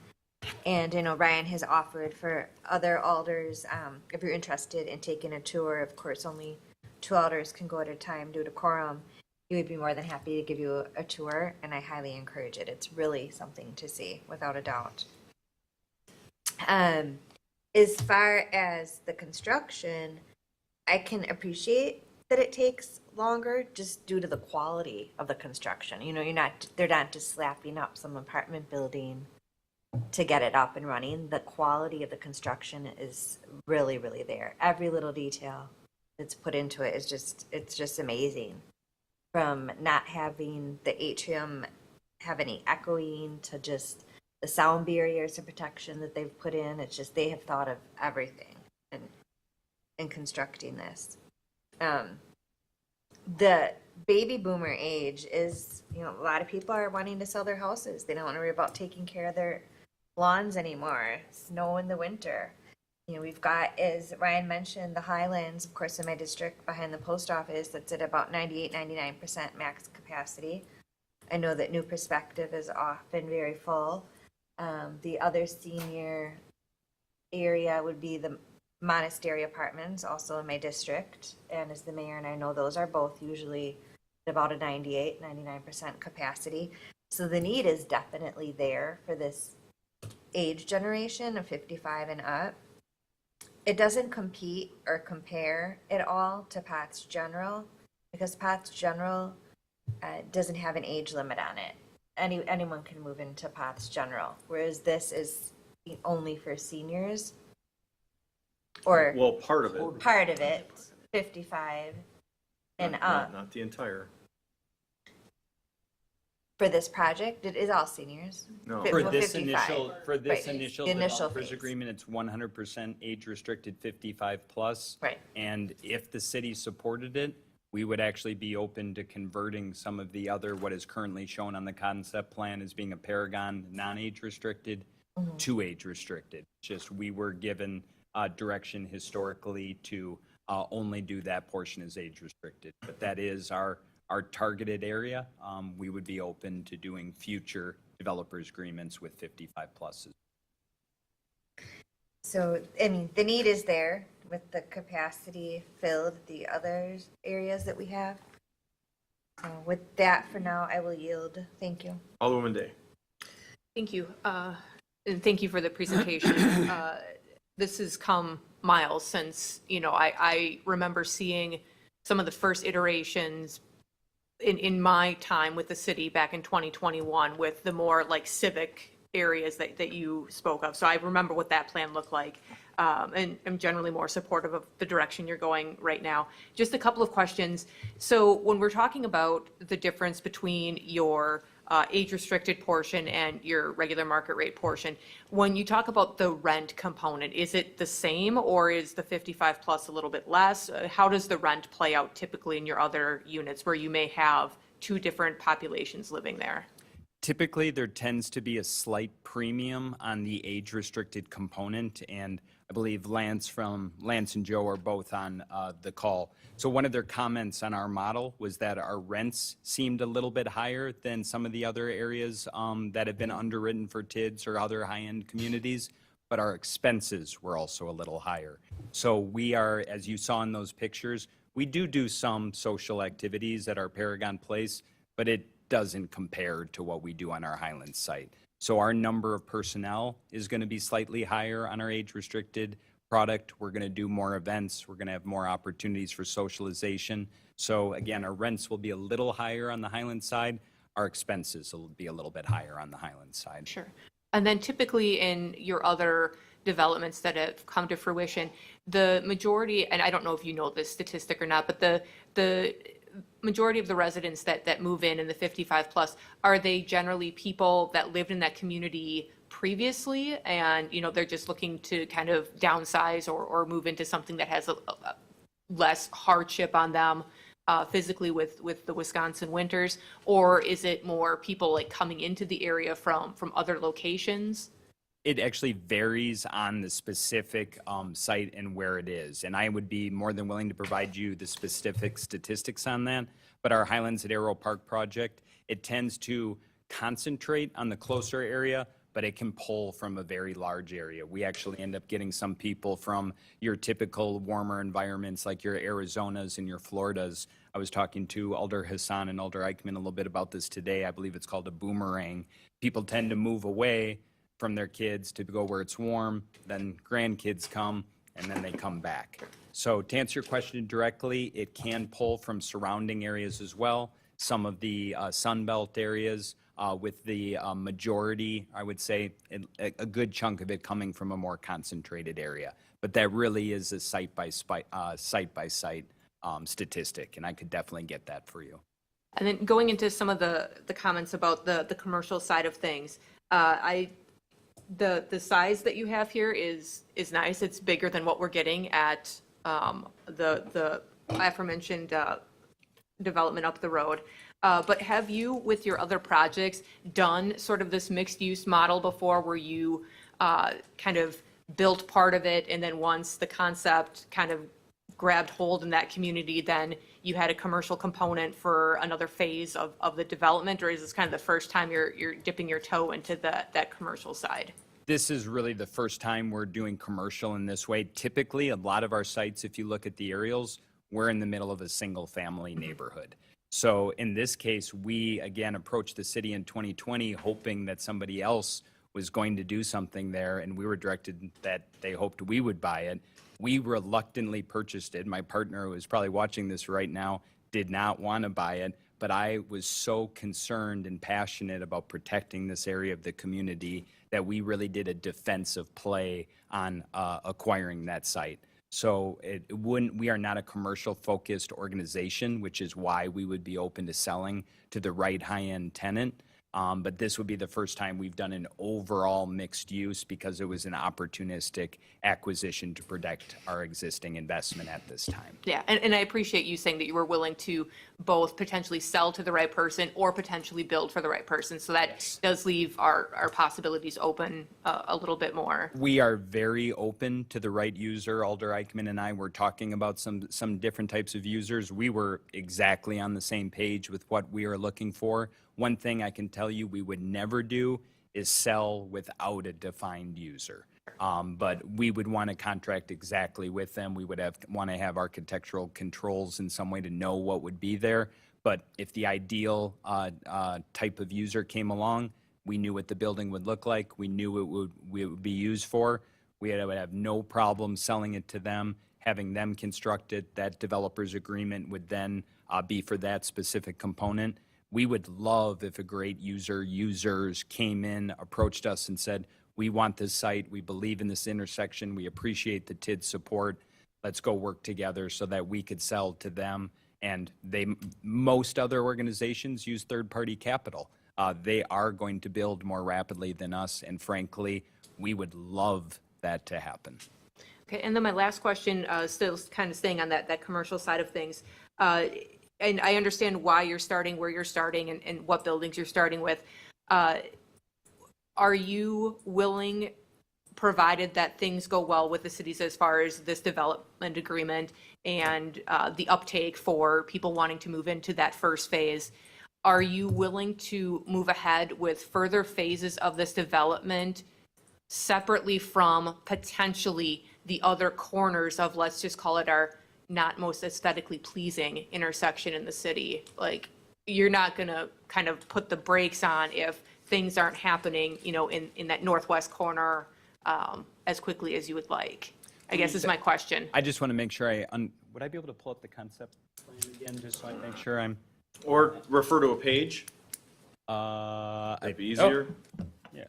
And I know Ryan has offered for other alders, if you're interested in taking a tour, of course, only 2 alders can go at a time due to quorum. he would be more than happy to give you a tour, and I highly encourage it. It's really something to see, without a doubt. As far as the construction, I can appreciate that it takes longer just due to the quality of the construction. You know, they're not just slapping up some apartment building to get it up and running. The quality of the construction is really, really there. Every little detail that's put into it is it's just amazing. From not having the atrium have any echoing to just the sound barriers and protection that they've put in. It's just, they have thought of everything in constructing this. The baby boomer age is, you know, a lot of people are wanting to sell their houses. They don't want to worry about taking care of their lawns anymore, snow in the winter. You know, we've got, as Ryan mentioned, the Highlands, of course, in my district behind the post office, that's at about 98-99% max capacity. I know that New Perspective is often very full. The other senior area would be the Monastery Apartments, also in my district. And as the mayor and I know, those are both usually at about a 98-99% capacity. So the need is definitely there for this age generation of 55 and up. It doesn't compete or compare at all to Pat's General, because Pat's General doesn't have an age limit on it. Anyone can move into Pat's General, whereas this is only for seniors, or Well, part of it. part of it, 55 and up. Not the entire. For this project, it is all seniors. No. For Well, this 55. initial, Right. initial The initial developers phase. agreement, it's 100% age restricted 55 plus. Right. And if the city supported it, we would actually be open to converting some of the other, what is currently shown on the concept plan as being a Paragon non-age restricted to age restricted. Just we were given direction historically to only do that portion as age restricted. But that is our targeted area. We would be open to doing future developers agreements with 55 pluses. So, I mean, the need is there with the capacity filled, the other areas that we have. So with that, for now, I will yield. Thank you. Alderwoman Day. Thank you. And thank you for the presentation. This has come miles since, you know, I remember seeing some of the first iterations in my time with the city back in 2021 with the more like civic areas that you spoke of. So I remember what that plan looked like. And I'm generally more supportive of the direction you're going right now. Just a couple of questions. So when we're talking about the difference between your age-restricted portion and your regular market rate portion, when you talk about the rent component, is it the same or is the 55 plus a little bit less? How does the rent play out typically in your other units where you may have two different populations living there? Typically, there tends to be a slight premium on the age-restricted component, and I believe Lance and Joe are both on the call. So one of their comments on our model was that our rents seemed a little bit higher than some of the other areas that have been underwritten for TIDS or other high-end communities, but our expenses were also a little higher. So we are, as you saw in those pictures, we do some social activities at our Paragon Place, but it doesn't compare to what we do on our Highlands site. So our number of personnel is going to be slightly higher on our age-restricted product. We're going to do more events. We're going to have more opportunities for socialization. So again, our rents will be a little higher on the Highlands side. Our expenses will be a little bit higher on the Highlands side. Sure. And then typically in your other developments that have come to fruition, the majority, and I don't know if you know this statistic or not, but the majority of the residents that move in the 55 plus, are they generally people that lived in that community previously and, you know, they're just looking to kind of downsize or move into something that has a less hardship on them physically with the Wisconsin winters? Or is it more people like coming into the area from other locations? It actually varies on the specific site and where it is. And I would be more than willing to provide you the specific statistics on that. But our Highlands at Arrow Park project, it tends to concentrate on the closer area, but it can pull from a very large area. We actually end up getting some people from your typical warmer environments like your Arizonas and your Floridas. I was talking to Alder Hassan and Alder Eichmann a little bit about this today. I believe it's called a boomerang. People tend to move away from their kids to go where it's warm, then grandkids come, and then they come back. So to answer your question directly, it can pull from surrounding areas as well. Some of the Sunbelt areas, with the majority, I would say, a good chunk of it coming from a more concentrated area. But that really is a site-by-site statistic, and I could definitely get that for you. And then going into some of the comments about the commercial side of things, the size that you have here is nice. It's bigger than what we're getting at the aforementioned development up the road. But have you, with your other projects, done sort of this mixed-use model before where you kind of built part of it, and then once the concept kind of grabbed hold in that community, then you had a commercial component for another phase of the development? Or is this kind of the first time you're dipping your toe into that commercial side? This is really the first time we're doing commercial in this way. Typically, a lot of our sites, if you look at the aerials, we're in the middle of a single-family neighborhood. So in this case, we, again, approached the city in 2020 hoping that somebody else was going to do something there, and we were directed that they hoped we would buy it. We reluctantly purchased it. My partner, who is probably watching this right now, did not want to buy it, but I was so concerned and passionate about protecting this area of the community that we really did a defensive play on acquiring that site. So we are not a commercial-focused organization, which is why we would be open to selling to the right high-end tenant. But this would be the first time we've done an overall mixed use because it was an opportunistic acquisition to protect our existing investment at this time. Yeah, and I appreciate you saying that you were willing to both potentially sell to the right person or potentially build for the right person. So that does leave our possibilities open a little bit more. We are very open to the right user. Alder Eichmann and I were talking about some different types of users. We were exactly on the same page with what we are looking for. One thing I can tell you we would never do is sell without a defined user. But we would want to contract exactly with them. We would want to have architectural controls in some way to know what would be there. But if the ideal type of user came along, we knew what the building would look like. We knew it would be used for. We would have no problem selling it to them, having them construct it. That developer's agreement would then be for that specific component. We would love if a great users came in, approached us and said, we want this site, we believe in this intersection, we appreciate the TID support, let's go work together so that we could sell to them. And most other organizations use third-party capital. They are going to build more rapidly than us, and frankly, we would love that to happen. Okay, and then my last question, still kind of staying on that commercial side of things. And I understand why you're starting where you're starting and what buildings you're starting with. Are you willing, provided that things go well with the cities as far as this development agreement and the uptake for people wanting to move into that first phase, are you willing to move ahead with further phases of this development separately from potentially the other corners of, let's just call it our not most aesthetically pleasing intersection in the city? Like, you're not going to kind of put the brakes on if things aren't happening, in that northwest corner as quickly as you would like, I guess is my question. I just want to make sure would I be able to pull up the concept plan again, just so I make sure I'm. Or refer to a page. That'd be easier. Yeah,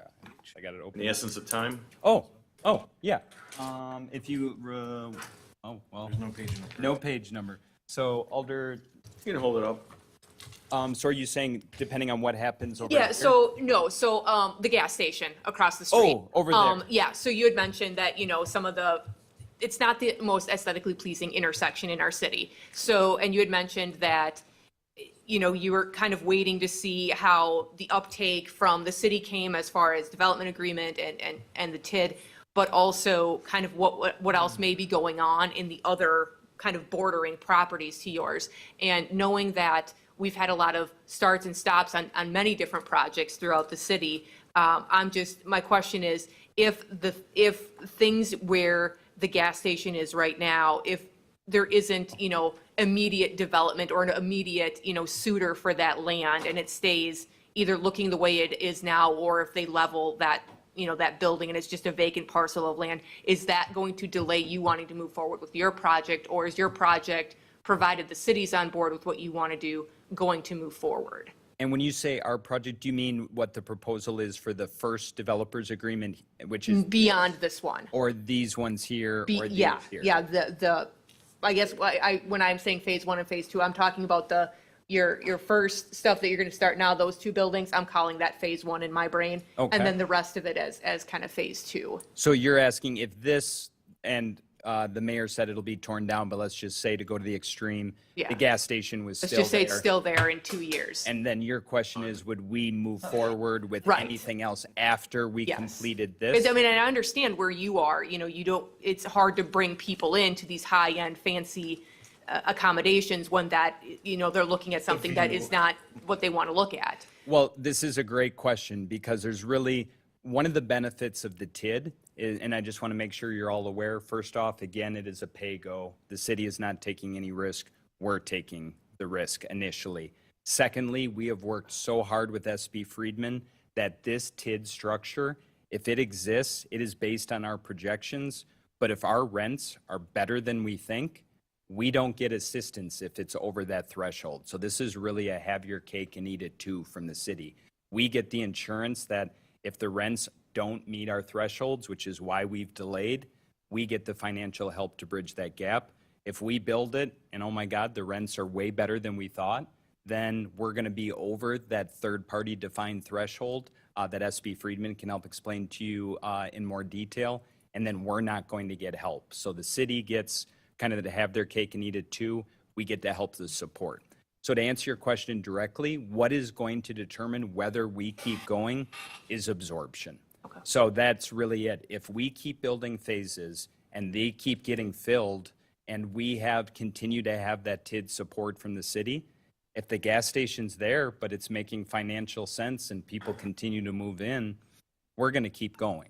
I got it open. In the essence of time. Oh, yeah. If you, well. There's no page number. No page number. So Alder. You can hold it up. So are you saying depending on what happens over Yeah, here? so the gas station across the street. Oh, over there. Yeah, so you had mentioned that, some of it's not the most aesthetically pleasing intersection in our city. So, and you had mentioned that, you were kind of waiting to see how the uptake from the city came as far as development agreement and the TID, but also kind of what else may be going on in the other kind of bordering properties to yours. And knowing that we've had a lot of starts and stops on many different projects throughout the city, My question is, if things where the gas station is right now, if there isn't, immediate development or an immediate, suitor for that land, and it stays either looking the way it is now, or if they level that, that building and it's just a vacant parcel of land, is that going to delay you wanting to move forward with your project? Or is your project, provided the city's on board with what you want to do, going to move forward? And when you say our project, do you mean what the proposal is for the first developers agreement, which is, Beyond this one? or these ones here, or these Yeah, here? yeah, I guess when I'm saying phase 1 and phase 2, I'm talking about your first stuff that you're going to start now, those 2 buildings, I'm calling that phase 1 in my brain. Okay. And then the rest of it as kind of phase 2. So you're asking if this, and the mayor said it'll be torn down, but let's just say, to go to the extreme, Yeah. the gas station was Let's still just say it's there. still there in 2 years. And then your question is, would we move forward with Right. anything else after we Yes. completed Because, this? I mean, I understand where you are, you don't, it's hard to bring people into these high-end, fancy accommodations when that, they're looking at something that is not what they want to look at. Well, this is a great question, because there's really, one of the benefits of the TID, and I just want to make sure you're all aware, first off, again, it is a pay-go. The city is not taking any risk. We're taking the risk initially. Secondly, we have worked so hard with SB Friedman that this TID structure, if it exists, it is based on our projections. But if our rents are better than we think, we don't get assistance if it's over that threshold. So this is really a have your cake and eat it too from the city. We get the insurance that if the rents don't meet our thresholds, which is why we've delayed, we get the financial help to bridge that gap. If we build it and, oh my God, the rents are way better than we thought, then we're going to be over that third-party defined threshold that SB Friedman can help explain to you in more detail, and then we're not going to get help. So the city gets kind of to have their cake and eat it too. We get to help the support. So to answer your question directly, what is going to determine whether we keep going is absorption. Okay. So that's really it. If we keep building phases and they keep getting filled, and we have continued to have that TID support from the city, if the gas station's there, but it's making financial sense and people continue to move in, we're going to keep going.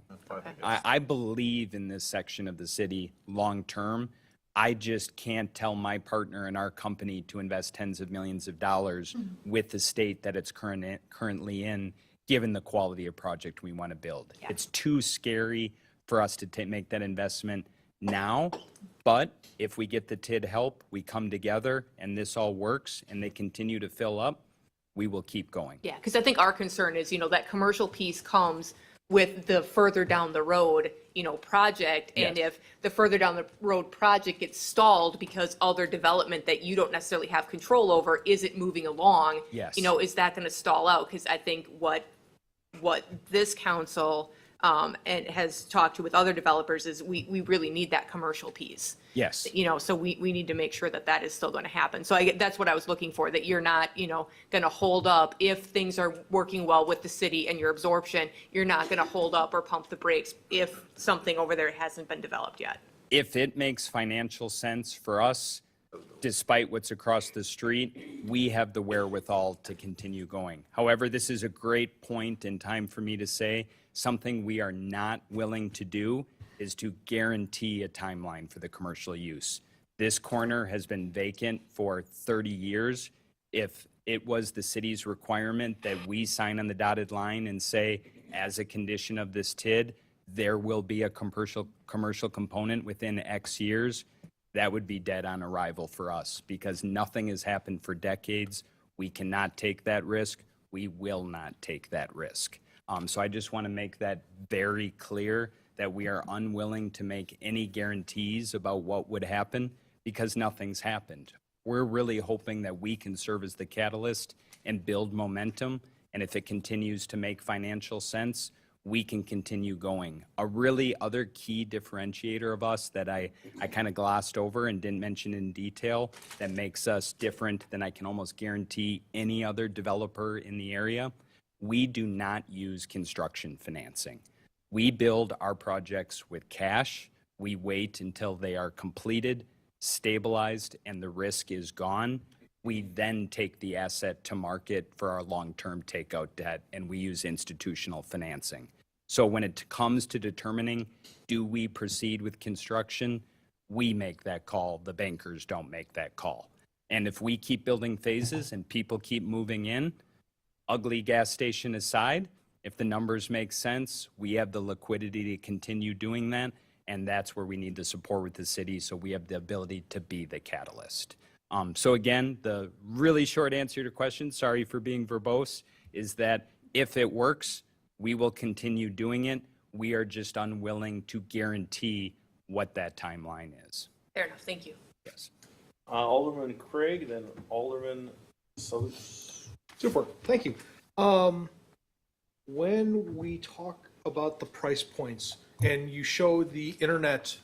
I believe in this section of the city long-term. I just can't tell my partner in our company to invest tens of millions of dollars with the state that it's currently in, given the quality of project we want to build. Yeah. It's too scary for us to make that investment now. But if we get the TID help, we come together and this all works and they continue to fill up, we will keep going. Yeah, because I think our concern is, that commercial piece comes with the further down the road, project. And Yes. if the further down the road project gets stalled because other development that you don't necessarily have control over isn't moving along, Yes. Is that going to stall out? Because I think what this council and has talked to with other developers is we really need that commercial piece. Yes. So we need to make sure that is still going to happen. So that's what I was looking for, that you're not, going to hold up if things are working well with the city and your absorption, you're not going to hold up or pump the brakes if something over there hasn't been developed yet. If it makes financial sense for us, despite what's across the street, we have the wherewithal to continue going. However, this is a great point in time for me to say something we are not willing to do is to guarantee a timeline for the commercial use. This corner has been vacant for 30 years. If it was the city's requirement that we sign on the dotted line and say, as a condition of this TID, there will be a commercial component within X years, that would be dead on arrival for us, because nothing has happened for decades. We cannot take that risk. We will not take that risk. So I just want to make that very clear, that we are unwilling to make any guarantees about what would happen, because nothing's happened. We're really hoping that we can serve as the catalyst and build momentum. And if it continues to make financial sense, we can continue going. A really other key differentiator of us that I kind of glossed over and didn't mention in detail that makes us different than I can almost guarantee any other developer in the area, we do not use construction financing. We build our projects with cash. We wait until they are completed, stabilized, and the risk is gone. We then take the asset to market for our long-term takeout debt, and we use institutional financing. So when it comes to determining, do we proceed with construction, we make that call. The bankers don't make that call. And if we keep building phases and people keep moving in, ugly gas station aside, if the numbers make sense, we have the liquidity to continue doing that, and that's where we need the support with the city, so we have the ability to be the catalyst. So again, the really short answer to your question, sorry for being verbose, is that if it works, we will continue doing it. We are just unwilling to guarantee what that timeline is. Fair enough, thank you. Yes. Alderman Craig, then Alderman Salus. Super, thank you. When we talk about the price points and you show the internet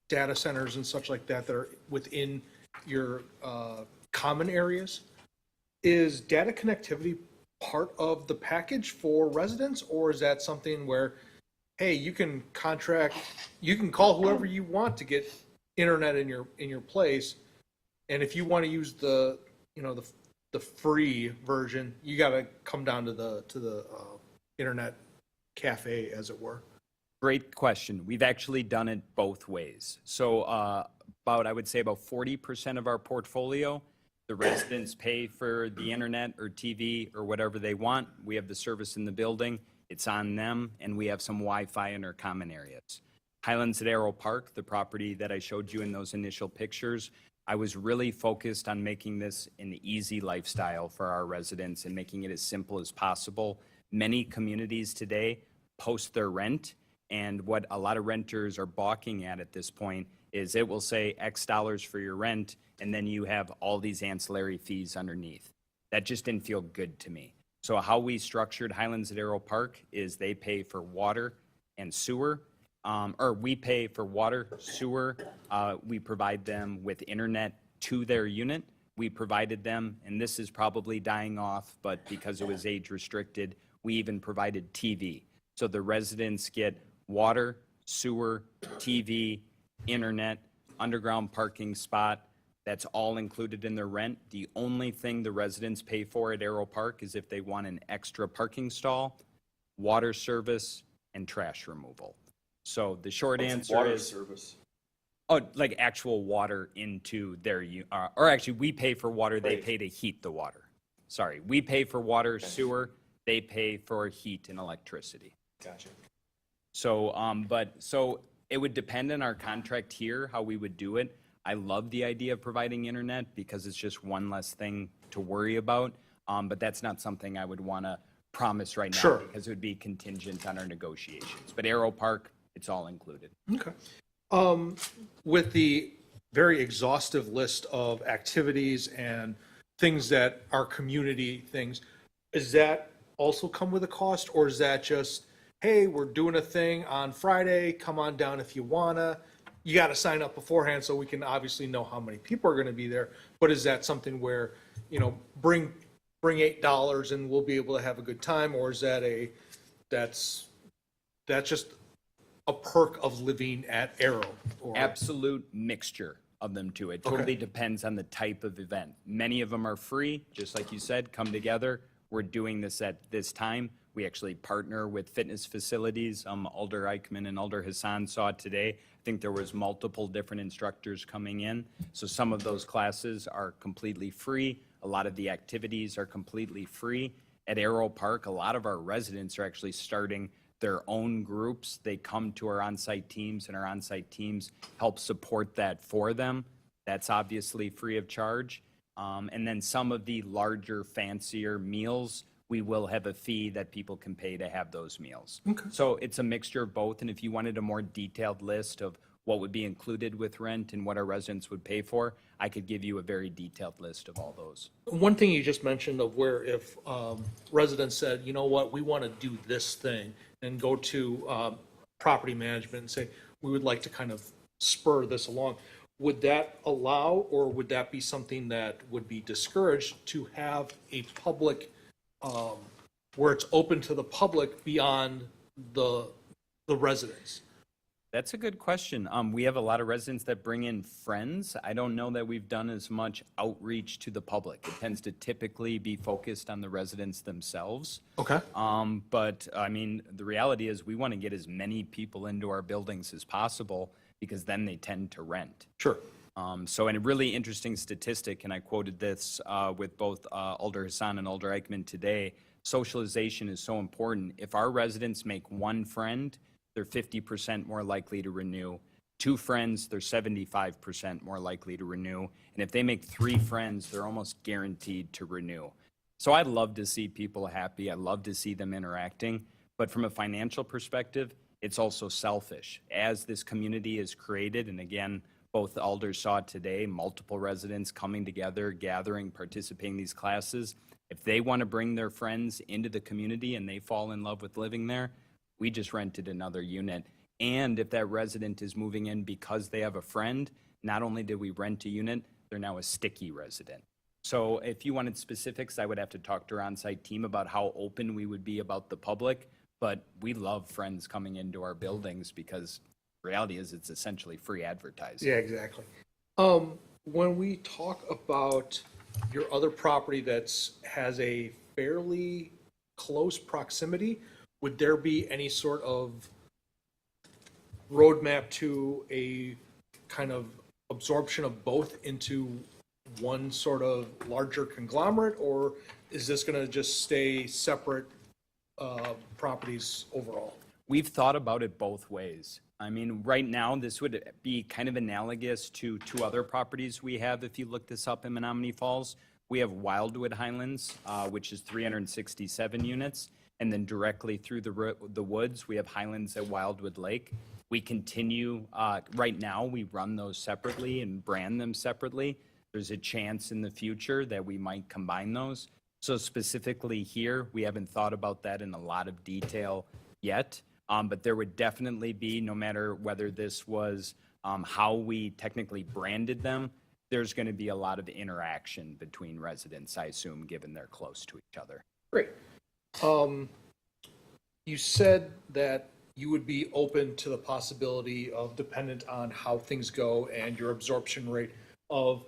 data centers and such like that that are within your common areas, is data connectivity part of the package for residents, or is that something where, hey, you can call whoever you want to get internet in your place, and if you want to use the free version, you got to come down to the internet cafe, as it were? Great question. We've actually done it both ways. So I would say about 40% of our portfolio, the residents pay for the internet or TV or whatever they want. We have the service in the building. It's on them, and we have some Wi-Fi in our common areas. Highlands at Arrow Park, the property that I showed you in those initial pictures, I was really focused on making this an easy lifestyle for our residents and making it as simple as possible. Many communities today post their rent, and what a lot of renters are balking at this point is it will say X dollars for your rent, and then you have all these ancillary fees underneath. That just didn't feel good to me. So how we structured Highlands at Arrow Park is they pay for water and sewer, or we pay for water, sewer. We provide them with internet to their unit. We provided them, and this is probably dying off, but because it was age restricted, we even provided TV. So the residents get water, sewer, TV, internet, underground parking spot. That's all included in their rent. The only thing the residents pay for at Arrow Park is if they want an extra parking stall, water service, and trash removal. So the short answer Water is, service. oh, like actual water into their, or actually we pay for water, they pay to heat the water. Sorry, we pay for water, sewer, they pay for heat and electricity. Gotcha. So, so it would depend on our contract here, how we would do it. I love the idea of providing internet because it's just one less thing to worry about. But that's not something I would want to promise right now. Sure. Because it would be contingent on our negotiations. But Arrow Park, it's all included. Okay. With the very exhaustive list of activities and things that are community things, does that also come with a cost, or is that just, hey, we're doing a thing on Friday, come on down if you wanna? You got to sign up beforehand so we can obviously know how many people are going to be there. But is that something where, bring $8 and we'll be able to have a good time, or is that that's just a perk of living at Arrow? Or? Absolute mixture of them too. It totally depends on the type of event. Many of them are free, just like you said, come together. We're doing this at this time. We actually partner with fitness facilities. Alder Eichmann and Alder Hassan saw it today. I think there was multiple different instructors coming in. So some of those classes are completely free. A lot of the activities are completely free. At Arrow Park, a lot of our residents are actually starting their own groups. They come to our on-site teams, and our on-site teams help support that for them. That's obviously free of charge. And then some of the larger, fancier meals, we will have a fee that people can pay to have those meals. Okay. So it's a mixture of both, and if you wanted a more detailed list of what would be included with rent and what our residents would pay for, I could give you a very detailed list of all those. One thing you just mentioned of where if residents said, you know what, we want to do this thing, and go to property management and say, we would like to kind of spur this along. Would that allow, or would that be something that would be discouraged to have a public, where it's open to the public beyond the residents? That's a good question. We have a lot of residents that bring in friends. I don't know that we've done as much outreach to the public. It tends to typically be focused on the residents themselves. Okay. But I mean, the reality is we want to get as many people into our buildings as possible because then they tend to rent. Sure. So, and a really interesting statistic, and I quoted this with both Alder Hassan and Alder Eichmann today, socialization is so important. If our residents make one friend, they're 50% more likely to renew. 2 friends, they're 75% more likely to renew. And if they make 3 friends, they're almost guaranteed to renew. So I'd love to see people happy. I love to see them interacting. But from a financial perspective, it's also selfish. As this community is created, and again, both alders saw it today, multiple residents coming together, gathering, participating in these classes. If they want to bring their friends into the community and they fall in love with living there, we just rented another unit. And if that resident is moving in because they have a friend, not only did we rent a unit, they're now a sticky resident. So if you wanted specifics, I would have to talk to our on-site team about how open we would be about the public. But we love friends coming into our buildings because reality is it's essentially free advertising. Yeah, exactly. When we talk about your other property has a fairly close proximity, would there be any sort of roadmap to a kind of absorption of both into one sort of larger conglomerate, or is this going to just stay separate properties overall? We've thought about it both ways. I mean, right now, this would be kind of analogous to 2 other properties we have. If you look this up in Menominee Falls, we have Wildwood Highlands, which is 367 units. And then directly through the woods, we have Highlands at Wildwood Lake. We continue, right now, we run those separately and brand them separately. There's a chance in the future that we might combine those. So specifically here, we haven't thought about that in a lot of detail yet. But there would definitely be, no matter whether this was how we technically branded them, there's going to be a lot of interaction between residents, I assume, given they're close to each other. Great. You said that you would be open to the possibility of, dependent on how things go and your absorption rate, of,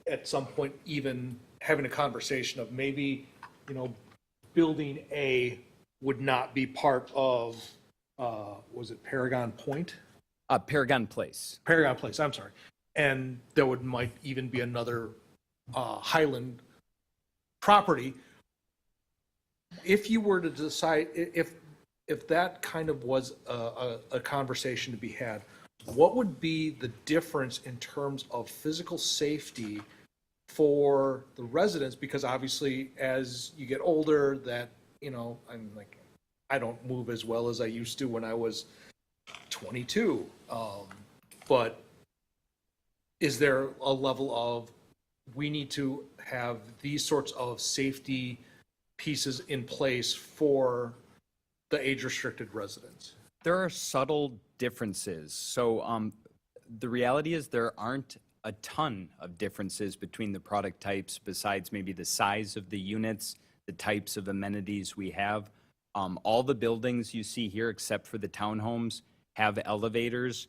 at some point even having a conversation of maybe, building A would not be part of, was it Paragon Point? Paragon Place. Paragon Place, I'm sorry. And there might even be another Highland property. If you were to decide, if that kind of was a conversation to be had, what would be the difference in terms of physical safety for the residents? Because obviously, as you get older, that, I don't move as well as I used to when I was 22. But is there a level of, we need to have these sorts of safety pieces in place for the age-restricted residents? There are subtle differences. So the reality is there aren't a ton of differences between the product types besides maybe the size of the units, the types of amenities we have. All the buildings you see here, except for the townhomes, have elevators.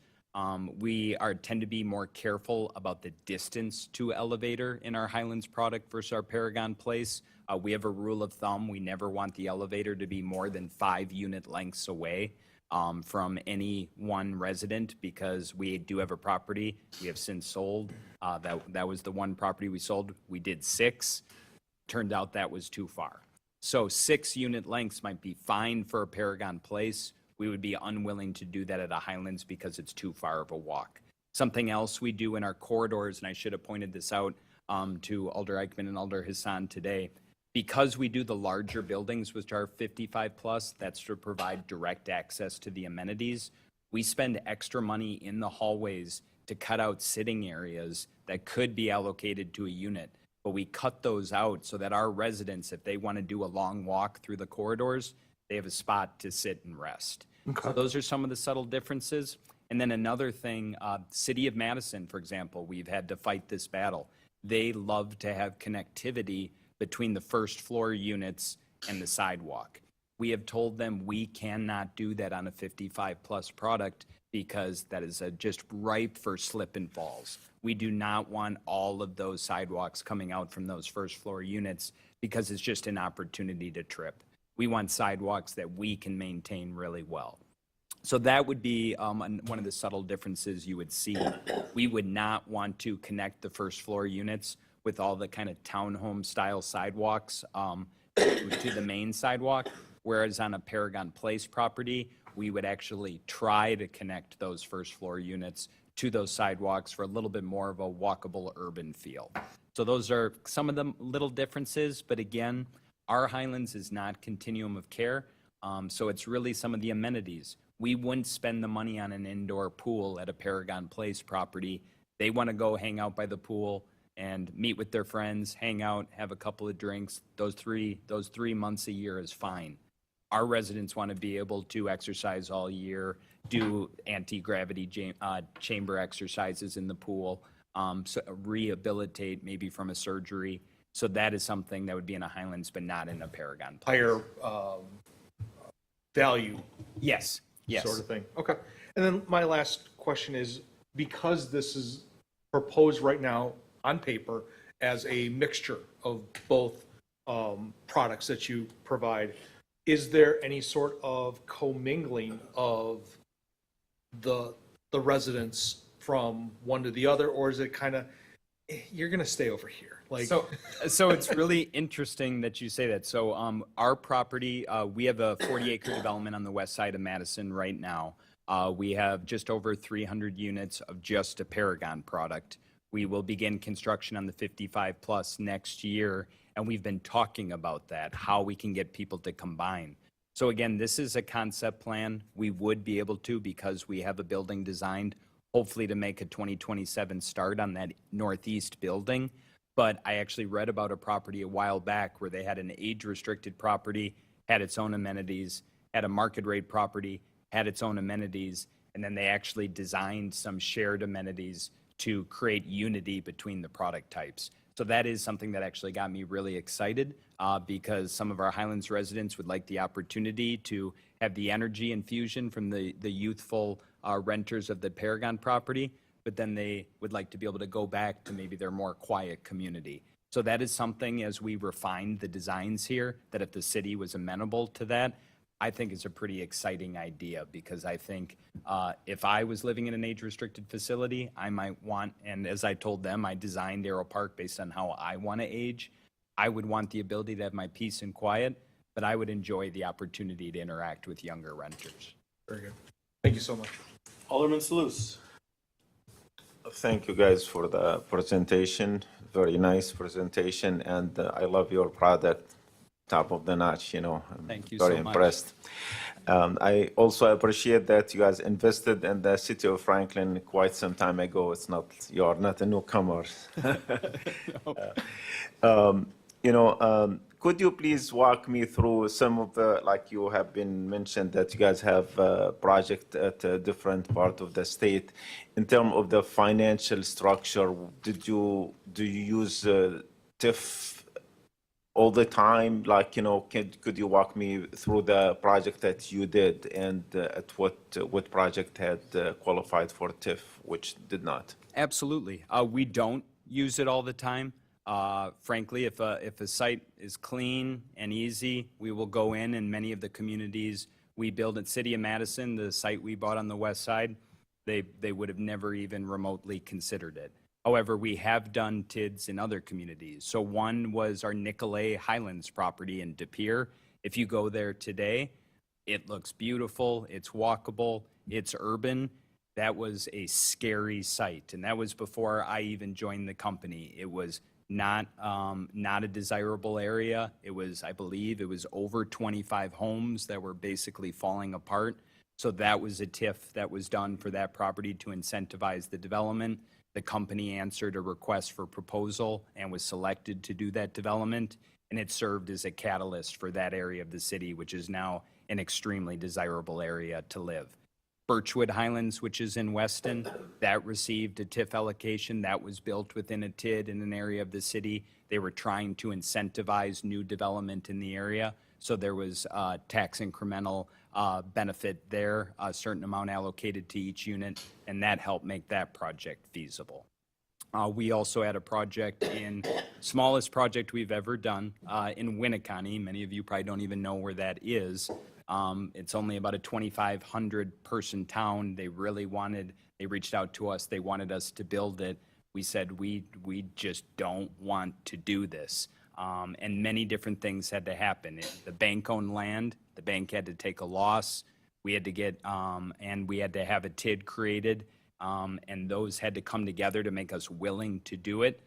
We tend to be more careful about the distance to elevator in our Highlands product versus our Paragon Place. We have a rule of thumb. We never want the elevator to be more than 5 unit lengths away from any one resident, because we do have a property we have since sold. That was the one property we sold. We did 6. Turned out that was too far. So 6 unit lengths might be fine for a Paragon Place. We would be unwilling to do that at a Highlands because it's too far of a walk. Something else we do in our corridors, and I should have pointed this out to Alder Eichmann and Alder Hassan today, because we do the larger buildings, which are 55 plus, that's to provide direct access to the amenities. We spend extra money in the hallways to cut out sitting areas that could be allocated to a unit. But we cut those out so that our residents, if they want to do a long walk through the corridors, they have a spot to sit and rest. Okay. So those are some of the subtle differences. And then another thing, City of Madison, for example, we've had to fight this battle. They love to have connectivity between the first floor units and the sidewalk. We have told them we cannot do that on a 55 plus product because that is just ripe for slip and falls. We do not want all of those sidewalks coming out from those first floor units because it's just an opportunity to trip. We want sidewalks that we can maintain really well. So that would be one of the subtle differences you would see. We would not want to connect the first floor units with all the kind of townhome style sidewalks to the main sidewalk, whereas on a Paragon Place property, we would actually try to connect those first floor units to those sidewalks for a little bit more of a walkable urban feel. So those are some of the little differences, but again, our Highlands is not continuum of care, so it's really some of the amenities. We wouldn't spend the money on an indoor pool at a Paragon Place property. They want to go hang out by the pool and meet with their friends, hang out, have a couple of drinks. Those 3 months a year is fine. Our residents want to be able to exercise all year, do anti-gravity chamber exercises in the pool, so rehabilitate maybe from a surgery. So that is something that would be in a Highlands, but not in a Paragon Place. Higher value Yes, yes. sort of thing. Okay. And then my last question is, because this is proposed right now on paper as a mixture of both products that you provide, is there any sort of commingling of the residents from one to the other, or is it kind of, you're going to stay over here? Like, So it's really interesting that you say that. So our property, we have a 40-acre development on the west side of Madison right now. We have just over 300 units of just a Paragon product. We will begin construction on the 55 plus next year, and we've been talking about that, how we can get people to combine. So again, this is a concept plan. We would be able to, because we have a building designed, hopefully to make a 2027 start on that northeast building. But I actually read about a property a while back where they had an age-restricted property, had its own amenities, had a market rate property, had its own amenities, and then they actually designed some shared amenities to create unity between the product types. So that is something that actually got me really excited because some of our Highlands residents would like the opportunity to have the energy infusion from the youthful renters of the Paragon property, but then they would like to be able to go back to maybe their more quiet community. So that is something, as we refined the designs here, that if the city was amenable to that, I think is a pretty exciting idea, because I think if I was living in an age-restricted facility, I might want, and as I told them, I designed Arrow Park based on how I want to age. I would want the ability to have my peace and quiet, but I would enjoy the opportunity to interact with younger renters. very good. Thank you so much. Alderman Sluse. Thank you guys for the presentation. Very nice presentation, and I love your product. Top of the notch, you know. I'm Thank you very so much. impressed. I also appreciate that you guys invested in the city of Franklin quite some time ago. It's not, you are not a newcomer. Could you please walk me through some of the, like you have been mentioned that you guys have a project at a different part of the state. In terms of the financial structure, do you use TIF all the time? Like, could you walk me through the project that you did and at what project had qualified for TIF, which did not? Absolutely. We don't use it all the time. Frankly, if a site is clean and easy, we will go in, and many of the communities we build at City of Madison, the site we bought on the west side, they would have never even remotely considered it. However, we have done TIDs in other communities. So one was our Nicolay Highlands property in De Pere. If you go there today, it looks beautiful, it's walkable, it's urban. That was a scary site, and that was before I even joined the company. It was not a desirable area. It was, I believe, it was over 25 homes that were basically falling apart. So that was a TIF that was done for that property to incentivize the development. The company answered a request for proposal and was selected to do that development, and it served as a catalyst for that area of the city, which is now an extremely desirable area to live. Birchwood Highlands, which is in Weston, that received a TIF allocation. That was built within a TID in an area of the city. They were trying to incentivize new development in the area, so there was tax incremental benefit there, a certain amount allocated to each unit, and that helped make that project feasible. We also had a project smallest project we've ever done in Winneconne. Many of you probably don't even know where that is. It's only about a 2,500 person town. They reached out to us. They wanted us to build it. We said, we just don't want to do this. And many different things had to happen. The bank owned land. The bank had to take a loss. We had to get, and we had to have a TID created. And those had to come together to make us willing to do it.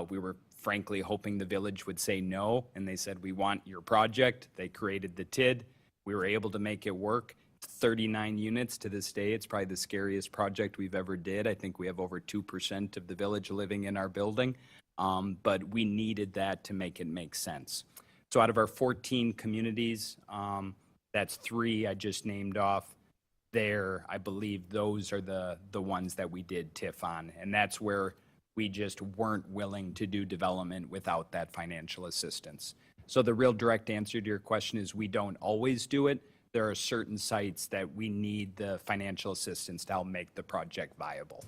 We were frankly hoping the village would say no, and they said, we want your project. They created the TID. We were able to make it work. 39 units to this day. It's probably the scariest project we've ever did. I think we have over 2% of the village living in our building, but we needed that to make it make sense. So out of our 14 communities, that's 3 I just named off. There, I believe those are the ones that we did TIF on, and that's where we just weren't willing to do development without that financial assistance. So the real direct answer to your question is we don't always do it. There are certain sites that we need the financial assistance to help make the project viable.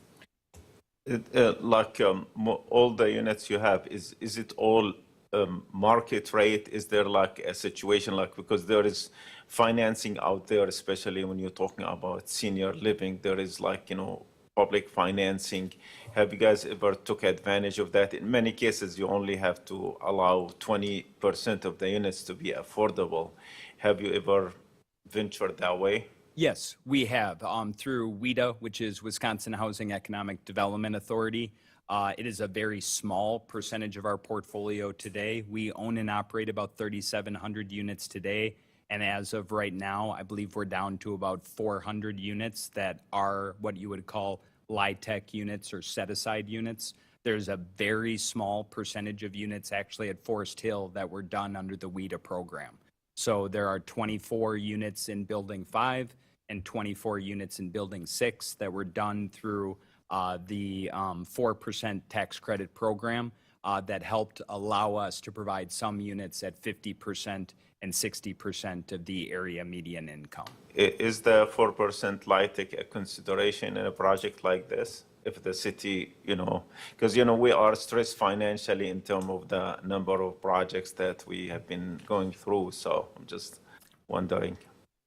All the units you have, is it all market rate? Is there like a situation because there is financing out there, especially when you're talking about senior living, there is public financing. Have you guys ever took advantage of that? In many cases, you only have to allow 20% of the units to be affordable. Have you ever ventured that way? Yes, we have through WHEDA, which is Wisconsin Housing Economic Development Authority. It is a very small percentage of our portfolio today. We own and operate about 3,700 units today. And as of right now, I believe we're down to about 400 units that are what you would call LIHTC units or set-aside units. There's a very small percentage of units actually at Forest Hill that were done under the WHEDA program. So there are 24 units in Building 5 and 24 units in Building 6 that were done through the 4% tax credit program that helped allow us to provide some units at 50% and 60% of the area median income. Is the 4% LIHTC a consideration in a project like this? If the city, because, we are stressed financially in terms of the number of projects that we have been going through. So I'm just wondering.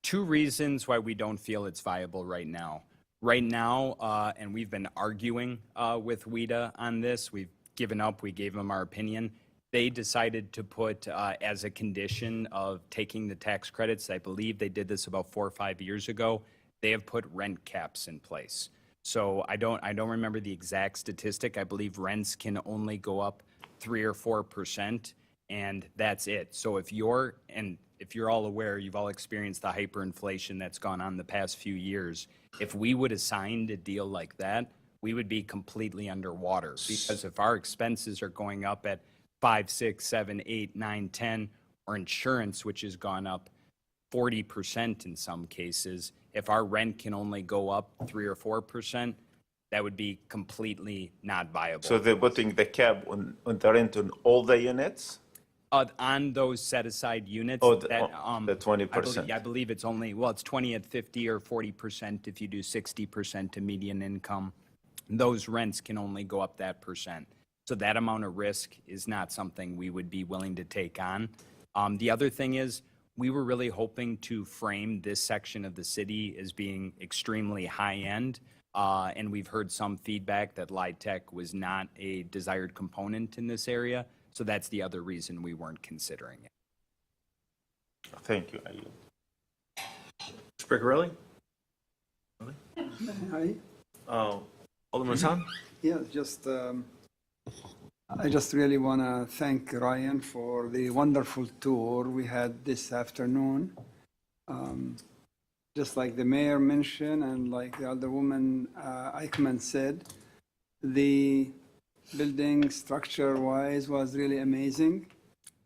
2 reasons why we don't feel it's viable right now. Right now, and we've been arguing with WHEDA on this. We've given up. We gave them our opinion. They decided to put as a condition of taking the tax credits, I believe they did this about 4 or 5 years ago, they have put rent caps in place. So I don't remember the exact statistic. I believe rents can only go up 3 or 4%, and that's it. So if you're all aware, you've all experienced the hyperinflation that's gone on the past few years. If we would have signed a deal like that, we would be completely underwater, because if our expenses are going up at 5, 6, 7, 8, 9, 10, or insurance, which has gone up 40% in some cases, if our rent can only go up 3 or 4%, that would be completely not viable. So they're putting the cap on the rent on all the units? On those set-aside units. Oh, the 20%. I believe it's only, it's 20 at 50 or 40% if you do 60% to median income. Those rents can only go up that percent. So that amount of risk is not something we would be willing to take on. The other thing is, we were really hoping to frame this section of the city as being extremely high-end, and we've heard some feedback that LIHTC was not a desired component in this area, so that's the other reason we weren't considering it. Thank you. Mr. Bricarelli? Hi. Alderman Hassan? Yeah, I just really want to thank Ryan for the wonderful tour we had this afternoon. Just like the mayor mentioned and like the other woman Eichmann said, the building structure-wise was really amazing.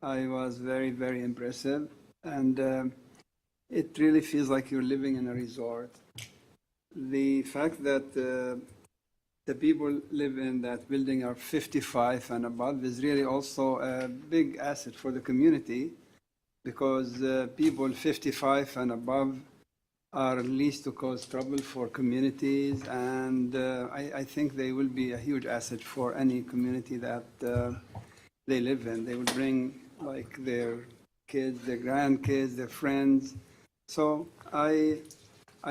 I was very, very impressive. And it really feels like you're living in a resort. The fact that the people live in that building are 55 and above is really also a big asset for the community, because people 55 and above are least to cause trouble for communities, and I think they will be a huge asset for any community that they live in. They will bring like their kids, their grandkids, their friends. So I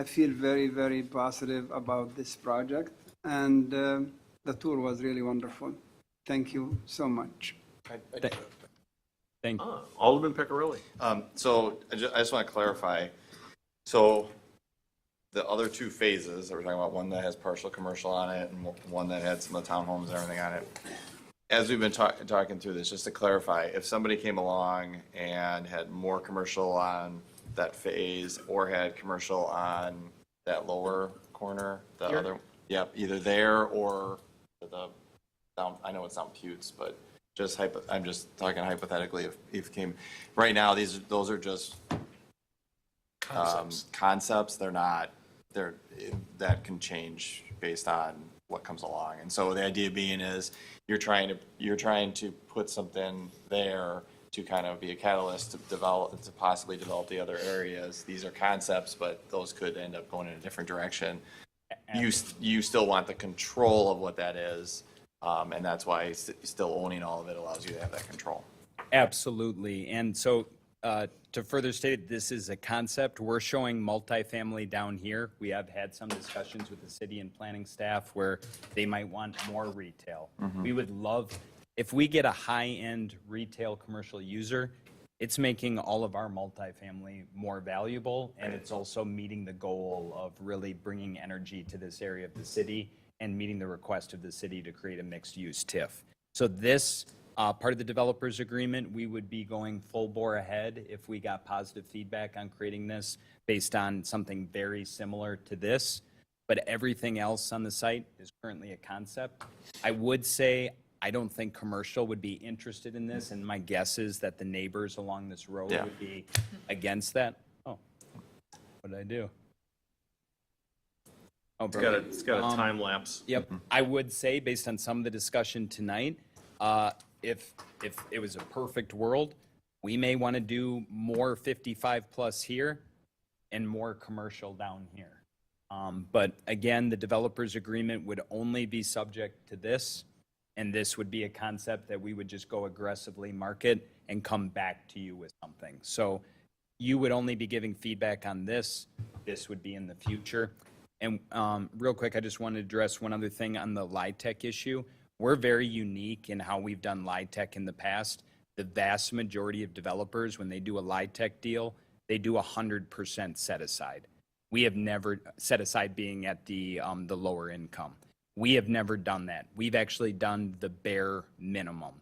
feel very, very positive about this project, and the tour was really wonderful. Thank you so much. Thank you. Alderman Pecorelli. So I just want to clarify. So the other two phases that we're talking about, one that has partial commercial on it and one that had some of the townhomes and everything on it. As we've been talking through this, just to clarify, if somebody came along and had more commercial on that phase or had commercial on that lower corner, the Here? other, yep, either there or the down, I know it's not Putes, but just I'm just talking hypothetically if it came, right now, those are just concepts. They're not, that can change based on what comes along. And so the idea being is you're trying to put something there to kind of be a catalyst to possibly develop the other areas. These are concepts, but those could end up going in a different direction. You still want the control of what that is. And that's why still owning all of it allows you to have that control. Absolutely. And so to further state, this is a concept. We're showing multifamily down here. We have had some discussions with the city and planning staff where they might want more retail. We would love, if we get a high-end retail commercial user, it's making all of our multifamily more valuable, and it's also meeting the goal of really bringing energy to this area of the city and meeting the request of the city to create a mixed-use TIF. So this part of the developers agreement, we would be going full bore ahead if we got positive feedback on creating this based on something very similar to this. But everything else on the site is currently a concept. I would say I don't think commercial would be interested in this, and my guess is that the neighbors along this road would be against that. Oh, what did I do? Oh, It's got a time lapse. Yep. I would say, based on some of the discussion tonight, if it was a perfect world, we may want to do more 55 plus here and more commercial down here. But again, the developers agreement would only be subject to this, and this would be a concept that we would just go aggressively market and come back to you with something. So you would only be giving feedback on this. This would be in the future. And real quick, I just want to address one other thing on the LIHTC issue. We're very unique in how we've done LIHTC in the past. The vast majority of developers, when they do a LIHTC deal, they do 100% set aside. We have never, set aside being at the lower income. We have never done that. We've actually done the bare minimum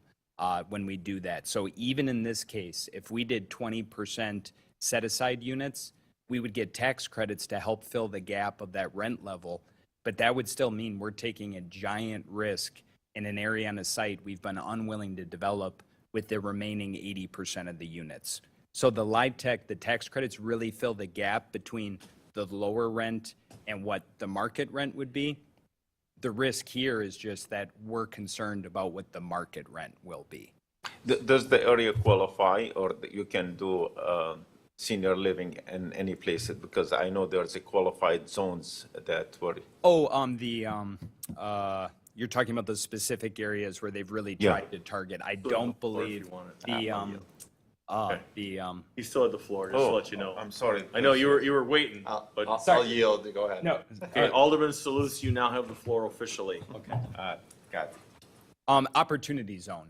when we do that. So even in this case, if we did 20% set aside units, we would get tax credits to help fill the gap of that rent level, but that would still mean we're taking a giant risk in an area on a site we've been unwilling to develop with the remaining 80% of the units. So the LIHTC, the tax credits really fill the gap between the lower rent and what the market rent would be. The risk here is just that we're concerned about what the market rent will be. Does the area qualify, or you can do senior living in any place? Because I know there's a qualified zones that were. Oh, you're talking about the specific areas where they've really tried to target. I don't believe He still had the floor, just to let you know. I'm sorry. I know you were waiting, but. I'll yield. Go ahead. No. Okay, Alderman Salus, you now have the floor officially. Okay. Got it. Opportunity zone,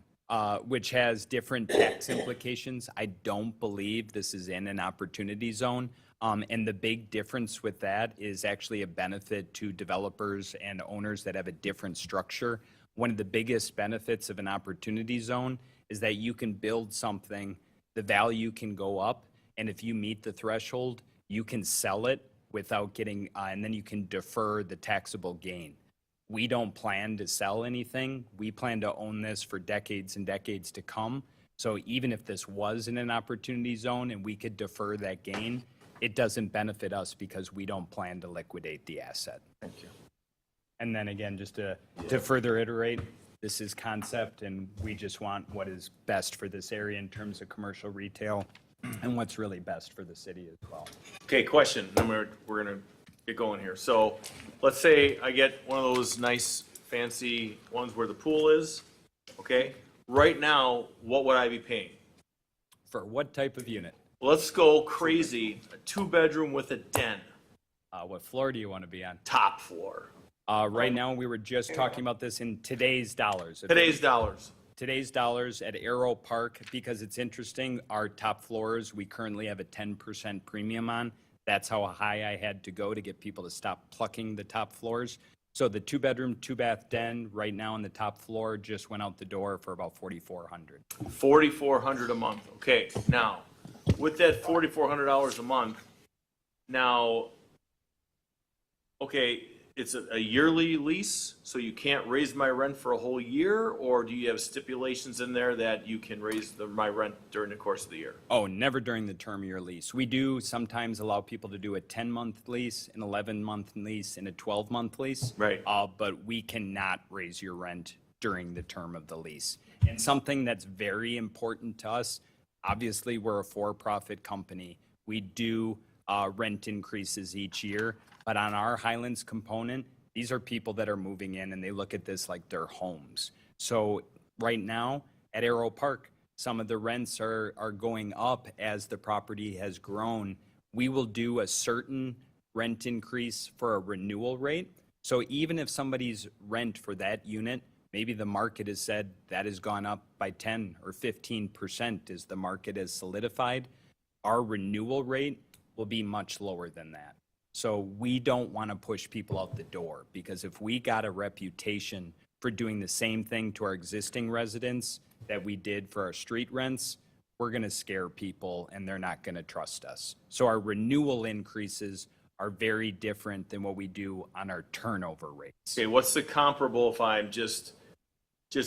which has different tax implications. I don't believe this is in an opportunity zone. And the big difference with that is actually a benefit to developers and owners that have a different structure. One of the biggest benefits of an opportunity zone is that you can build something, the value can go up, and if you meet the threshold, you can sell it without getting, and then you can defer the taxable gain. We don't plan to sell anything. We plan to own this for decades and decades to come. So even if this was in an opportunity zone and we could defer that gain, it doesn't benefit us because we don't plan to liquidate the asset. Thank you. And then again, just to further iterate, this is concept and we just want what is best for this area in terms of commercial retail. and what's really best for the city as well. Okay, question, then we're gonna get going here. So, let's say I get one of those nice fancy ones where the pool is, okay? Right now, what would I be paying? For what type of unit? Let's go crazy, a 2-bedroom with a den, What floor do you want to be on? top floor. Right now, we were just talking about this in today's dollars. Today's dollars. Today's dollars at Arrow Park, because it's interesting, our top floors, we currently have a 10% premium on. That's how high I had to go to get people to stop plucking the top floors. So the 2-bedroom, 2-bath den right now on the top floor just went out the door for about $4,400. $4,400 a month, okay. Now, with that $4,400 a month, now, okay, it's a yearly lease, so you can't raise my rent for a whole year, or do you have stipulations in there that you can raise my rent during the course of the year? Oh, never during the term of your lease. We do sometimes allow people to do a 10-month lease, an 11-month lease, and a 12-month lease. Right. But we cannot raise your rent during the term of the lease. And something that's very important to us, obviously, we're a for-profit company. We do rent increases each year. But on our Highlands component, these are people that are moving in and they look at this like their homes. So right now at Arrow Park, some of the rents are going up as the property has grown. We will do a certain rent increase for a renewal rate. So even if somebody's rent for that unit, maybe the market has said that has gone up by 10 or 15% as the market has solidified, our renewal rate will be much lower than that. So we don't want to push people out the door, because if we got a reputation for doing the same thing to our existing residents that we did for our street rents, we're going to scare people and they're not going to trust us. So our renewal increases are very different than what we do on our turnover rates. Okay, what's the comparable if I'm just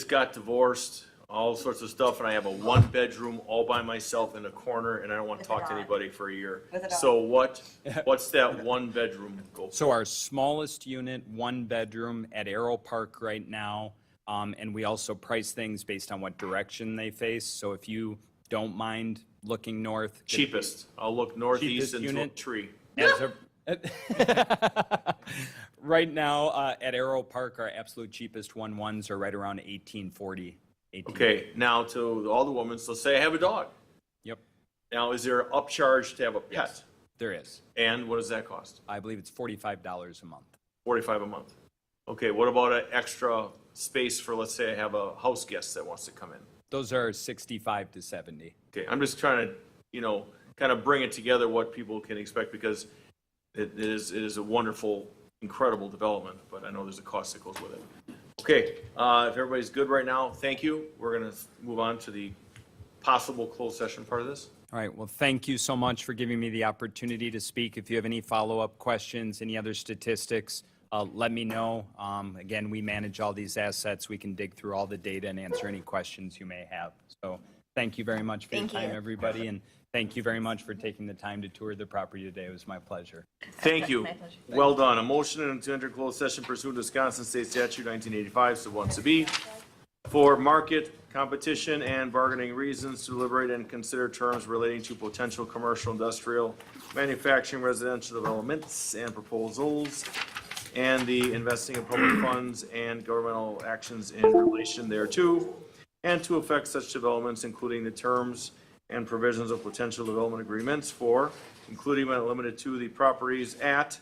got divorced, all sorts of stuff, and I have a 1-bedroom all by myself in a corner, and I don't want to talk to anybody for a year? So what's that 1-bedroom go for? So our smallest unit, 1-bedroom at Arrow Park right now, and we also price things based on what direction they face. So if you don't mind looking north. Cheapest. I'll look northeast into a tree. Right now at Arrow Park, our absolute cheapest 1-1s are right around $1,840. Okay, now to all the women, so say I have a dog. Yep. Now, is there an upcharge to have a pet? Yes, there is. And what does that cost? I believe it's $45 a month. $45 a month. Okay, what about an extra space for, let's say I have a house guest that wants to come in? Those are $65 to $70. Okay, I'm just trying to, kind of bring it together what people can expect, because it is a wonderful, incredible development, but I know there's a cost that goes with it. Okay, if everybody's good right now, thank you. We're going to move on to the possible closed session part of this. All right, well, thank you so much for giving me the opportunity to speak. If you have any follow-up questions, any other statistics, let me know. Again, we manage all these assets. We can dig through all the data and answer any questions you may have. So thank you very much for your time, everybody, and thank you very much for taking the time to tour the property today. It was my pleasure. Thank you. My pleasure. Well done. A motion to enter closed session pursuant to Wisconsin State Statute 1985, so 1(b), for market, competition, and bargaining reasons to deliberate and consider terms relating to potential commercial, industrial, manufacturing, residential developments and proposals, and the investing of public funds and governmental actions in relation thereto, and to affect such developments, including the terms and provisions of potential development agreements for, including but not limited to, the properties at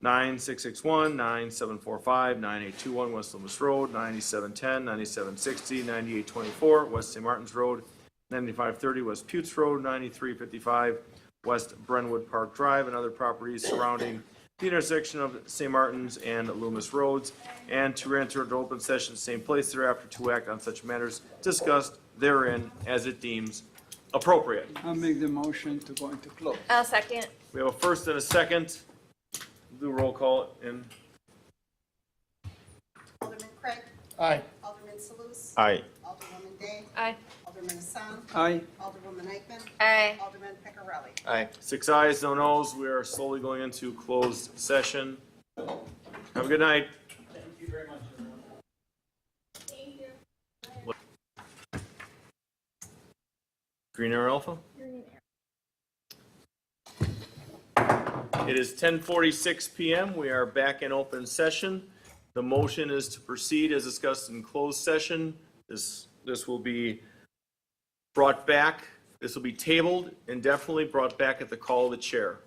9661, 9745, 9821 West Loomis Road, 9710, 9760, 9824 West St. Martin's Road, 9530 West Putes Road, 9355 West Brentwood Park Drive, and other properties surrounding the intersection of St. Martin's and Loomis Roads, and to enter into open session in the same place thereafter to act on such matters discussed therein as it deems appropriate. I'll make the motion to go into close. I'll second. We have a first and a second. Do roll call in. Alderman Craig. Aye. Alderman Salus. Aye. Alderwoman Day. Aye. Alderman Hassan. Aye. Alderwoman Eichman. Aye. Alderman Peccarelli. Aye. 6 ayes, no noes. We are slowly going into closed session. Have a good night. Thank you very much, everyone. Green Arrow Alpha? It is 10:46 PM. We are back in open session. The motion is to proceed as discussed in closed session. This will be brought back, this will be tabled indefinitely, brought back at the call of the chair.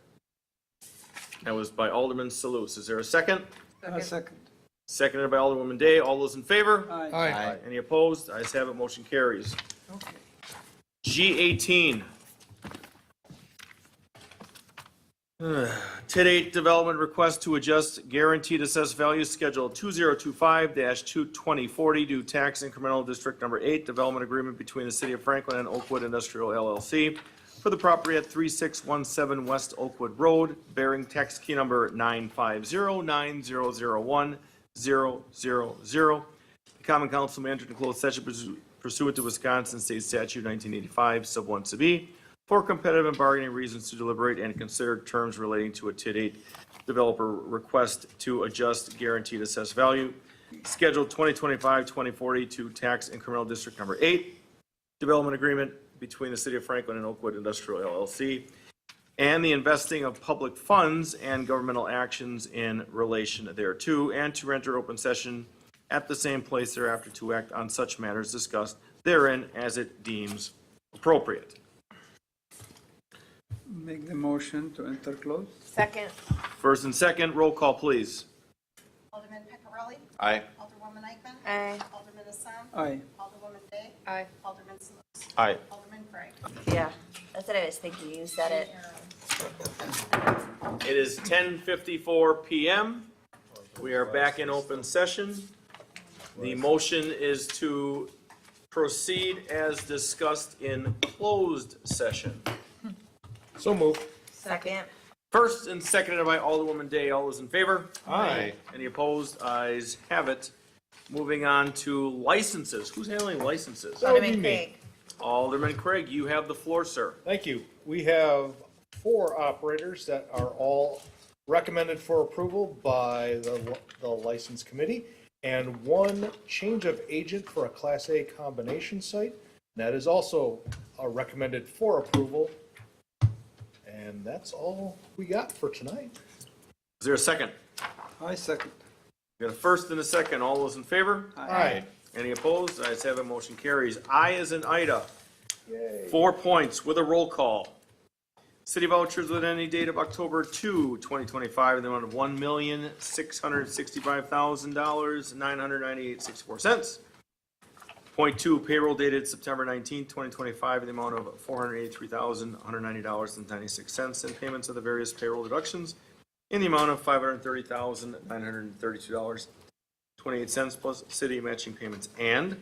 That was by Alderman Salus. Is there a second? Second. Seconded by Alderwoman Day. All those in favor? Aye. Any opposed? Ayes have it, motion carries. G18. TID8 development request to adjust guaranteed assessed value schedule 2025-22040 due tax incremental district number 8 development agreement between the city of Franklin and Oakwood Industrial LLC for the property at 3617 West Oakwood Road, bearing tax key number 950900100. The common council may enter into closed session pursuant to Wisconsin State Statute 1985, sub 1 sub e, for competitive and bargaining reasons to deliberate and consider terms relating to a TID8 developer request to adjust guaranteed assessed value, Schedule 2025-2040 to tax incremental district number 8, development agreement between the city of Franklin and Oakwood Industrial LLC, and the investing of public funds and governmental actions in relation thereto, and to enter open session at the same place thereafter to act on such matters discussed therein as it deems appropriate. Make the motion to enter close. Second. First and second, roll call, please. Alderman Peccarelli. Aye. Alderwoman Eichman. Aye. Alderman Hassan. Aye. Alderwoman Day. Aye. Alderman Salus. Aye. Alderman Craig. Yeah, that's what I was thinking. You said it. It is 10:54 PM. We are back in open session. The motion is to proceed as discussed in closed session. So moved. Second. First and seconded by Alderwoman Day. All those in favor? Aye. Any opposed? Ayes have it. Moving on to licenses. Who's handling licenses? That would be Alderman me. Craig. Alderman Craig, you have the floor, sir. Thank you. We have 4 operators that are all recommended for approval by the license committee, and 1 change of agent for a Class A combination site. That is also recommended for approval. And that's all we got for tonight. Is there a second? I second. We got a first and a second. All those in favor? Aye. Any opposed? Ayes have it, motion carries. I as in Ida. 4 points with a roll call. City vouchers with any date of October 2, 2025, in the amount of $1,665,000, $998.64. Point 2, payroll dated September 19, 2025, in the amount of $483,190.96, and payments of the various payroll deductions in the amount of $530,932.28 plus city matching payments. And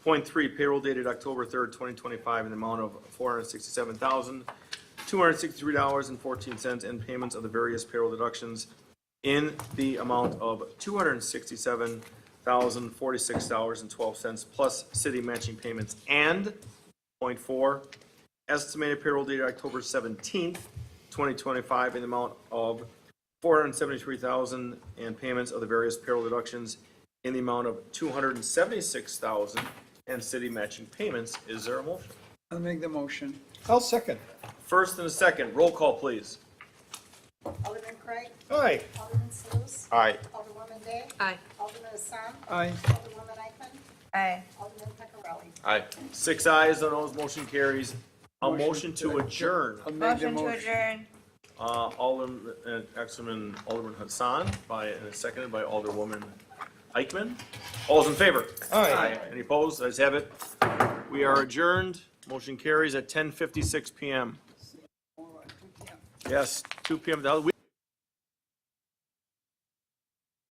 point 3, payroll dated October 3rd, 2025, in the amount of $467,263.14, and payments of the various payroll deductions in the amount of $267,046.12 plus city matching payments. And point 4, estimated payroll dated October 17th, 2025, in the amount of $473,000, and payments of the various payroll deductions in the amount of $276,000 and city matching payments. Is there a motion? I'll make the motion. I'll second. First and a second, roll call, please. Alderman Craig. Aye. Alderman Salus. Aye. Alderwoman Day. Aye. Alderman Hassan. Aye. Alderwoman Eichman. Aye. Alderman Peccarelli. Aye. 6 ayes on those, motion carries. A motion to adjourn. I'll make the Motion to adjourn. Alderman Hassan and seconded by Alderwoman Eichman. All those in favor? Aye. Any opposed? Ayes have it. We are adjourned. Motion carries at 10:56 PM. Yes, 2 PM.